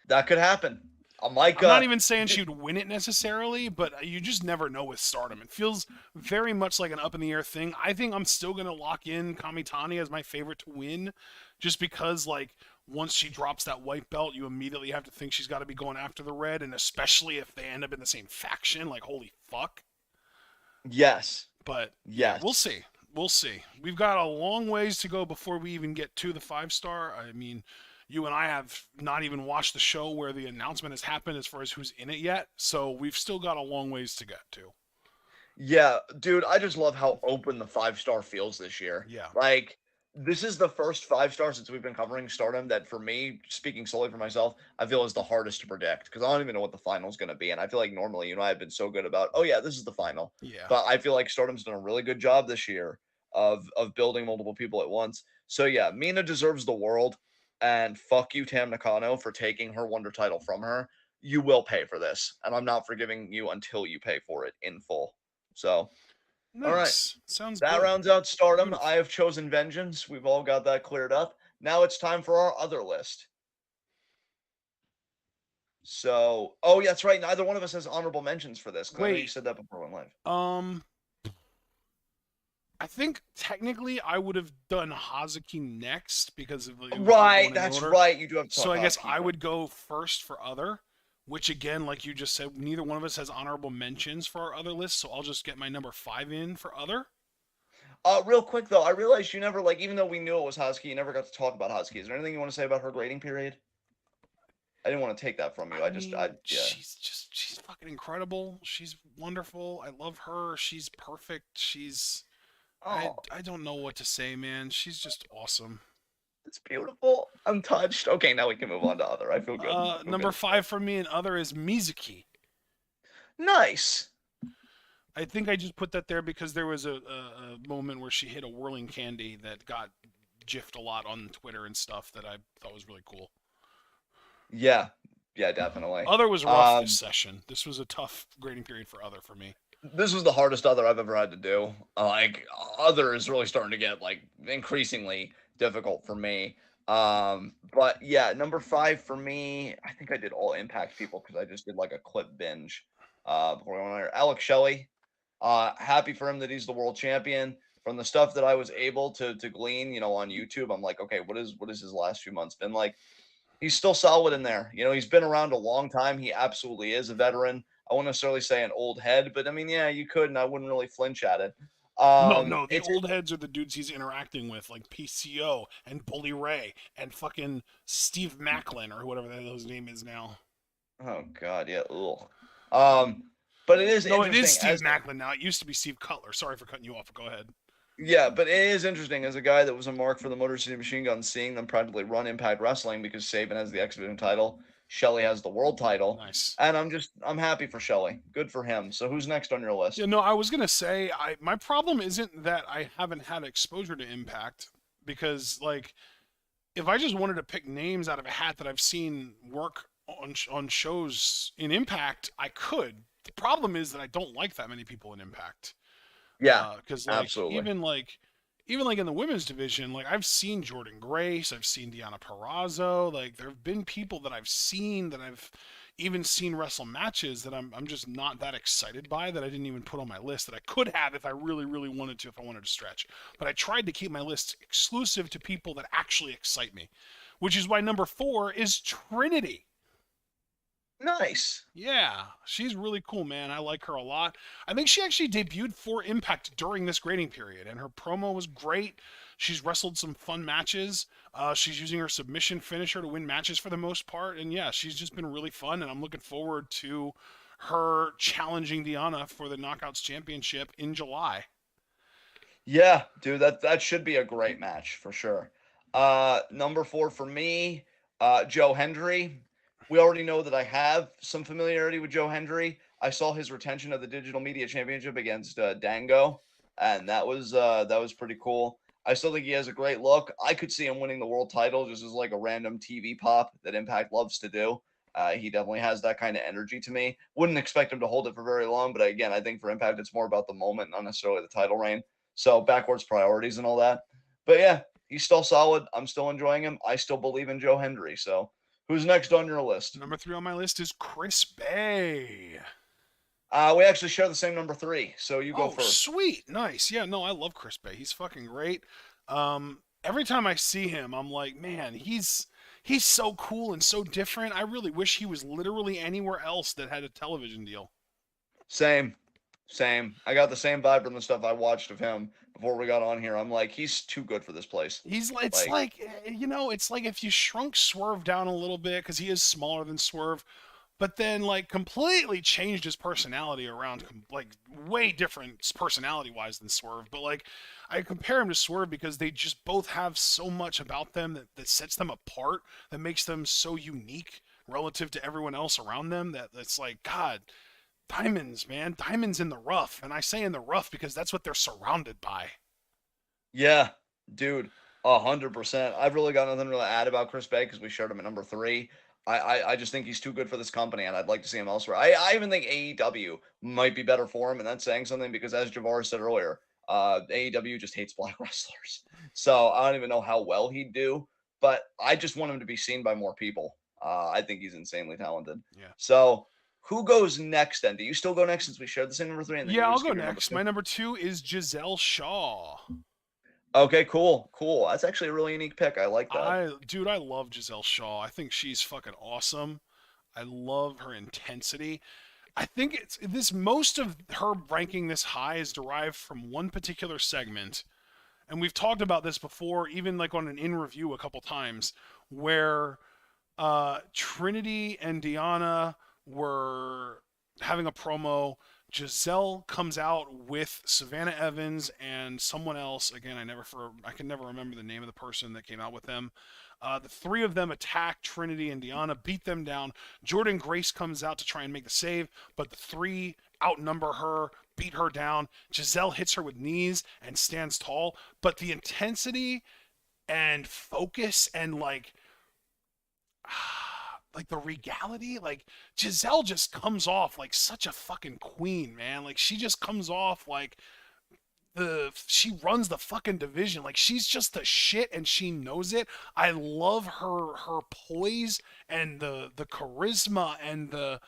[SPEAKER 2] That could happen.
[SPEAKER 1] I'm not
[SPEAKER 2] Micah,
[SPEAKER 1] even saying she'd win it necessarily, but you just never know with Stardom. It feels very much like an up in the air thing. I think I'm still going to lock in Kamitani as my favorite to win, just because, like, once she drops that white belt, you immediately have to think she's got to be going after the red, and especially if they end up in the same faction, like, holy fuck.
[SPEAKER 2] yes,
[SPEAKER 1] But yeah, we'll
[SPEAKER 2] yes.
[SPEAKER 1] see. We'll see. We've got a long ways to go before we even get to the 5-star. I mean, you and I have not even watched the show where the announcement has happened as far as who's in it yet. So we've still got a long ways to get to.
[SPEAKER 2] Yeah, dude, I just love how open the 5-star feels this year.
[SPEAKER 1] Yeah.
[SPEAKER 2] Like, this is the first 5-star since we've been covering Stardom that, for me, speaking solely for myself, I feel is the hardest to predict, because I don't even know what the final is going to be. And I feel like normally, I've been so good about, oh yeah, this is the final.
[SPEAKER 1] Yeah.
[SPEAKER 2] But I feel like Stardom's done a really good job this year of building multiple people at once. So yeah, Mina deserves the world. and fuck you, Tam Nakano, for taking her Wonder title from her. You will pay for this, and I'm not forgiving you until you pay for it in full. So, all right.
[SPEAKER 1] Nice. Sounds
[SPEAKER 2] That
[SPEAKER 1] good.
[SPEAKER 2] rounds out Stardom.
[SPEAKER 1] Beautiful.
[SPEAKER 2] I have chosen Vengeance. We've all got that cleared up. Now it's time for our other list. So, oh, yeah, that's right. Neither one of us has honorable mentions for this because I know you
[SPEAKER 1] Wait.
[SPEAKER 2] said that before we went live.
[SPEAKER 1] I think technically I would have done Hazuki next because of it was
[SPEAKER 2] Right,
[SPEAKER 1] going in
[SPEAKER 2] that's
[SPEAKER 1] order.
[SPEAKER 2] right. You do have to talk
[SPEAKER 1] So I guess
[SPEAKER 2] Hazuki,
[SPEAKER 1] I
[SPEAKER 2] right?
[SPEAKER 1] would go first for other, which again, like you just said, neither one of us has honorable mentions for our other list, so I'll just get my number 5 in for other.
[SPEAKER 2] Real quick though, I realized you never even though we knew it was Hazuki, you never got to talk about Hazuki. Is there anything you want to say about her grading period? I didn't want to take that from you.
[SPEAKER 1] I mean,
[SPEAKER 2] Yeah.
[SPEAKER 1] she's fucking incredible. She's wonderful. I love her. She's perfect.
[SPEAKER 2] Oh,
[SPEAKER 1] I don't know what to say, man. She's just awesome.
[SPEAKER 2] it's beautiful. I'm touched. Okay, now we can move on to other. I feel good. I feel
[SPEAKER 1] Number
[SPEAKER 2] good.
[SPEAKER 1] 5 for me and other is Mizuki.
[SPEAKER 2] Nice.
[SPEAKER 1] I think I just put that there because there was a moment where she hit a whirling candy that got gifed a lot on Twitter and stuff that I thought was really cool.
[SPEAKER 2] Yeah. Yeah, definitely.
[SPEAKER 1] Other was rough this session. This was a tough grading period for other for me.
[SPEAKER 2] This was the hardest other I've ever had to do. Other is really starting to get increasingly difficult for me. But yeah, number 5 for me, I think I did all Impact people because I just did like a clip binge. Before we went on here. Alex Shelley, happy for him that he's the world champion. From the stuff that I was able to glean, on YouTube, I'm like, okay, what is his last few months been like? He's still solid in there. He's been around a long time. He absolutely is a veteran. I won't necessarily say an old head, but I mean, yeah, you could, and I wouldn't really flinch at it.
[SPEAKER 1] No, the
[SPEAKER 2] It's
[SPEAKER 1] old heads are the dudes he's interacting with, like PCO and Bully Ray and fucking Steve Macklin or whatever the hell his name is now.
[SPEAKER 2] oh god, yeah, ugh. But it is
[SPEAKER 1] No, it is
[SPEAKER 2] interesting
[SPEAKER 1] Steve
[SPEAKER 2] as
[SPEAKER 1] Macklin now. It used to be Steve Cutler. Sorry for cutting you off. Go ahead.
[SPEAKER 2] yeah, but it is interesting as a guy that was a mark for the Motor City Machine Guns, seeing them practically run Impact Wrestling because Saban has the X Division title, Shelley has the world title,
[SPEAKER 1] Nice.
[SPEAKER 2] and I'm happy for Shelley. Good for him. So who's next on your
[SPEAKER 1] Yeah,
[SPEAKER 2] list?
[SPEAKER 1] no, I was gonna say my problem isn't that I haven't had exposure to Impact because like if I just wanted to pick names out of a hat that I've seen work on shows in Impact, I could. The problem is that I don't like that many people in Impact.
[SPEAKER 2] Yeah,
[SPEAKER 1] Because
[SPEAKER 2] absolutely.
[SPEAKER 1] even like in the women's division, like I've seen Jordan Grace, I've seen Deanna Perrazzo, like there have been people that I've seen that I've even seen wrestle matches that I'm just not that excited by that I didn't even put on my list that I could have if I really wanted to if I wanted to stretch. But I tried to keep my list exclusive to people that actually excite me, which is why number 4 is Trinity.
[SPEAKER 2] Nice.
[SPEAKER 1] Yeah, she's really cool, man. I like her a lot. I think she actually debuted for Impact during this grading period, and her promo was great. She's wrestled some fun matches. She's using her submission finisher to win matches for the most part, and yeah, she's just been really fun. And I'm looking forward to her challenging Deanna for the Knockouts Championship in July.
[SPEAKER 2] Yeah, dude, that should be a great match for sure. Number 4 for me, Joe Hendry. We already know that I have some familiarity with Joe Hendry. I saw his retention of the Digital Media Championship against Dango, and that was pretty cool. I still think he has a great look. I could see him winning the world title just as like a random TV pop that Impact loves to do. He definitely has that kind of energy to me. Wouldn't expect him to hold it for very long, but again, I think for Impact, it's more about the moment, not necessarily the title reign. So backwards priorities and all that. But yeah, he's still solid. I'm still enjoying him. I still believe in Joe Hendry. So who's next on your list?
[SPEAKER 1] Number 3 on my list is Chris Bay.
[SPEAKER 2] We actually share the same number 3, so you go
[SPEAKER 1] Oh,
[SPEAKER 2] first.
[SPEAKER 1] sweet. Nice. Yeah, no, I love Chris Bay. He's fucking great. Every time I see him, I'm like, man, he's so cool and so different. I really wish he was literally anywhere else that had a television deal.
[SPEAKER 2] Same, same. I got the same vibe from the stuff I watched of him before we got on here. I'm like, he's too good for this place.
[SPEAKER 1] It's
[SPEAKER 2] Like,
[SPEAKER 1] like, it's like if you shrunk Swerve down a little bit because he is smaller than Swerve, but then like completely changed his personality around, like way different personality wise than Swerve. But like I compare him to Swerve because they just both have so much about them that sets them apart, that makes them so unique relative to everyone else around them. That's like, God, diamonds, man, diamonds in the rough. And I say in the rough because that's what they're surrounded by.
[SPEAKER 2] yeah, dude. 100%. I've really got nothing really to add about Chris Bay because we shared him at number 3. I just think he's too good for this company, and I'd like to see him elsewhere. I even think AEW might be better for him, and that's saying something because, as Javar said earlier, AEW just hates black wrestlers. So I don't even know how well he'd do, but I just want him to be seen by more people. I think he's insanely talented.
[SPEAKER 1] Yeah.
[SPEAKER 2] So who goes next then? Do you still go next since we shared the same number 3, and then
[SPEAKER 1] Yeah,
[SPEAKER 2] you
[SPEAKER 1] I'll
[SPEAKER 2] just
[SPEAKER 1] go
[SPEAKER 2] give your number
[SPEAKER 1] next.
[SPEAKER 2] 2?
[SPEAKER 1] My number 2 is Giselle Shaw.
[SPEAKER 2] Okay, cool, cool. That's actually a really unique pick. I like that.
[SPEAKER 1] Dude, I love Giselle Shaw. I think she's fucking awesome. I love her intensity. I think it's this most of her ranking this high is derived from one particular segment, and we've talked about this before, even like on an in review a couple times, where Trinity and Deanna were having a promo. Giselle comes out with Savannah Evans and someone else. Again, I can never remember the name of the person that came out with them. The three of them attack Trinity and Deanna, beat them down. Jordan Grace comes out to try and make the save, but the three outnumber her, beat her down. Giselle hits her with knees and stands tall, but the intensity and focus and like the regality, like Giselle just comes off like such a fucking queen, man. Like she just comes off like she runs the fucking division. Like she's just the shit and she knows it. I love her poise and the charisma and the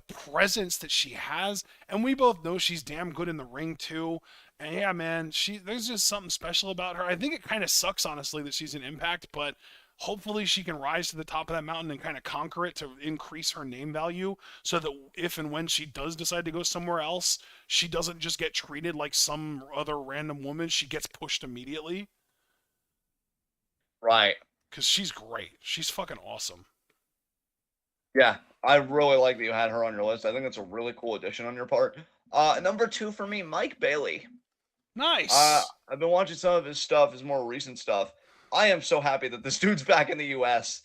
[SPEAKER 1] presence that she has. And we both know she's damn good in the ring too. And yeah, man, there's just something special about her. I think it kind of sucks honestly that she's an Impact, but hopefully she can rise to the top of that mountain and kind of conquer it to increase her name value so that if and when she does decide to go somewhere else, she doesn't just get treated like some other random woman. She gets pushed immediately
[SPEAKER 2] Right.
[SPEAKER 1] because she's great. She's fucking awesome.
[SPEAKER 2] Yeah, I really like that you had her on your list. I think that's a really cool addition on your part. Number 2 for me, Mike Bailey.
[SPEAKER 1] Nice.
[SPEAKER 2] I've been watching some of his stuff, his more recent stuff. I am so happy that this dude's back in the U.S.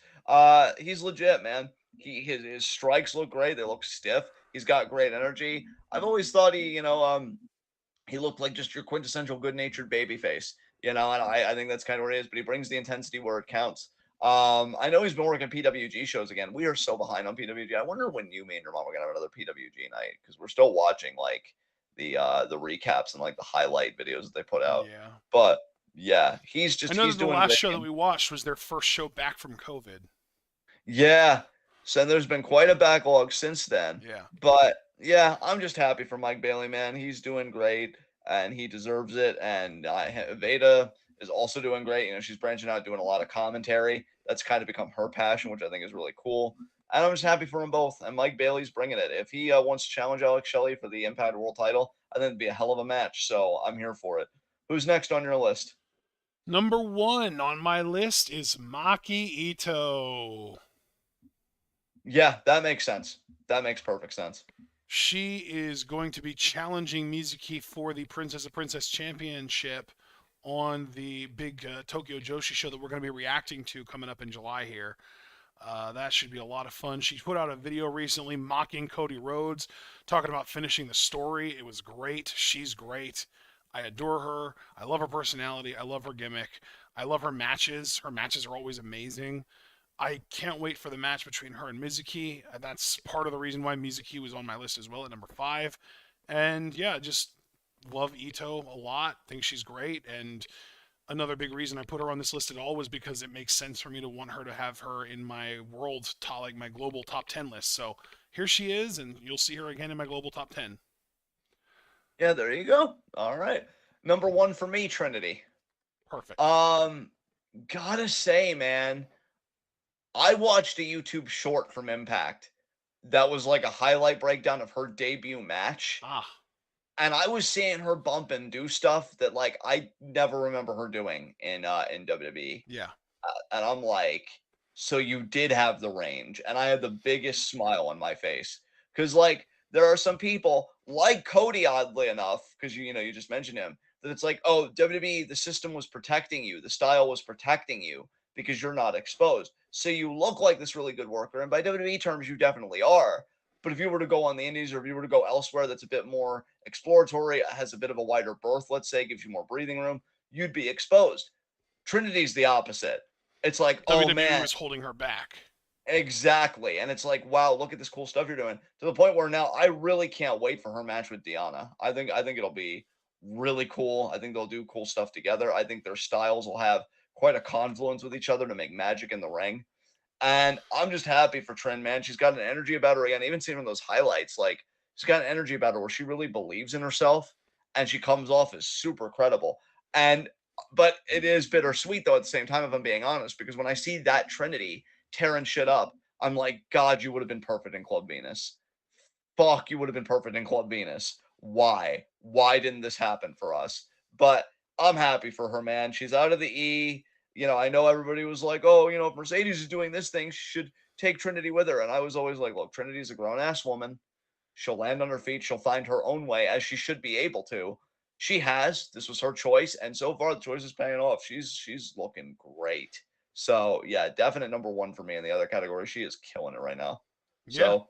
[SPEAKER 2] He's legit, man. His strikes look great. They look stiff. He's got great energy. I've always thought he looked like just your quintessential good-natured babyface, and I think that's kind of what it is. But he brings the intensity where it counts. I know he's been working PWG shows again. We are so behind on PWG. I wonder when me and your mom are gonna have another PWG night because we're still watching like the recaps and like the highlight videos that they put out.
[SPEAKER 1] Yeah.
[SPEAKER 2] But yeah,
[SPEAKER 1] I know
[SPEAKER 2] he's
[SPEAKER 1] that the
[SPEAKER 2] doing
[SPEAKER 1] last
[SPEAKER 2] great.
[SPEAKER 1] show that we watched was their first show back from COVID.
[SPEAKER 2] Yeah. So there's been quite a backlog since then.
[SPEAKER 1] Yeah.
[SPEAKER 2] But yeah, I'm just happy for Mike Bailey, man. He's doing great and he deserves it. And Veda is also doing great. She's branching out, doing a lot of commentary. That's kind of become her passion, which I think is really cool. And I'm just happy for them both. And Mike Bailey's bringing it. If he wants to challenge Alex Shelley for the Impact World title, I think it'd be a hell of a match. So I'm here for it. Who's next on your list?
[SPEAKER 1] Number 1 on my list is Maki Ito.
[SPEAKER 2] Yeah, that makes sense. That makes perfect sense.
[SPEAKER 1] She is going to be challenging Mizuki for the Princess of Princess Championship on the big Tokyo Joshi show that we're going to be reacting to coming up in July here. That should be a lot of fun. She put out a video recently mocking Cody Rhodes, talking about finishing the story. It was great. She's great. I adore her. I love her personality. I love her gimmick. I love her matches. Her matches are always amazing. I can't wait for the match between her and Mizuki. That's part of the reason why Mizuki was on my list as well at number 5. And yeah, just love Ito a lot. Think she's great. And another big reason I put her on this list at all was because it makes sense for me to want her to have her in my world top, like my global top 10 list. So here she is, and you'll see her again in my global top 10.
[SPEAKER 2] Yeah, there you go. All right. Number 1 for me, Trinity.
[SPEAKER 1] Perfect.
[SPEAKER 2] Gotta say, man, I watched a YouTube short from Impact that was like a highlight breakdown of her debut match.
[SPEAKER 1] Ah,
[SPEAKER 2] And I was seeing her bump and do stuff that like I never remember her doing in WWE.
[SPEAKER 1] yeah.
[SPEAKER 2] And I'm like, so you did have the range. And I had the biggest smile on my face. Cause like there are some people like Cody, oddly enough, because you just mentioned him, that it's like, oh, WWE, the system was protecting you, the style was protecting you because you're not exposed. So you look like this really good worker. And by WWE terms, you definitely are. But if you were to go on the indies or if you were to go elsewhere that's a bit more exploratory, has a bit of a wider berth, let's say, gives you more breathing room, you'd be exposed. Trinity's the opposite. It's like, oh
[SPEAKER 1] WWE
[SPEAKER 2] man,
[SPEAKER 1] was holding her back.
[SPEAKER 2] exactly. And it's like, wow, look at this cool stuff you're doing. To the point where now I really can't wait for her match with Deanna. I think it'll be really cool. I think they'll do cool stuff together. I think their styles will have quite a confluence with each other to make magic in the ring. And I'm just happy for Trin, man. She's got an energy about her again. Even seeing those highlights, like she's got an energy about her where she really believes in herself and she comes off as super credible. And but it is bittersweet though at the same time, if I'm being honest, because when I see that Trinity tearing shit up, I'm like, God, you would have been perfect in Club Venus. Fuck, you would have been perfect in Club Venus. Why? Why didn't this happen for us? But I'm happy for her, man. She's out of the E. I know everybody was like, oh, if Mercedes is doing this thing, she should take Trinity with her. And I was always like, look, Trinity's a grown ass woman. She'll land on her feet. She'll find her own way, as she should be able to. She has. This was her choice, and so far the choice is paying off. She's looking great. So yeah, definite number one for me in the other category. She is killing it right now.
[SPEAKER 1] Yeah.
[SPEAKER 2] So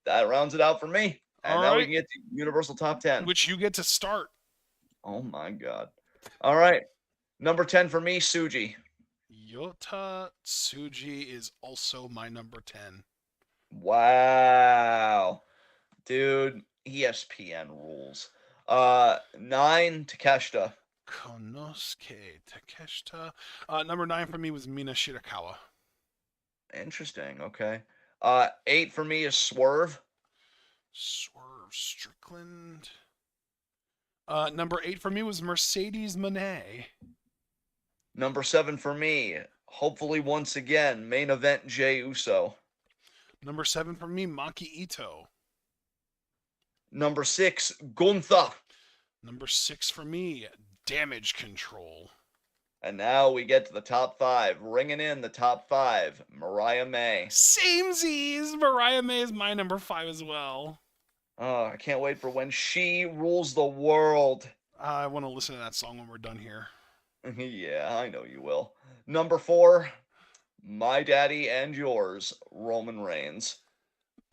[SPEAKER 2] that rounds it out for me. And
[SPEAKER 1] All
[SPEAKER 2] now we
[SPEAKER 1] right.
[SPEAKER 2] can get to Universal Top 10.
[SPEAKER 1] Which you get to start.
[SPEAKER 2] Oh my God. All right. Number 10 for me, Suji.
[SPEAKER 1] Yota Tsuji is also my number 10.
[SPEAKER 2] Wow. Dude, ESPN rules. 9, Takeshita.
[SPEAKER 1] Konosuke Takeshita. Number 9 for me was Mina Shirakawa.
[SPEAKER 2] Interesting. Okay. 8 for me is Swerve.
[SPEAKER 1] Swerve Strickland. Number 8 for me was Mercedes Moné.
[SPEAKER 2] Number 7 for me, hopefully once again, main event Jey Uso.
[SPEAKER 1] Number 7 for me, Maki Ito.
[SPEAKER 2] Number 6, Gunther.
[SPEAKER 1] Number 6 for me, Damage Control.
[SPEAKER 2] And now we get to the top 5. Ringing in the top 5, Mariah May.
[SPEAKER 1] Samesies! Mariah May is my number 5 as well.
[SPEAKER 2] Oh, I can't wait for when she rules the world.
[SPEAKER 1] I want to listen to that song when we're done here.
[SPEAKER 2] Yeah, I know you will. Number 4, my daddy and yours, Roman Reigns.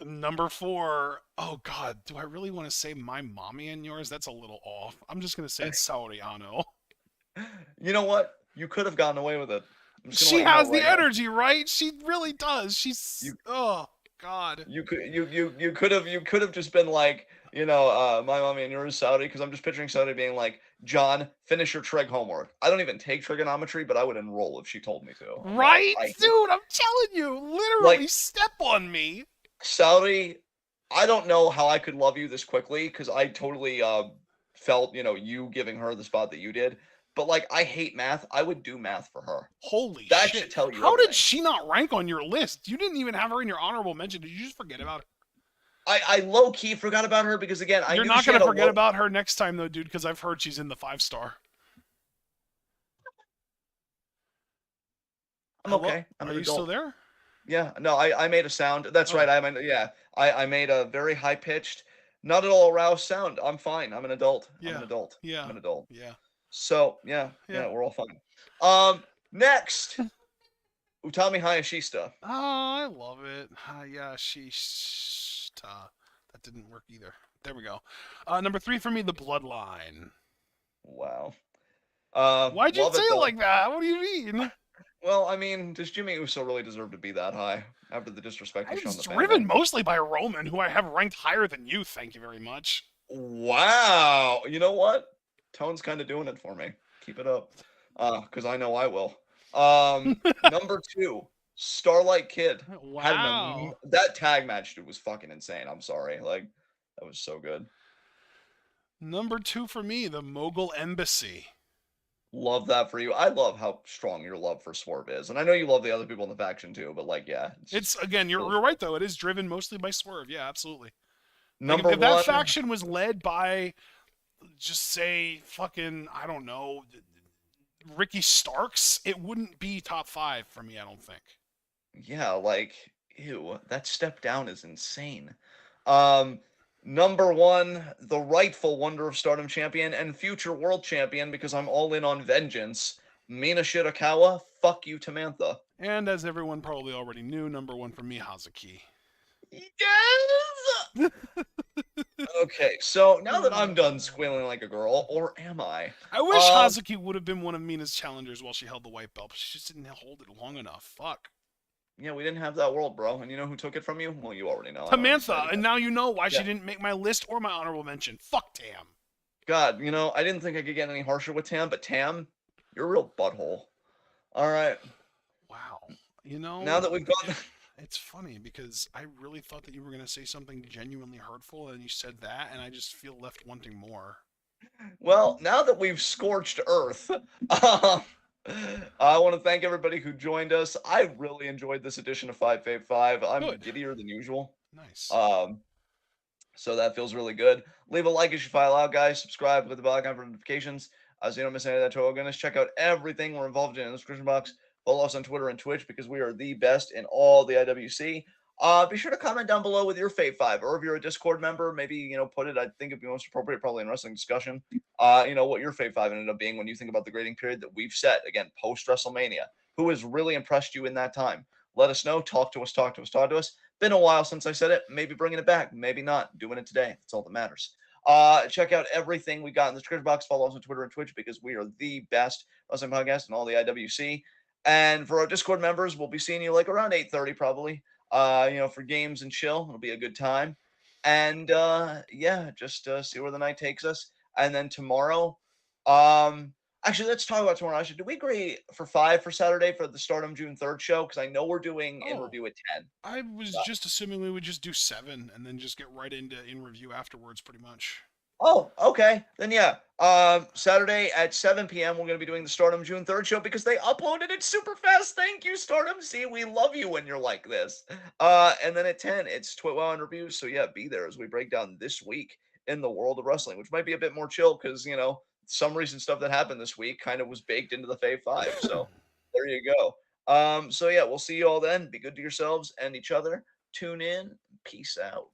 [SPEAKER 1] Number 4, oh God, do I really want to say my mommy and yours? That's a little off. I'm just going to say Soriano.
[SPEAKER 2] You know what? You could have gotten away with it.
[SPEAKER 1] She has the energy, right? She really does. Oh God.
[SPEAKER 2] You could have just been like, my mommy and yours, Saudi, because I'm just picturing Saudi being like, John, finish your trig homework. I don't even take trigonometry, but I would enroll if she told me to.
[SPEAKER 1] Right, dude? I'm telling you, literally step on me.
[SPEAKER 2] Saudi, I don't know how I could love you this quickly because I totally felt, you giving her the spot that you did. But I hate math. I would do math for her.
[SPEAKER 1] Holy shit.
[SPEAKER 2] That should tell you
[SPEAKER 1] How
[SPEAKER 2] everything.
[SPEAKER 1] did she not rank on your list? You didn't even have her in your honorable mention. Did you just forget about her?
[SPEAKER 2] I low-key forgot about her because, again,
[SPEAKER 1] You're not going to forget about her next time, though, dude, because I've heard she's in the 5-star.
[SPEAKER 2] I'm okay.
[SPEAKER 1] Are you still there?
[SPEAKER 2] Yeah. No, I made a sound. That's right. I made a very high-pitched, not at all aroused sound. I'm fine. I'm an adult.
[SPEAKER 1] Yeah.
[SPEAKER 2] I'm an adult.
[SPEAKER 1] Yeah.
[SPEAKER 2] I'm an adult.
[SPEAKER 1] Yeah.
[SPEAKER 2] So, yeah, we're all fine. Next, Utami Hayashishita.
[SPEAKER 1] Oh, I love it. Hayashishita. That didn't work either. There we go. Number 3 for me, The Bloodline.
[SPEAKER 2] Wow.
[SPEAKER 1] Why'd you say it like that? What do you mean?
[SPEAKER 2] Well, I mean, does Jimmy Uso really deserve to be that high after the disrespect he's shown the family?
[SPEAKER 1] Driven mostly by Roman, who I have ranked higher than you. Thank you very much.
[SPEAKER 2] Wow. You know what? Tone's kind of doing it for me. Keep it up. Because I know I will. Number 2, Starlight Kid.
[SPEAKER 1] Wow.
[SPEAKER 2] That tag match, dude, was fucking insane. I'm sorry. That was so good.
[SPEAKER 1] Number 2 for me, the Mogul Embassy.
[SPEAKER 2] Love that for you. I love how strong your love for Swerve is. And I know you love the other people in the faction too, but yeah.
[SPEAKER 1] It's again, you're right though. It is driven mostly by Swerve. Yeah, absolutely.
[SPEAKER 2] Number
[SPEAKER 1] if that faction was led by, just say, fucking, I don't know, Ricky Starks, it wouldn't be top 5 for me, I don't think.
[SPEAKER 2] Yeah, ew, that step down is insane. Number 1, the rightful Wonder of Stardom champion and future world champion, because I'm all in on vengeance, Mina Shirakawa. Fuck you, Tamantha.
[SPEAKER 1] And as everyone probably already knew, number 1 for me, Hazuki.
[SPEAKER 2] Yes! Okay, so now that I'm done squealing like a girl, or am I?
[SPEAKER 1] I wish
[SPEAKER 2] Um,
[SPEAKER 1] Hazuki would have been one of Mina's challengers while she held the white belt, but she just didn't hold it long enough. Fuck.
[SPEAKER 2] yeah, we didn't have that world, bro. And you know who took it from you? Well, you already know. I don't have to say it
[SPEAKER 1] Samantha, and
[SPEAKER 2] again.
[SPEAKER 1] now you know why
[SPEAKER 2] Yeah.
[SPEAKER 1] she didn't make my list or my honorable mention. Fuck Tam.
[SPEAKER 2] God, I didn't think I could get any harsher with Tam, but Tam, you're a real butthole. All right.
[SPEAKER 1] Wow.
[SPEAKER 2] Now that we've gone,
[SPEAKER 1] It's funny because I really thought that you were going to say something genuinely hurtful, and you said that, and I just feel left wanting more.
[SPEAKER 2] well, now that we've scorched Earth, I want to thank everybody who joined us. I really enjoyed this edition of Five Fave Five. I'm
[SPEAKER 1] Good.
[SPEAKER 2] giddier than usual.
[SPEAKER 1] Nice.
[SPEAKER 2] Um, So that feels really good. Leave a like as you file out, guys. Subscribe with the bell icon for notifications. So you don't miss any of that TWitWoW goodness. Check out everything we're involved in the description box. Follow us on Twitter and Twitch because we are the best in all the IWC. Be sure to comment down below with your Fave Five, or if you're a Discord member, maybe put it. I think it'd be most appropriate probably in wrestling discussion. What your Fave Five ended up being when you think about the grading period that we've set again post WrestleMania. Who has really impressed you in that time? Let us know. Talk to us. Talk to us. Talk to us. Been a while since I said it. Maybe bringing it back. Maybe not. Doing it today. That's all that matters. Check out everything we got in the description box. Follow us on Twitter and Twitch because we are the best wrestling podcast in all the IWC. And for our Discord members, we'll be seeing you like around 8:30 probably. For games and chill. It'll be a good time. And just see where the night takes us. And then tomorrow, actually, let's talk about tomorrow. Actually, do we agree for 5 for Saturday for the Stardom June 3rd show? Because I know we're doing in
[SPEAKER 1] Oh,
[SPEAKER 2] review at 10.
[SPEAKER 1] I was just assuming we would just do 7 and then just get right into in review afterwards, pretty much.
[SPEAKER 2] Oh, okay. Then yeah. Saturday at 7 p.m. we're gonna be doing the Stardom June 3rd show because they uploaded it super fast. Thank you, Stardom. See, we love you when you're like this. And then at 10, it's TWitWoW and reviews. So yeah, be there as we break down this week in the world of wrestling, which might be a bit more chill because some recent stuff that happened this week kind of was baked into the Fave Five. So there you go. So yeah, we'll see you all then. Be good to yourselves and each other. Tune in. Peace out.